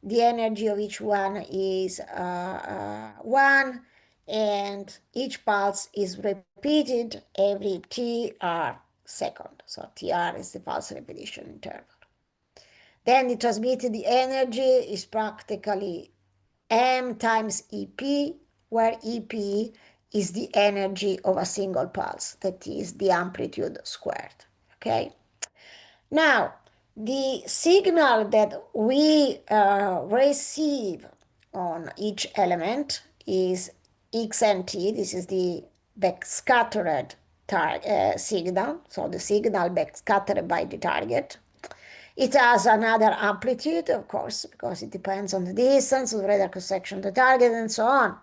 the energy of each one is 1, and each pulse is repeated every TR second. So TR is the pulse repetition interval. Then the transmitted energy is practically M times EP, where EP is the energy of a single pulse, that is the amplitude squared, okay? Now, the signal that we receive on each element is XNT, this is the backscattered signal, so the signal backscattered by the target. It has another amplitude, of course, because it depends on the distance, the radar cross-section of the target, and so on.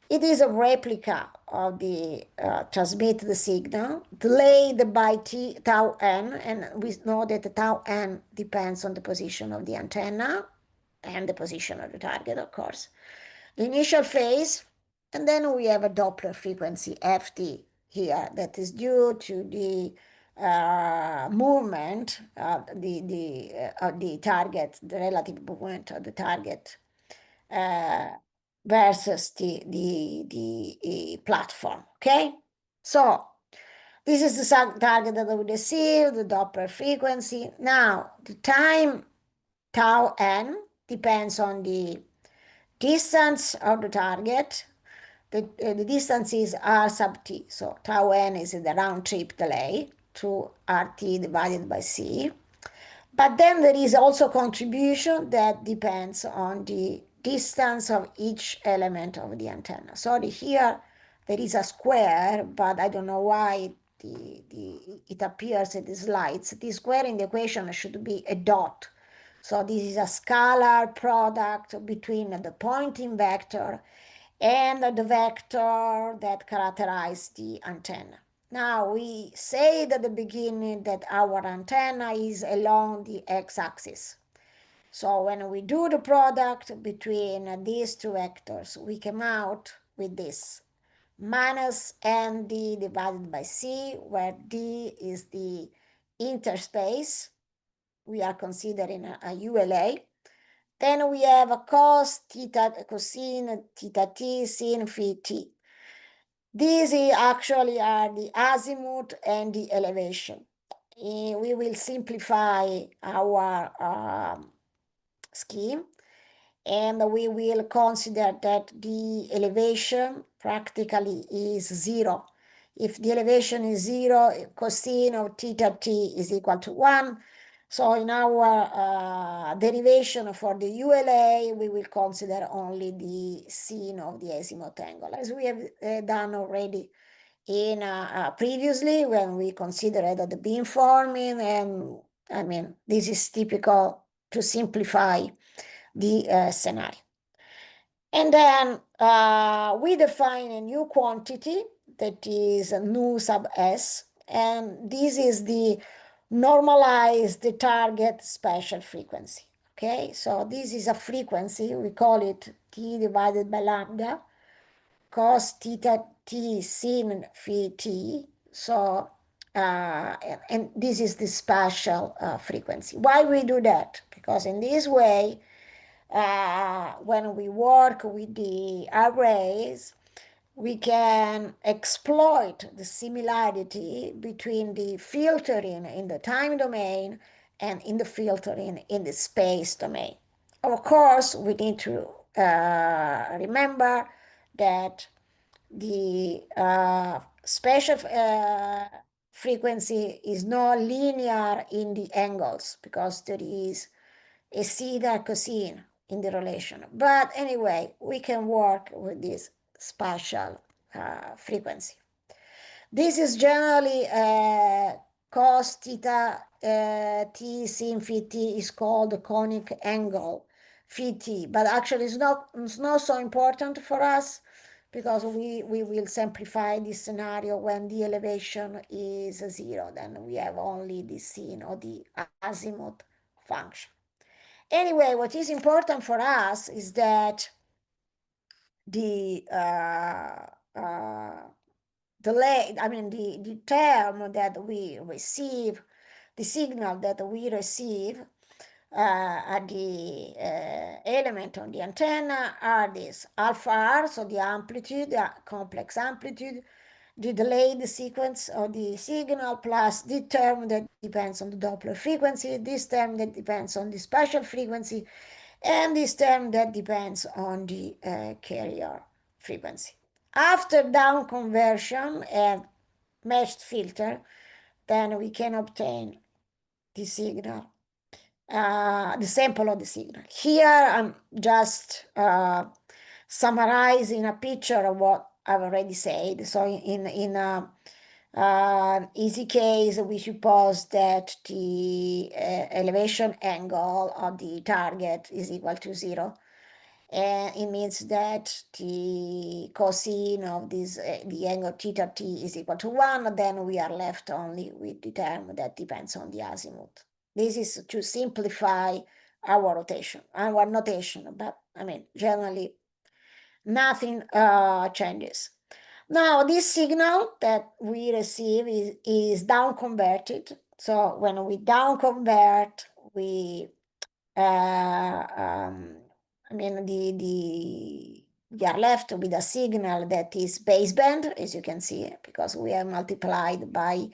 It is a replica of the transmitted signal, delayed by tau n, and we know that the tau n depends on the position of the antenna and the position of the target, of course. The initial phase, and then we have a Doppler frequency, FT, here, that is due to the movement of the target, the relative movement of the target versus the platform, okay? So this is the target that we receive, the Doppler frequency. Now, the time tau n depends on the distance of the target. The distance is r sub t, so tau n is the round trip delay to rt divided by c. But then there is also contribution that depends on the distance of each element of the antenna. Sorry, here there is a square, but I don't know why it appears in the slides. The square in the equation should be a dot. So this is a scalar product between the pointing vector and the vector that characterizes the antenna. Now, we said at the beginning that our antenna is along the x-axis. So when we do the product between these two vectors, we come out with this minus nd divided by c, where d is the interspace. We are considering a ULA. Then we have a cos theta cosine theta t sin phi t. These actually are the azimuth and the elevation. We will simplify our scheme, and we will consider that the elevation practically is 0. If the elevation is 0, cosine of theta t is equal to 1. So in our derivation for the ULA, we will consider only the sin of the azimuth angle, as we have done already in previously when we considered the beamforming. And I mean, this is typical to simplify the scenario. And then we define a new quantity that is nu sub s, and this is the normalized target special frequency. Okay, so this is a frequency, we call it t divided by lambda cos theta t sin phi t. So and this is the spatial frequency. Why we do that? Because in this way, when we work with the arrays, we can exploit the similarity between the filtering in the time domain and in the filtering in the space domain. Of course, we need to remember that the spatial frequency is not linear in the angles, because there is a theta cosine in the relation. But anyway, we can work with this spatial frequency. This is generally cos theta t sin phi t is called the conic angle phi t, but actually it's not so important for us, because we will simplify this scenario when the elevation is 0. Then we have only the sin or the azimuth function. Anyway, what is important for us is that the the term that we receive, the signal that we receive at the element on the antenna are this alpha r, so the amplitude, the complex amplitude, the delayed sequence of the signal, plus the term that depends on the Doppler frequency, this term that depends on the spatial frequency, and this term that depends on the carrier frequency. After down conversion and meshed filter, then we can obtain the signal, the sample of the signal. Here I'm just summarizing a picture of what I've already said. So in easy case, we suppose that the elevation angle of the target is equal to 0. And it means that the cosine of this, the angle theta t is equal to 1, then we are left only with the term that depends on the azimuth. This is to simplify our notation, but I mean, generally, nothing changes. Now, this signal that we receive is down converted. So when we down convert, we we are left with a signal that is baseband, as you can see, because we have multiplied by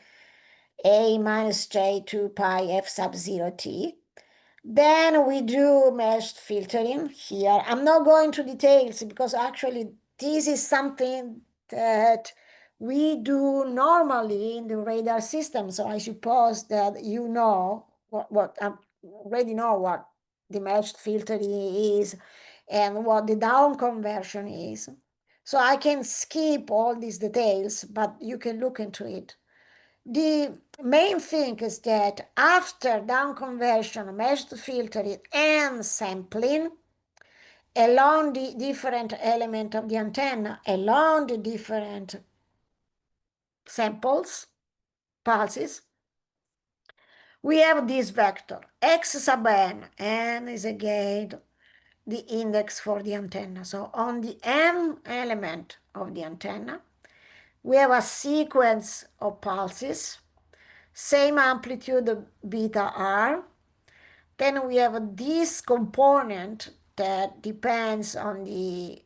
a minus j 2 pi f sub 0 t. Then we do meshed filtering here. I'm not going to details, because actually this is something that we do normally in the radar system. So I suppose that you know what already know what the meshed filtering is and what the down conversion is. So I can skip all these details, but you can look into it. The main thing is that after down conversion, meshed filtering, and sampling along the different element of the antenna, along the different samples, pulses, we have this vector x sub n is again the index for the antenna. So on the m element of the antenna, we have a sequence of pulses, same amplitude beta r. Then we have this component that depends on the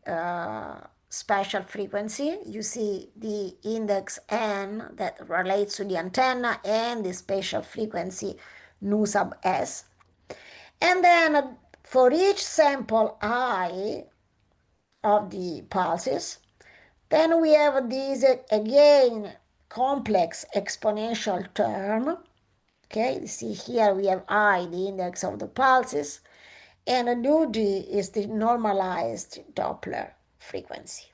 spatial frequency. You see the index n that relates to the antenna and the spatial frequency nu sub s. And then for each sample I of the pulses, then we have this again complex exponential term. Okay, you see here we have I, the index of the pulses, and nu d is the normalized Doppler frequency.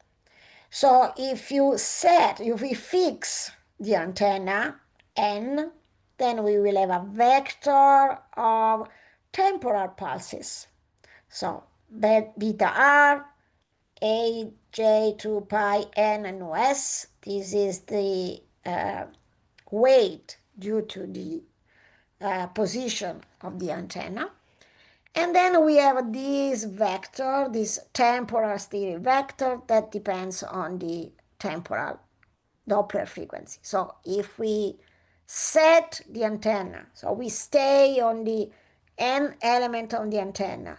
So if we fix the antenna n, then we will have a vector of temporal pulses. So beta r, a, j, 2 pi, n, and s. This is the weight due to the position of the antenna. And then we have this vector, this temporal steering vector that depends on the temporal Doppler frequency. So if we set the antenna, so we stay on the n element of the antenna,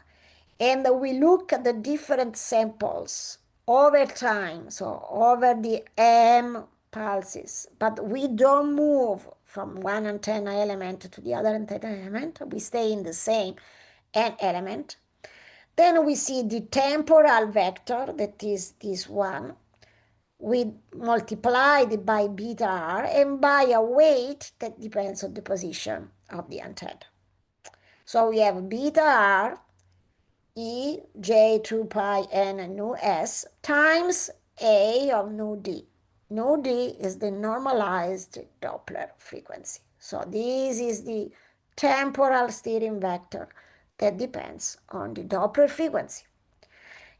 and we look at the different samples over time, so over the m pulses, but we don't move from one antenna element to the other antenna element, we stay in the same n element. Then we see the temporal vector, that is this one. We multiply it by beta r and by a weight that depends on the position of the antenna. So we have beta r e j 2 pi n nu s times a of nu d. Nu d is the normalized Doppler frequency. So this is the temporal steering vector that depends on the Doppler frequency.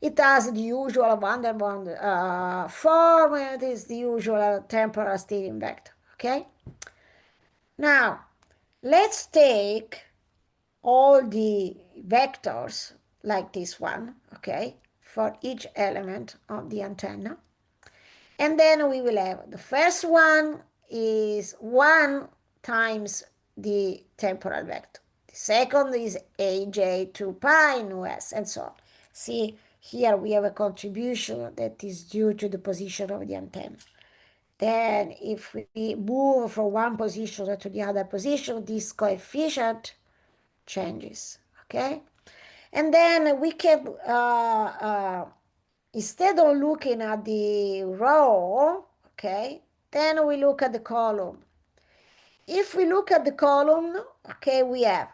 It has the usual van der Waals form, and it is the usual temporal steering vector, okay? Now, let's take all the vectors like this one, okay, for each element of the antenna. And then we will have the first one is 1 times the temporal vector. The second is aj 2 pi nu s, and so on. See, here we have a contribution that is due to the position of the antenna. Then if we move from one position to the other position, this coefficient changes, okay? And then we can, instead of looking at the row, okay, then we look at the column. If we look at the column, okay, we have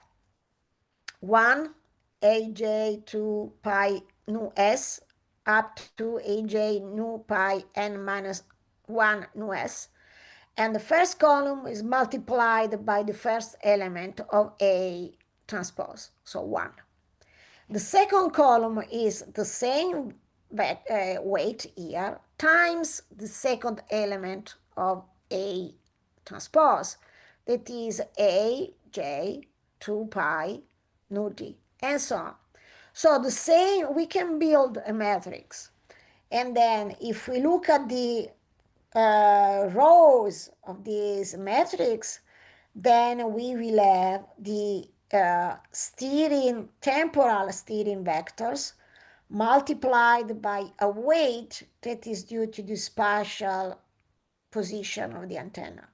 1 aj 2 pi nu s up to aj nu pi n minus 1 nu s. And the first column is multiplied by the first element of A transpose, so 1. The second column is the same weight here times the second element of A transpose, that is A j 2 pi nu d, and so on. So the same, we can build a matrix. And then if we look at the rows of this matrix, then we will have the temporal steering vectors multiplied by a weight that is due to the spatial position of the antenna.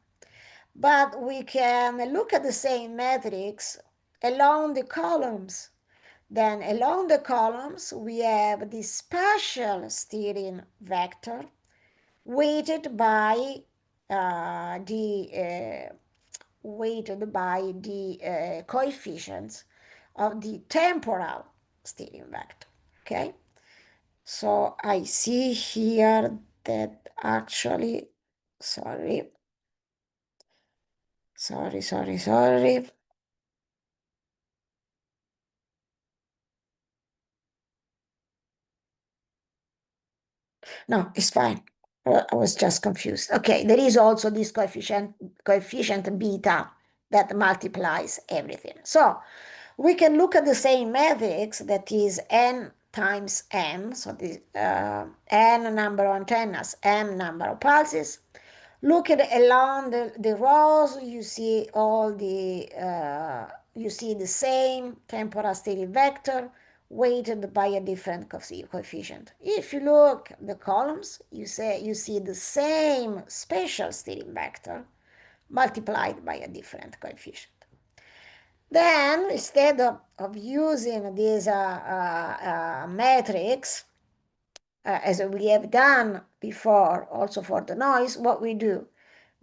But we can look at the same matrix along the columns. Then along the columns, we have the spatial steering vector weighted by the coefficients of the temporal steering vector, okay? So I see here that actually, sorry. No, it's fine. I was just confused. Okay, there is also this coefficient beta that multiplies everything. So we can look at the same matrix that is n times m, so the n number of antennas, m number of pulses. Look at along the rows, you see all the you see the same temporal steering vector weighted by a different coefficient. If you look at the columns, you see the same spatial steering vector multiplied by a different coefficient. Then, instead of using this matrix, as we have done before, also for the noise, what we do?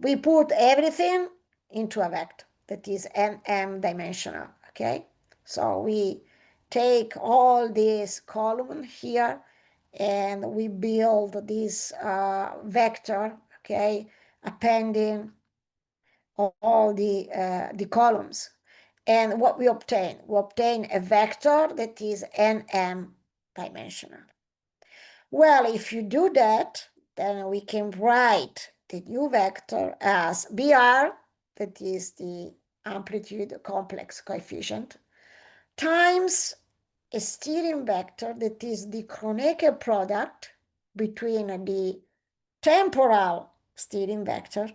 We put everything into a vector that is m dimensional, okay? So we take all this column here and we build this vector, okay, appending all the columns. And what we obtain a vector that is nm dimensional. Well, if you do that, then we can write the new vector as BR, that is the amplitude complex coefficient, times a steering vector that is the Kronecker product between the temporal steering vector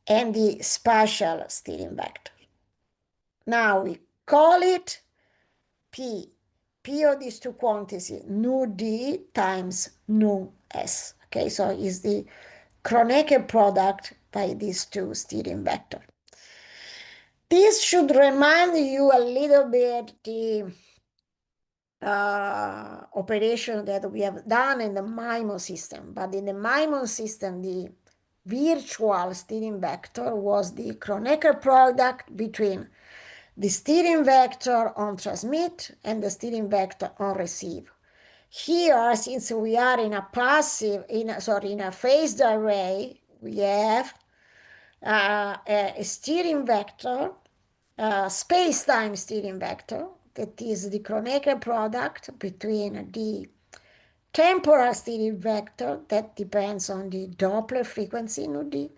and the spatial steering vector. Now we call it P. P of these two quantities, nu D times nu S. Okay, so is the Kronecker product by these two steering vectors. This should remind you a little bit the operation that we have done in the MIMO system. But in the MIMO system, the virtual steering vector was the Kronecker product between the steering vector on transmit and the steering vector on receive. Here, since we are in a phased array, we have a steering vector, space-time steering vector, that is the Kronecker product between the temporal steering vector that depends on the Doppler frequency nu d,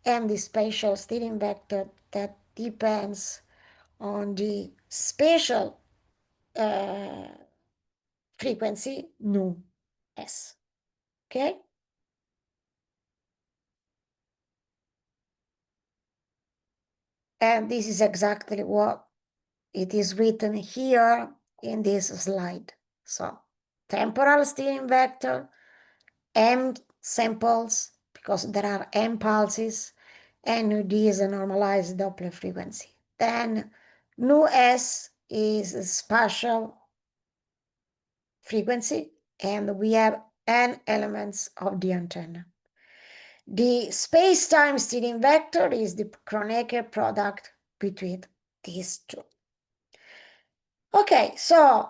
and the spatial steering vector that depends on the spatial frequency nu s. Okay? And this is exactly what it is written here in this slide. So temporal steering vector, m samples, because there are m pulses, and nu d is a normalized Doppler frequency. Then nu s is a spatial frequency, and we have n elements of the antenna. The space-time steering vector is the Kronecker product between these two. Okay, so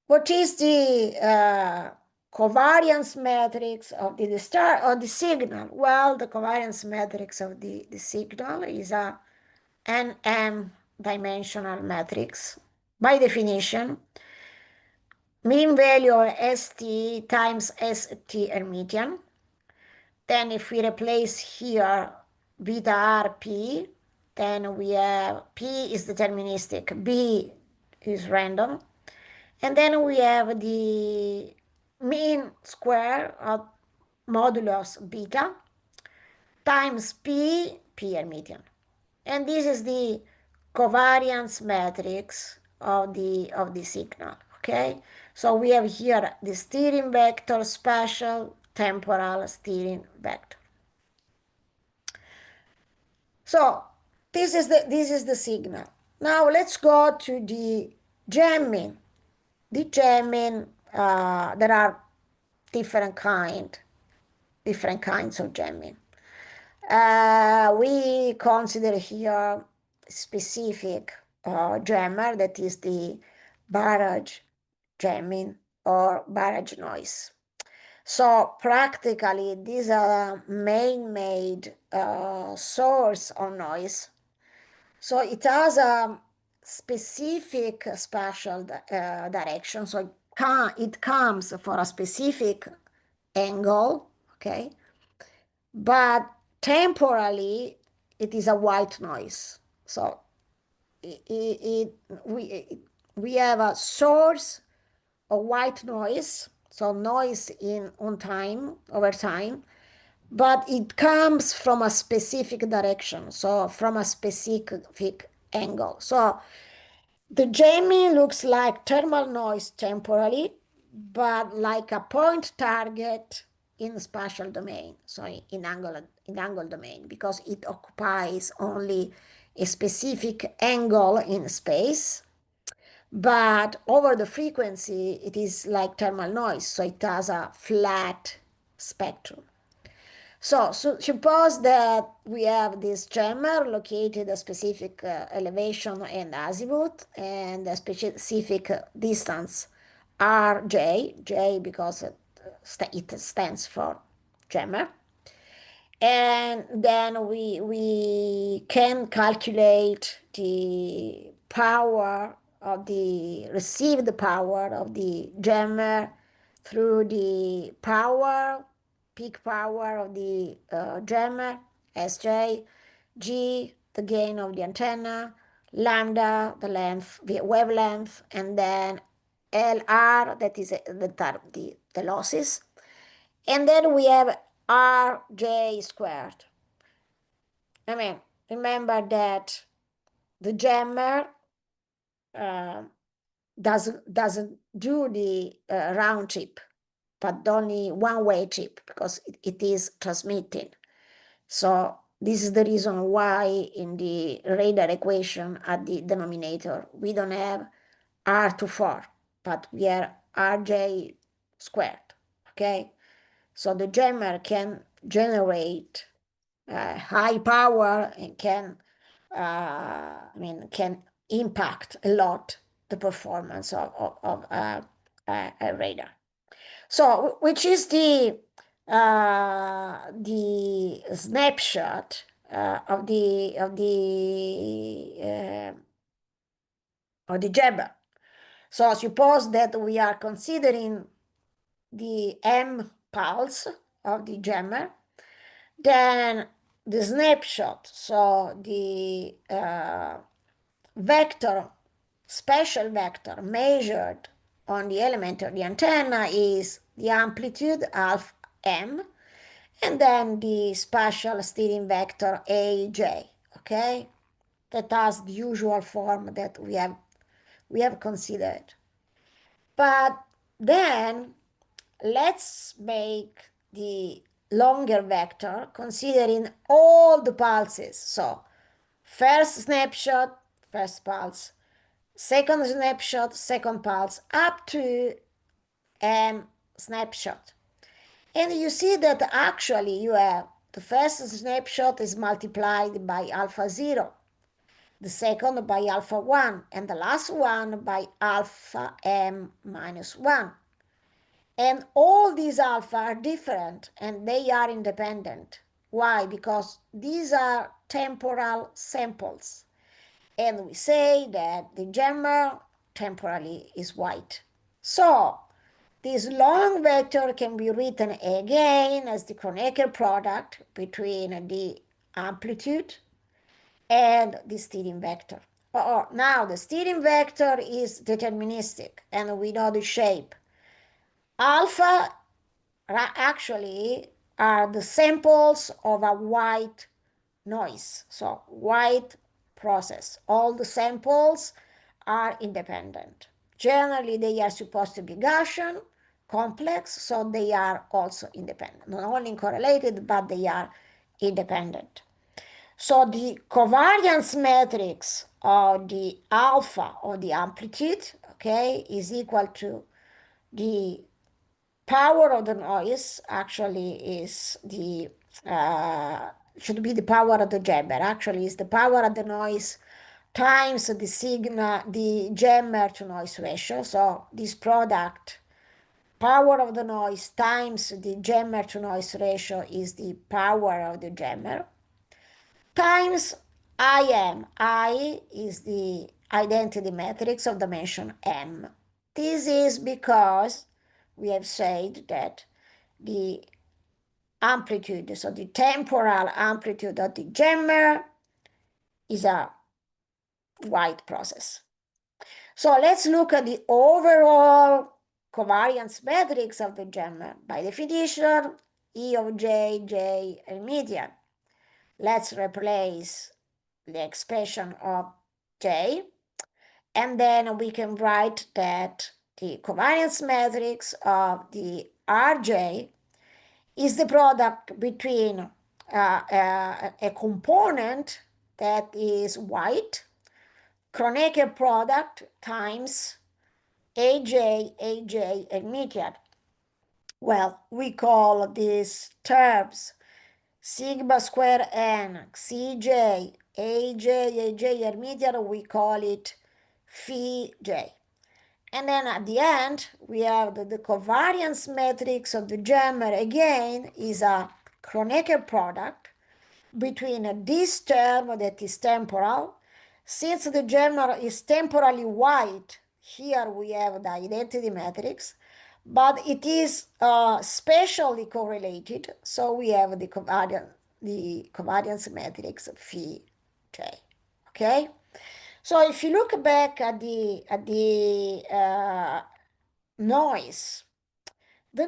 what is the covariance matrix of the signal? Well, the covariance matrix of the signal is a nm dimensional matrix. By definition, mean value of st times st Hermitian. Then if we replace here beta r p, then we have p is deterministic, b is random, and then we have the mean square of modulus beta times p Hermitian. And this is the covariance matrix of the signal, okay? So we have here the steering vector, spatial, temporal steering vector. So this is the signal. Now let's go to the jamming. The jamming, there are different kinds of jamming. We consider here specific jammer, that is the barrage jamming or barrage noise. So practically, these are man-made source of noise. So it has a specific spatial direction. So it comes for a specific angle, okay? But temporally, it is a white noise. So we have a source of white noise, so noise on time, over time, but it comes from a specific direction, so from a specific angle. So the jamming looks like thermal noise temporally, but like a point target in spatial domain, so in angle domain, because it occupies only a specific angle in space. But over the frequency, it is like thermal noise, so it has a flat spectrum. So suppose that we have this jammer located a specific elevation and azimuth and a specific distance rj, j because it stands for jammer. And then we can calculate the power of the received power of the jammer through the peak power of the jammer, Sj, G, the gain of the antenna, lambda, the length, the wavelength, and then Lr, that is the losses. And then we have Rj squared. I mean, remember that the jammer doesn't do the round trip, but only one-way trip because it is transmitting. So this is the reason why in the radar equation at the denominator, we don't have R24, but we have Rj squared, okay? So the jammer can generate high power and can impact a lot the performance of a radar. So which is the snapshot of the jammer. So suppose that we are considering the M pulse of the jammer, then the snapshot, so the vector, special vector measured on the element of the antenna is the amplitude alpha m, and then the spatial steering vector aj, okay? That has the usual form that we have considered. But then let's make the longer vector considering all the pulses. So first snapshot, first pulse, second snapshot, second pulse, up to M snapshot. And you see that actually you have the first snapshot is multiplied by alpha 0, the second by alpha 1, and the last one by alpha m minus 1. And all these alpha are different and they are independent. Why? Because these are temporal samples. And we say that the jammer temporally is white. So this long vector can be written again as the Kronecker product between the amplitude and the steering vector. Now the steering vector is deterministic and we know the shape. Alpha actually are the samples of a white noise, so white process. All the samples are independent. Generally, they are supposed to be Gaussian, complex, so they are also independent. Not only correlated, but they are independent. So the covariance matrix of the alpha or the amplitude, okay, is equal to the power of the noise, actually is the should be the power of the jammer. Actually, is the power of the noise times the signal, the jammer to noise ratio. So this product, power of the noise times the jammer to noise ratio, is the power of the jammer, times IM. I is the identity matrix of dimension M. This is because we have said that the amplitude, so the temporal amplitude of the jammer is a white process. So let's look at the overall covariance matrix of the gemmer. By definition, E of J, J, and median. Let's replace the expression of J, and then we can write that the covariance matrix of the Rj is the product between a component that is white, Kronecker product times AJ, AJ, and median. Well, we call these terms sigma square n, Cj, AJ, AJ, and median, we call it phi j. And then at the end, we have the covariance matrix of the gemmer, again, is a Kronecker product between this term that is temporal. Since the gemmer is temporally white, here we have the identity matrix, but it is spatially correlated, so we have the covariance matrix phi j. Okay? So if you look back at the noise, the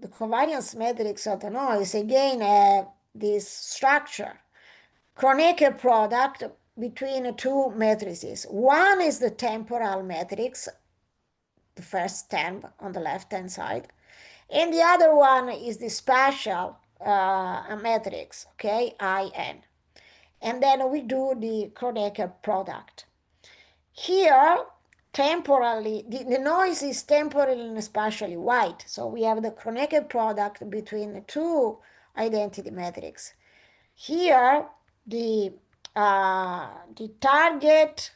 covariance matrix of the noise, again, have this structure, Kronecker product between two matrices. One is the temporal matrix, the first term on the left-hand side, and the other one is the spatial matrix, okay, IN. And then we do the Kronecker product. Here, temporally, the noise is temporally and spatially white, so we have the Kronecker product between the two identity matrices. Here, the target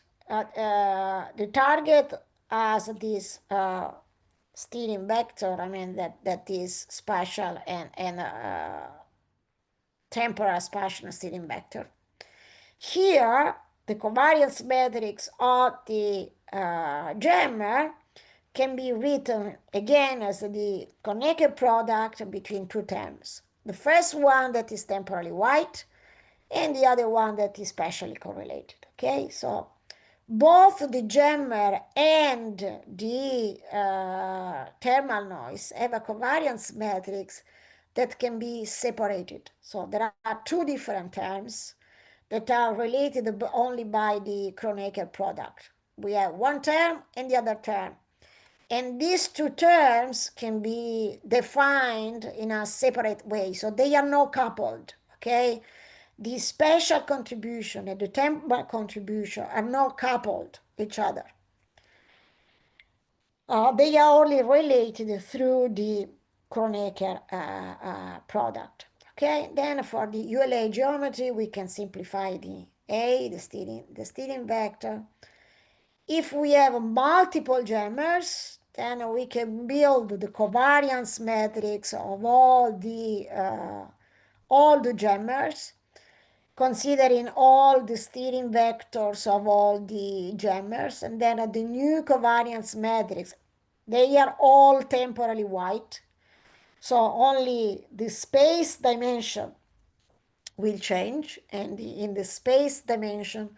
as this steering vector, I mean that is spatial and temporal spatial steering vector. Here, the covariance matrix of the gemmer can be written again as the Kronecker product between two terms. The first one that is temporally white, and the other one that is spatially correlated. Okay, so both the gemmer and the thermal noise have a covariance matrix that can be separated. So there are two different terms that are related only by the Kronecker product. We have one term and the other term. And these two terms can be defined in a separate way. So they are not coupled, okay? The spatial contribution and the temporal contribution are not coupled each other. They are only related through the Kronecker product. Okay, then for the ULA geometry, we can simplify the A, the steering vector. If we have multiple gemmers, then we can build the covariance matrix of all the gemmers, considering all the steering vectors of all the gemmers, and then the new covariance matrix, they are all temporally white, so only the space dimension will change, and in the space dimension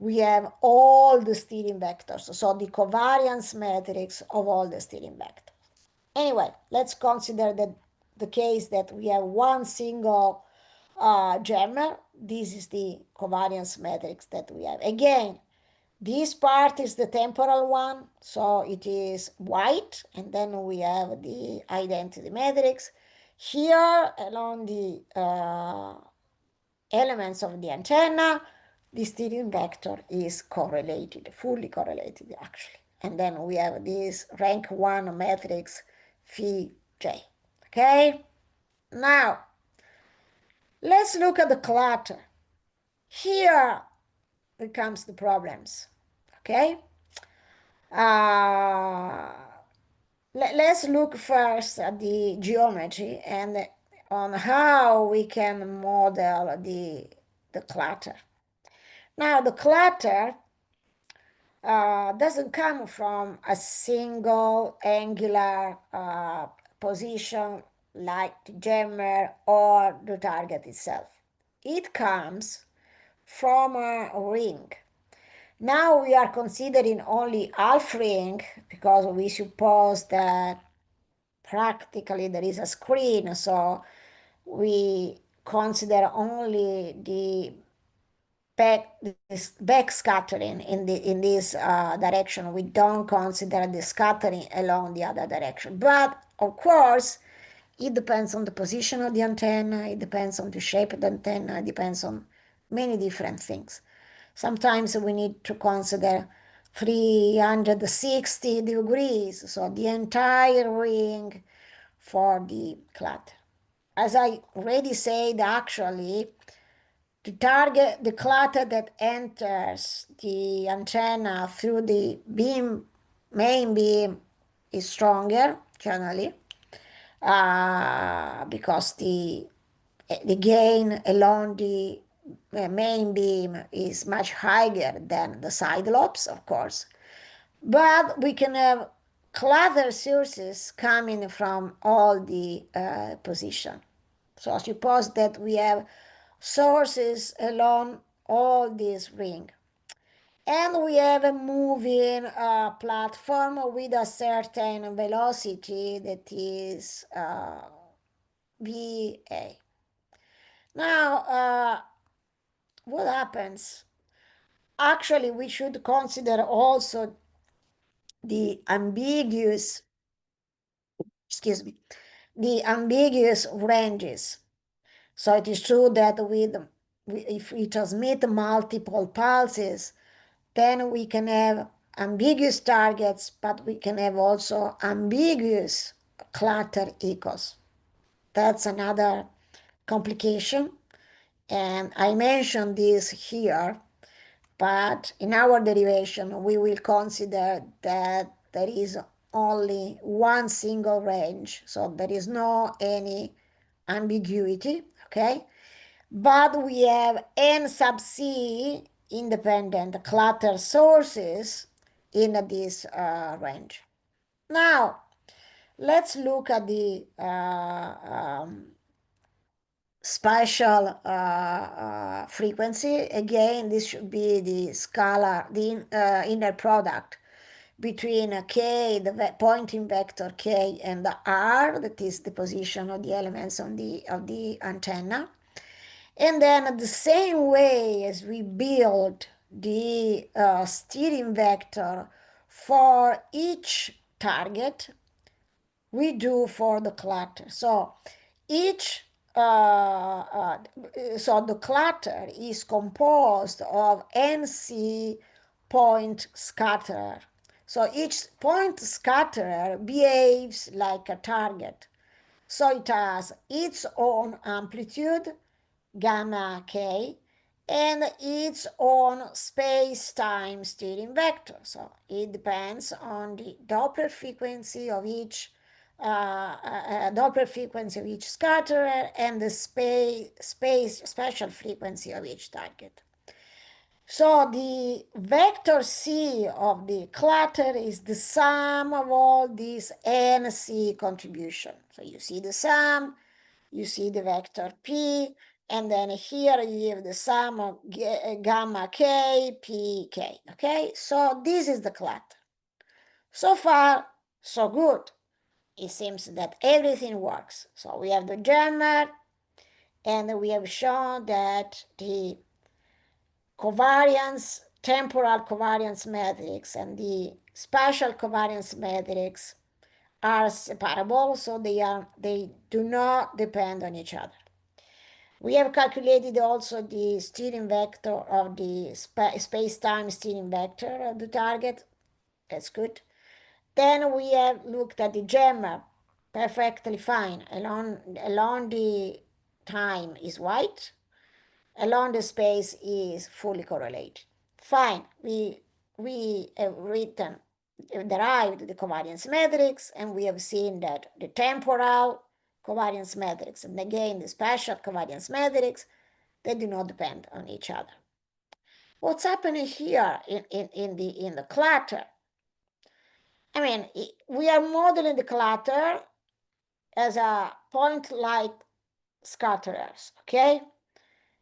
we have all the steering vectors, so the covariance matrix of all the steering vectors. Anyway, let's consider that the case that we have one single gemmer. This is the covariance matrix that we have. Again, this part is the temporal one, so it is white, and then we have the identity matrix. Here, along the elements of the antenna, the steering vector is correlated, fully correlated actually. And then we have this rank 1 matrix phi j. Okay? Now, let's look at the clutter. Here becomes the problems. Okay? Let's look first at the geometry and on how we can model the clutter. Now, the clutter doesn't come from a single angular position like the gemmer or the target itself. It comes from a ring. Now we are considering only half ring because we suppose that practically there is a screen, so we consider only the back scattering in this direction. We don't consider the scattering along the other direction. But of course, it depends on the position of the antenna, it depends on the shape of the antenna, it depends on many different things. Sometimes we need to consider 360 degrees, so the entire ring for the clutter. As I already said, actually, to target the clutter that enters the antenna through the main beam is stronger generally, because the gain along the main beam is much higher than the side lobes, of course. But we can have clutter sources coming from all the position. So suppose that we have sources along all this ring. And we have a moving platform with a certain velocity that is VA. Now, what happens? Actually, we should consider also the ambiguous, ranges. So it is true that if we transmit multiple pulses, then we can have ambiguous targets, but we can have also ambiguous clutter echoes. That's another complication, and I mentioned this here, but in our derivation we will consider that there is only one single range, so there is no any ambiguity, okay? But we have n sub c independent clutter sources in this range. Now, let's look at the spatial frequency. Again, this should be the scalar, the inner product between k, the pointing vector k, and the r, that is the position of the elements on of the antenna. And then the same way as we build the steering vector for each target, we do for the clutter. So each so the clutter is composed of NC point scatterer. So each point scatterer behaves like a target. So it has its own amplitude, gamma k, and its own space-time steering vector. So it depends on the Doppler frequency of each scatterer and the spatial frequency of each target. So the vector C of the clutter is the sum of all these NC contributions. So you see the sum, you see the vector P, and then here you have the sum of gamma k, p, k, okay? So this is the clutter. So far, so good. It seems that everything works. So we have the jammer, and we have shown that the covariance, temporal covariance matrix and the spatial covariance matrix are separable, so they do not depend on each other. We have calculated also the steering vector of the space-time steering vector of the target. That's good. Then we have looked at the jammer, perfectly fine. Along the time is white, along the space is fully correlated. Fine, we have derived the covariance matrix, and we have seen that the temporal covariance matrix and again the spatial covariance matrix, they do not depend on each other. What's happening here in the clutter? I mean, we are modeling the clutter as a point-like scatterers, okay?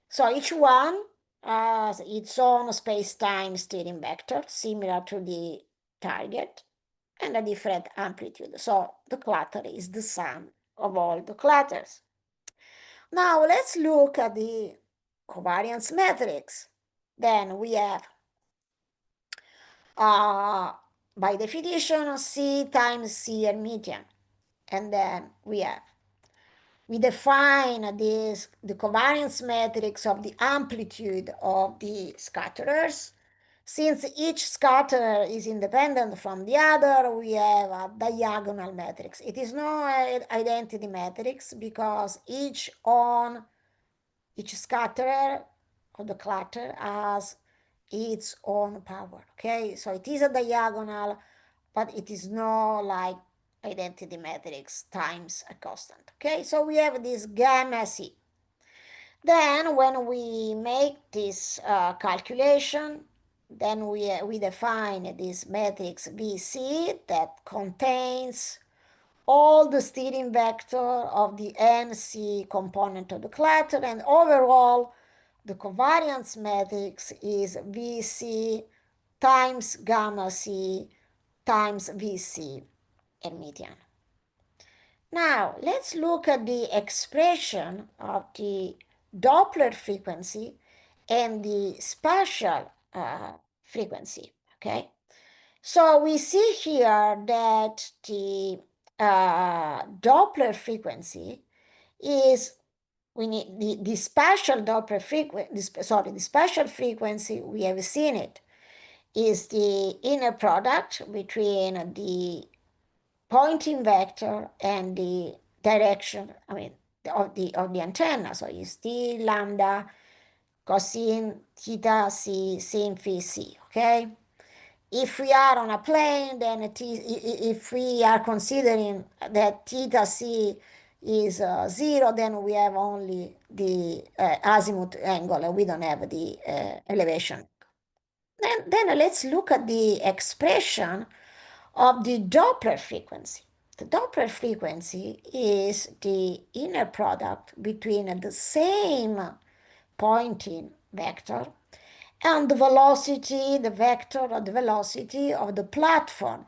So each one as its own space-time steering vector, similar to the target, and a different amplitude. So the clutter is the sum of all the clutters. Now let's look at the covariance matrix. Then we have, by definition, C times C Hermitian. And then we define the covariance matrix of the amplitude of the scatterers. Since each scatterer is independent from the other, we have a diagonal matrix. It is not identity matrix because each scatterer of the clutter has its own power, okay? So it is a diagonal, but it is not like identity matrix times a constant, okay? So we have this gamma C. Then when we make this calculation, then we define this matrix VC that contains all the steering vector of the NC component of the clutter, and overall the covariance matrix is VC times gamma C times VC Hermitian. Now let's look at the expression of the Doppler frequency and the spatial frequency, okay? So we see here that the Doppler frequency is, we need the spatial Doppler frequency, the spatial frequency, we have seen it, is the inner product between the pointing vector and the direction, of the antenna. So it's d lambda cosine theta c sin phi c, okay? If we are on a plane, then if we are considering that theta c is 0, then we have only the azimuth angle, and we don't have the elevation. Then let's look at the expression of the Doppler frequency. The Doppler frequency is the inner product between the same pointing vector and the velocity, the vector of the velocity of the platform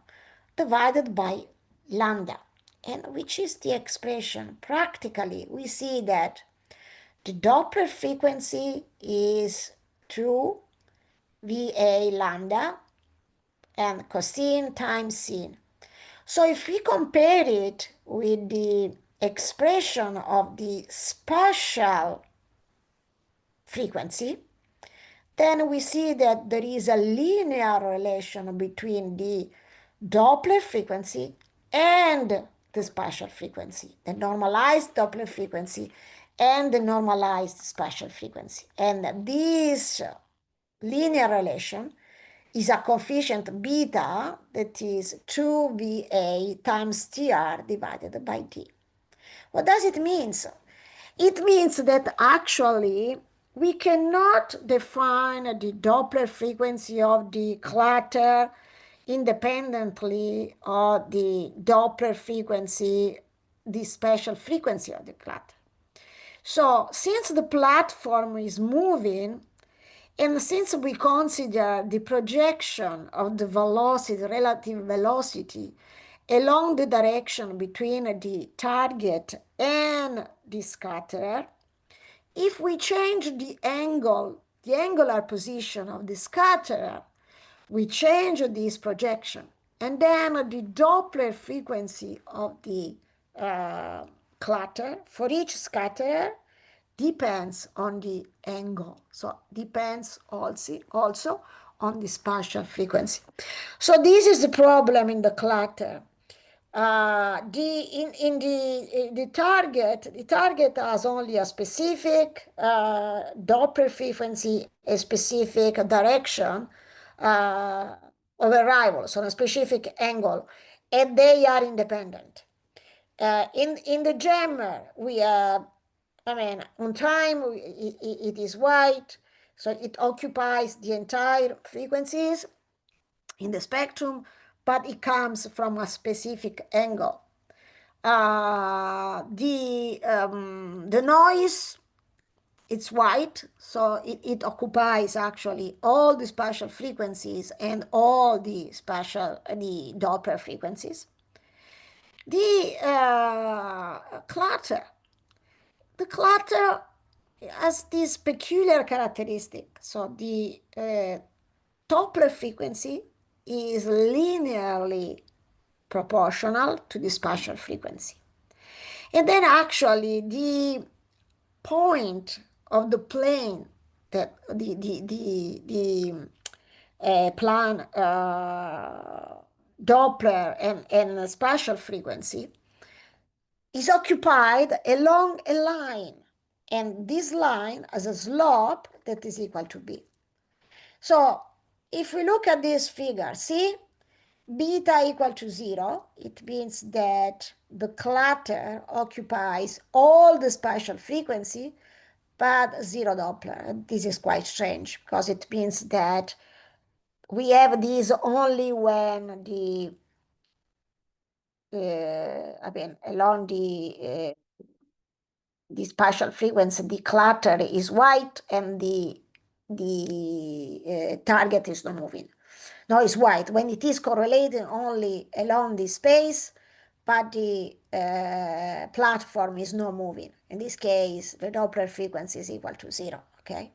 divided by lambda, and which is the expression. Practically, we see that the Doppler frequency is 2 VA lambda and cosine times sin. So if we compare it with the expression of the spatial frequency, then we see that there is a linear relation between the Doppler frequency and the spatial frequency, the normalized Doppler frequency and the normalized spatial frequency. And this linear relation is a coefficient beta that is 2VA times TR divided by D. What does it mean? It means that actually we cannot define the Doppler frequency of the clutter independently of the Doppler frequency, the spatial frequency of the clutter. So since the platform is moving, and since we consider the projection of the velocity, relative velocity, along the direction between the target and the scatterer, if we change the angle, the angular position of the scatterer, we change this projection. And then the Doppler frequency of the clutter for each scatterer depends on the angle. So depends also on the spatial frequency. So this is the problem in the clutter. The target has only a specific Doppler frequency, a specific direction of arrival, so a specific angle, and they are independent. In the jammer, we have, on time it is white, so it occupies the entire frequencies in the spectrum, but it comes from a specific angle. The noise it's white, so it occupies actually all the spatial frequencies and all the Doppler frequencies. The clutter has this peculiar characteristic. So the Doppler frequency is linearly proportional to the spatial frequency. And then actually the point of the plane that the plan Doppler and spatial frequency is occupied along a line, and this line has a slope that is equal to b. So if we look at this figure, see, beta equal to 0, it means that the clutter occupies all the spatial frequency, but 0 Doppler. This is quite strange because it means that we have this only when along the spatial frequency, the clutter is white and the target is not moving. No, it's white when it is correlating only along the space, but the platform is not moving. In this case, the Doppler frequency is equal to 0, okay?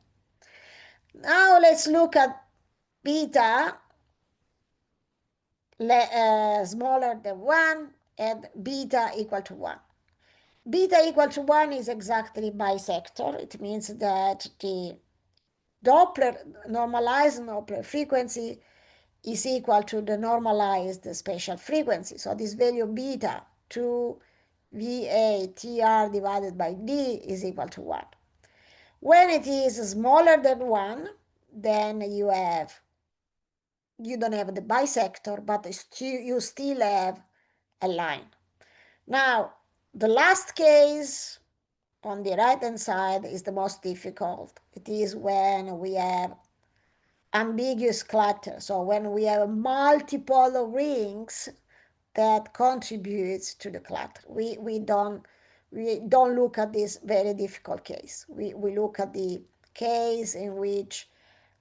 Now let's look at beta smaller than 1 and beta equal to 1. Beta equal to 1 is exactly bisector. It means that the normalized Doppler frequency is equal to the normalized spatial frequency. So this value beta 2 VATR divided by D is equal to 1. When it is smaller than 1, then you don't have the bisector, but you still have a line. Now, the last case on the right-hand side is the most difficult. It is when we have ambiguous clutter. So when we have multiple rings that contributes to the clutter. We don't look at this very difficult case. We look at the case in which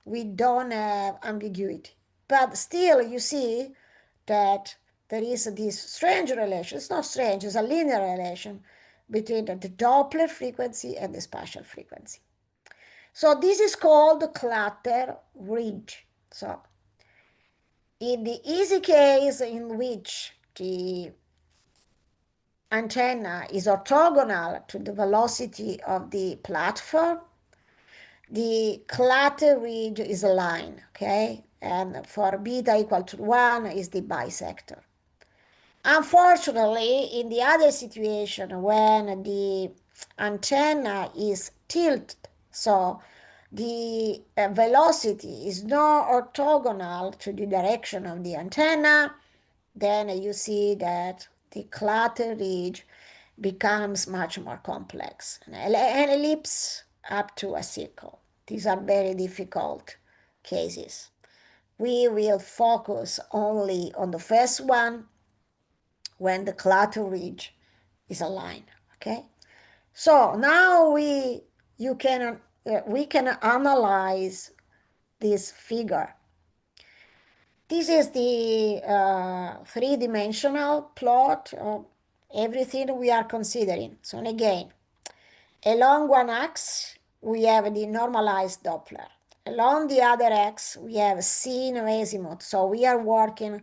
we don't have ambiguity. But still, you see that there is this strange relation. It's not strange, it's a linear relation between the Doppler frequency and the spatial frequency. So this is called the clutter ridge. So in the easy case in which the antenna is orthogonal to the velocity of the platform, the clutter ridge is a line, okay? And for beta equal to 1 is the bisector. Unfortunately, in the other situation when the antenna is tilted, so the velocity is not orthogonal to the direction of the antenna, then you see that the clutter ridge becomes much more complex. An ellipse up to a circle. These are very difficult cases. We will focus only on the first one when the clutter ridge is a line, okay? So now we can analyze this figure. This is the three-dimensional plot of everything we are considering. So again, along one axis, we have the normalized Doppler. Along the other axis, we have sin of azimuth. So we are working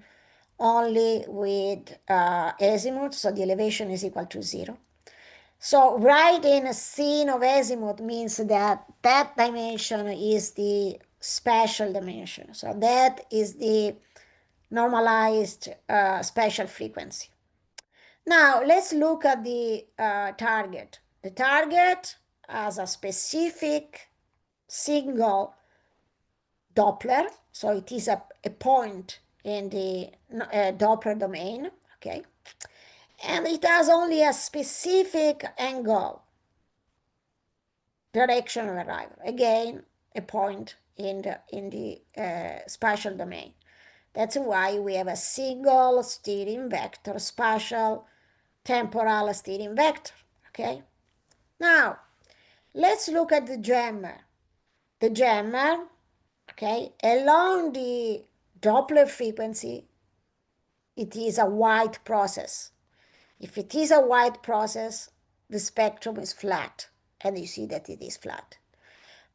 only with azimuth, so the elevation is equal to 0. So writing sin of azimuth means that that dimension is the spatial dimension. So that is the normalized spatial frequency. Now let's look at the target. The target has a specific single Doppler, so it is a point in the Doppler domain, okay? And it has only a specific angle, direction of arrival. Again, a point in the spatial domain. That's why we have a single steering vector, spatial temporal steering vector, okay? Now, Let's look at the jammer. The jammer, okay, along the Doppler frequency, it is a white process. If it is a white process, the spectrum is flat, and you see that it is flat.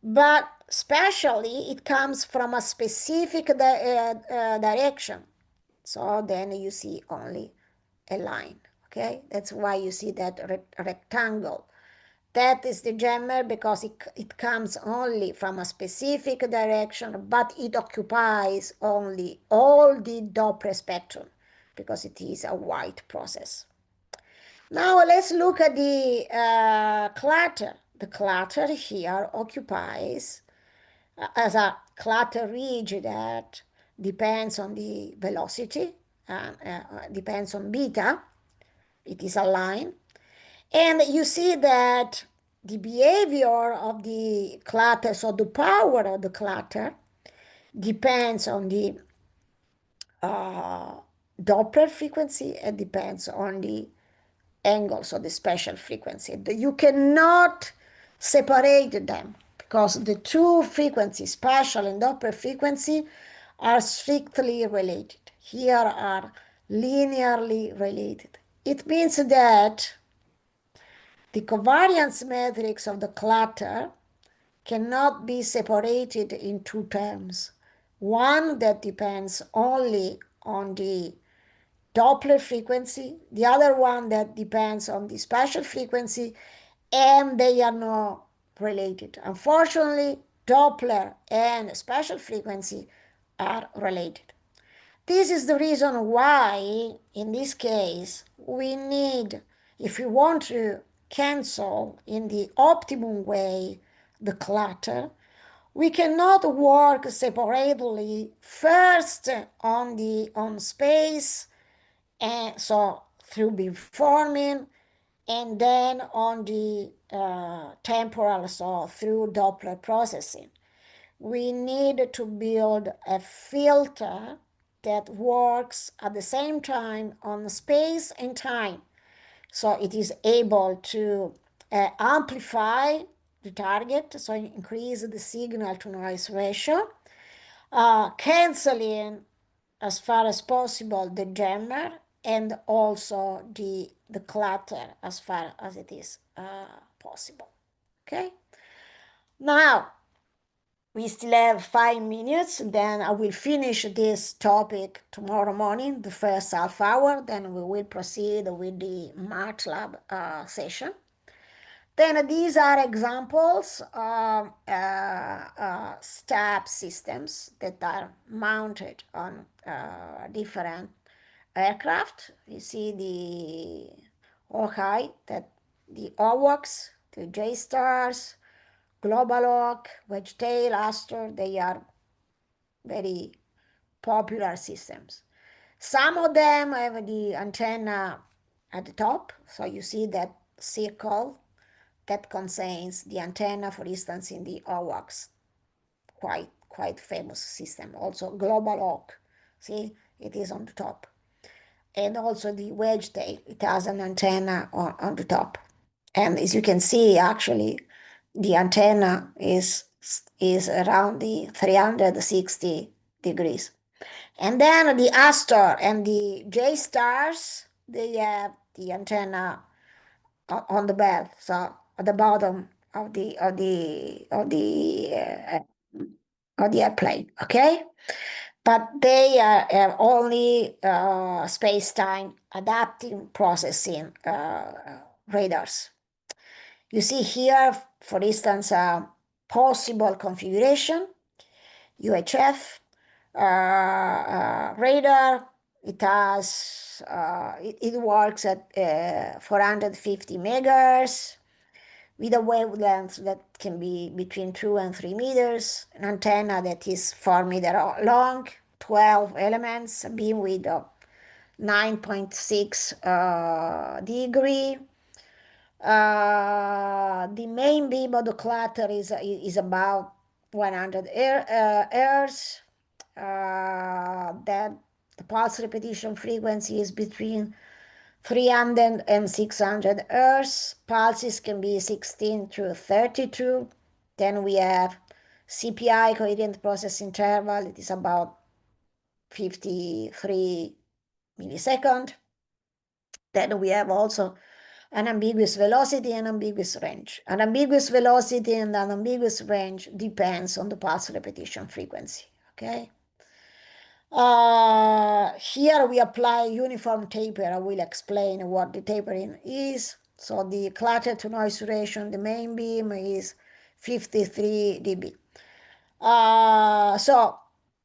But especially it comes from a specific direction. So then you see only a line, okay? That's why you see that rectangle. That is the jammer because it comes only from a specific direction, but it occupies only all the Doppler spectrum because it is a white process. Now let's look at the clutter. The clutter here occupies as a clutter ridge that depends on the velocity, depends on beta. It is a line. And you see that the behavior of the clutter, so the power of the clutter, depends on the Doppler frequency and depends on the angle, so the special frequency. You cannot separate them because the two frequencies, spatial and Doppler frequency, are strictly related. Here are linearly related. It means that the covariance matrix of the clutter cannot be separated in two terms. One that depends only on the Doppler frequency, the other one that depends on the spatial frequency, and they are not related. Unfortunately, Doppler and spatial frequency are related. This is the reason why, in this case, we need, if we want to cancel in the optimum way the clutter, we cannot work separately first on space, and so through beamforming, and then on the temporal, so through Doppler processing. We need to build a filter that works at the same time on space and time. So it is able to amplify the target, so increase the signal to noise ratio, canceling as far as possible the jammer and also the clutter as far as it is possible. Okay. Now, we still have 5 minutes, then I will finish this topic tomorrow morning, the first half hour, then we will proceed with the MATLAB session. Then these are examples of step systems that are mounted on different aircraft. You see the OHI, that the OWACS, the J-stars, Global Hawk, Wedgetail, Astor, they are very popular systems. Some of them have the antenna at the top, so you see that circle that contains the antenna, for instance, in the OWACS, quite famous system. Also Global Hawk, see, it is on the top. And also the Wedgetail, it has an antenna on the top. And as you can see, actually, the antenna is around the 360 degrees. And then the Astor and the J-stars, they have the antenna on the bell, so at the bottom of the airplane, okay? But they have only space-time adapting processing radars. You see here, for instance, a possible configuration, UHF radar. It has, it works at 450 megahertz with a wavelength that can be between 2 and 3 meters, an antenna that is 4 meters long, 12 elements, a beam width of 9.6 degree. The main beam of the clutter is about 100 hertz. That the pulse repetition frequency is between 300 and 600 Hz. Pulses can be 16 to 32. Then we have CPI, coherent process interval. It is about 53 millisecond. Then we have also an ambiguous velocity and ambiguous range. An ambiguous velocity and an ambiguous range depends on the pulse repetition frequency, okay? Here we apply uniform taper. I will explain what the tapering is. So the clutter to noise ratio, the main beam is 53 dB. So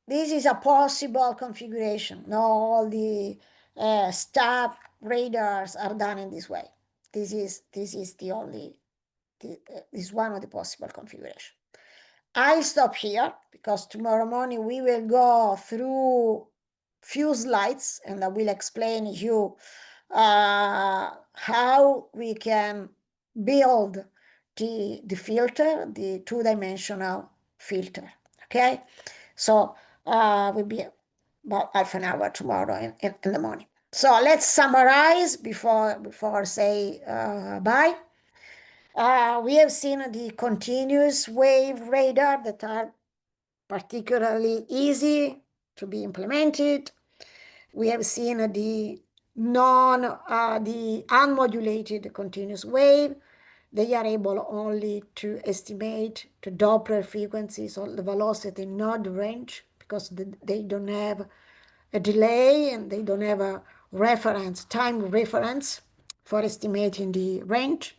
this is a possible configuration. Not all the stab radars are done in this way. This is the only, this is one of the possible configuration. I'll stop here because tomorrow morning we will go through few slides and I will explain you how we can build the filter, the two-dimensional filter. Okay, so will be about half an hour tomorrow in the morning. So let's summarize before say bye. We have seen the continuous wave radar that are particularly easy to be implemented. We have seen the unmodulated continuous wave. They are able only to estimate the Doppler frequencies or the velocity, not the range, because they don't have a delay and they don't have a time reference for estimating the range.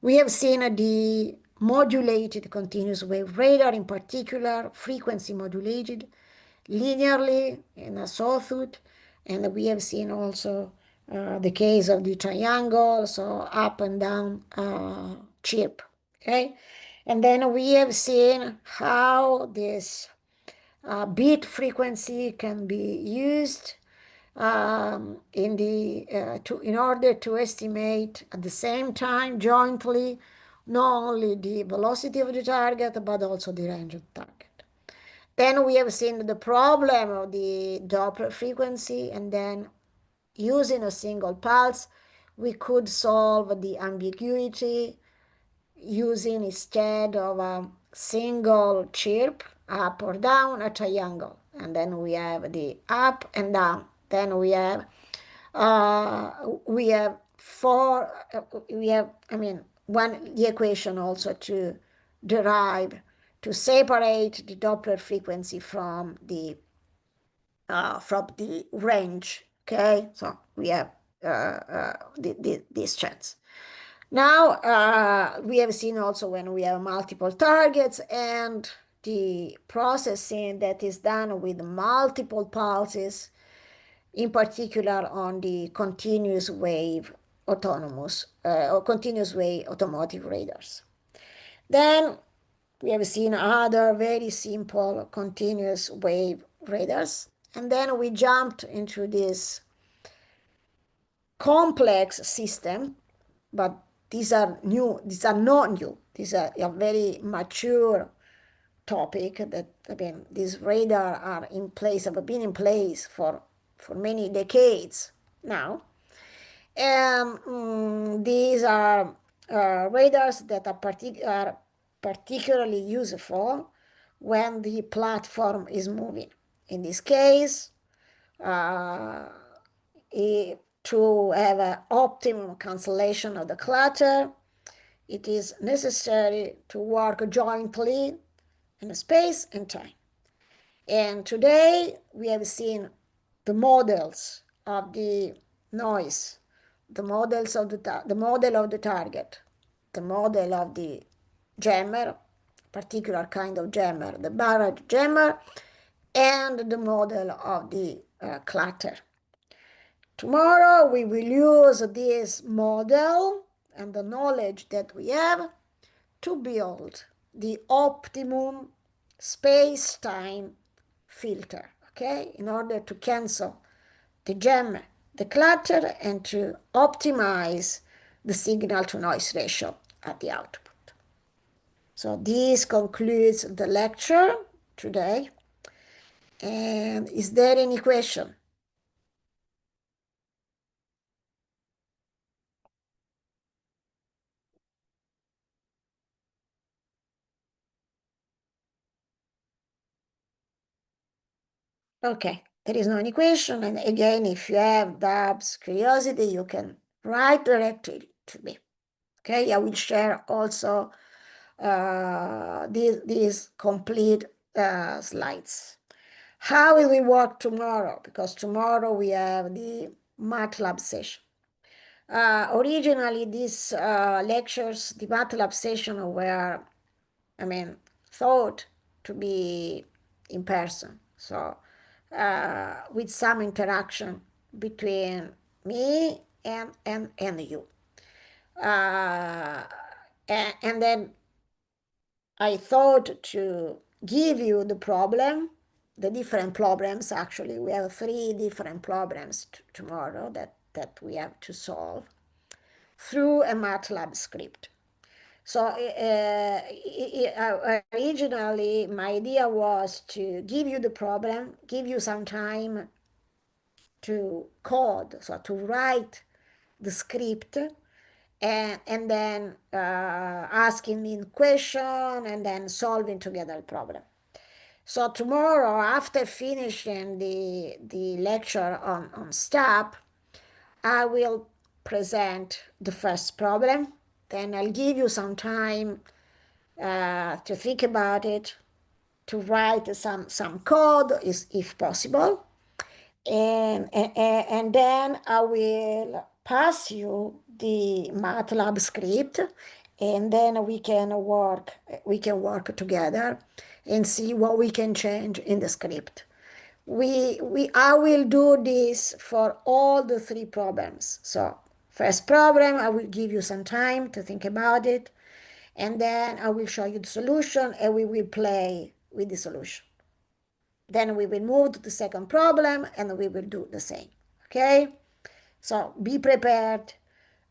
We have seen the modulated continuous wave radar, in particular, frequency modulated linearly in a sawtooth, and we have seen also the case of the triangle, so up and down chip, okay? And then we have seen how this bit frequency can be used in order to estimate at the same time jointly not only the velocity of the target but also the range of the target. Then we have seen the problem of the Doppler frequency, and then using a single pulse we could solve the ambiguity using, instead of a single chirp up or down, a triangle, and then we have the up and down. Then we have the equation also to derive, to separate the Doppler frequency from the range. Okay, so we have this chance. Now we have seen also when we have multiple targets and the processing that is done with multiple pulses, in particular on the continuous wave autonomous or continuous wave automotive radars. Then we have seen other very simple continuous wave radars, and then we jumped into this complex system, but these are new, these are not new, these are a very mature topic that, again, these radar are in place, have been in place for many decades now. And these are radars that are particularly useful when the platform is moving. In this case, to have an optimum cancellation of the clutter, it is necessary to work jointly in space and time. And today we have seen the models of the noise, the models of the model of the target, the model of the jammer, particular kind of jammer, the barrage jammer, and the model of the clutter. Tomorrow we will use this model and the knowledge that we have to build the optimum space-time filter, okay, in order to cancel the jammer, the clutter, and to optimize the signal-to-noise ratio at the output. So this concludes the lecture today. And is there any question? Okay, there is no any question. And again, if you have doubts, curiosity, you can write directly to me. Okay, I will share also these complete slides. How will we work tomorrow? Because tomorrow we have the MATLAB session. Originally, these lectures, the MATLAB session, were, thought to be in person. So, with some interaction between me and you. And then I thought to give you the problem, the different problems. Actually, we have 3 different problems tomorrow that we have to solve through a MATLAB script. So originally, my idea was to give you the problem, give you some time to code, so to write the script, and then asking me question and then solving together the problem. So tomorrow, after finishing the lecture on STEP, I will present the first problem. Then I'll give you some time to think about it, to write some code if possible. And then I will pass you the MATLAB script, and then we can work together and see what we can change in the script. I will do this for all the 3 problems. So first problem, I will give you some time to think about it, and then I will show you the solution and we will play with the solution. Then we will move to the second problem and we will do the same. Okay? So be prepared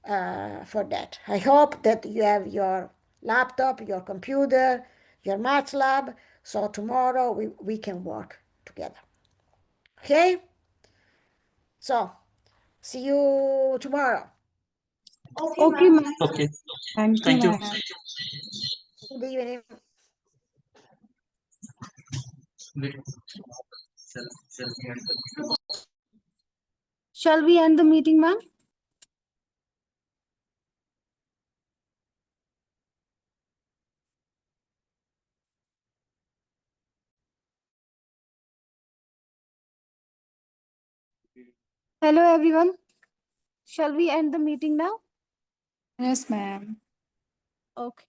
for that. I hope that you have your laptop, your computer, your MATLAB, so tomorrow we can work together. Okay? So, see you tomorrow. Okay, ma'am. Okay. Thank Thank you. ma'am. Good evening. Shall we end the meeting, ma'am? Hello, everyone. Shall we end the meeting now? Yes, ma'am. Okay.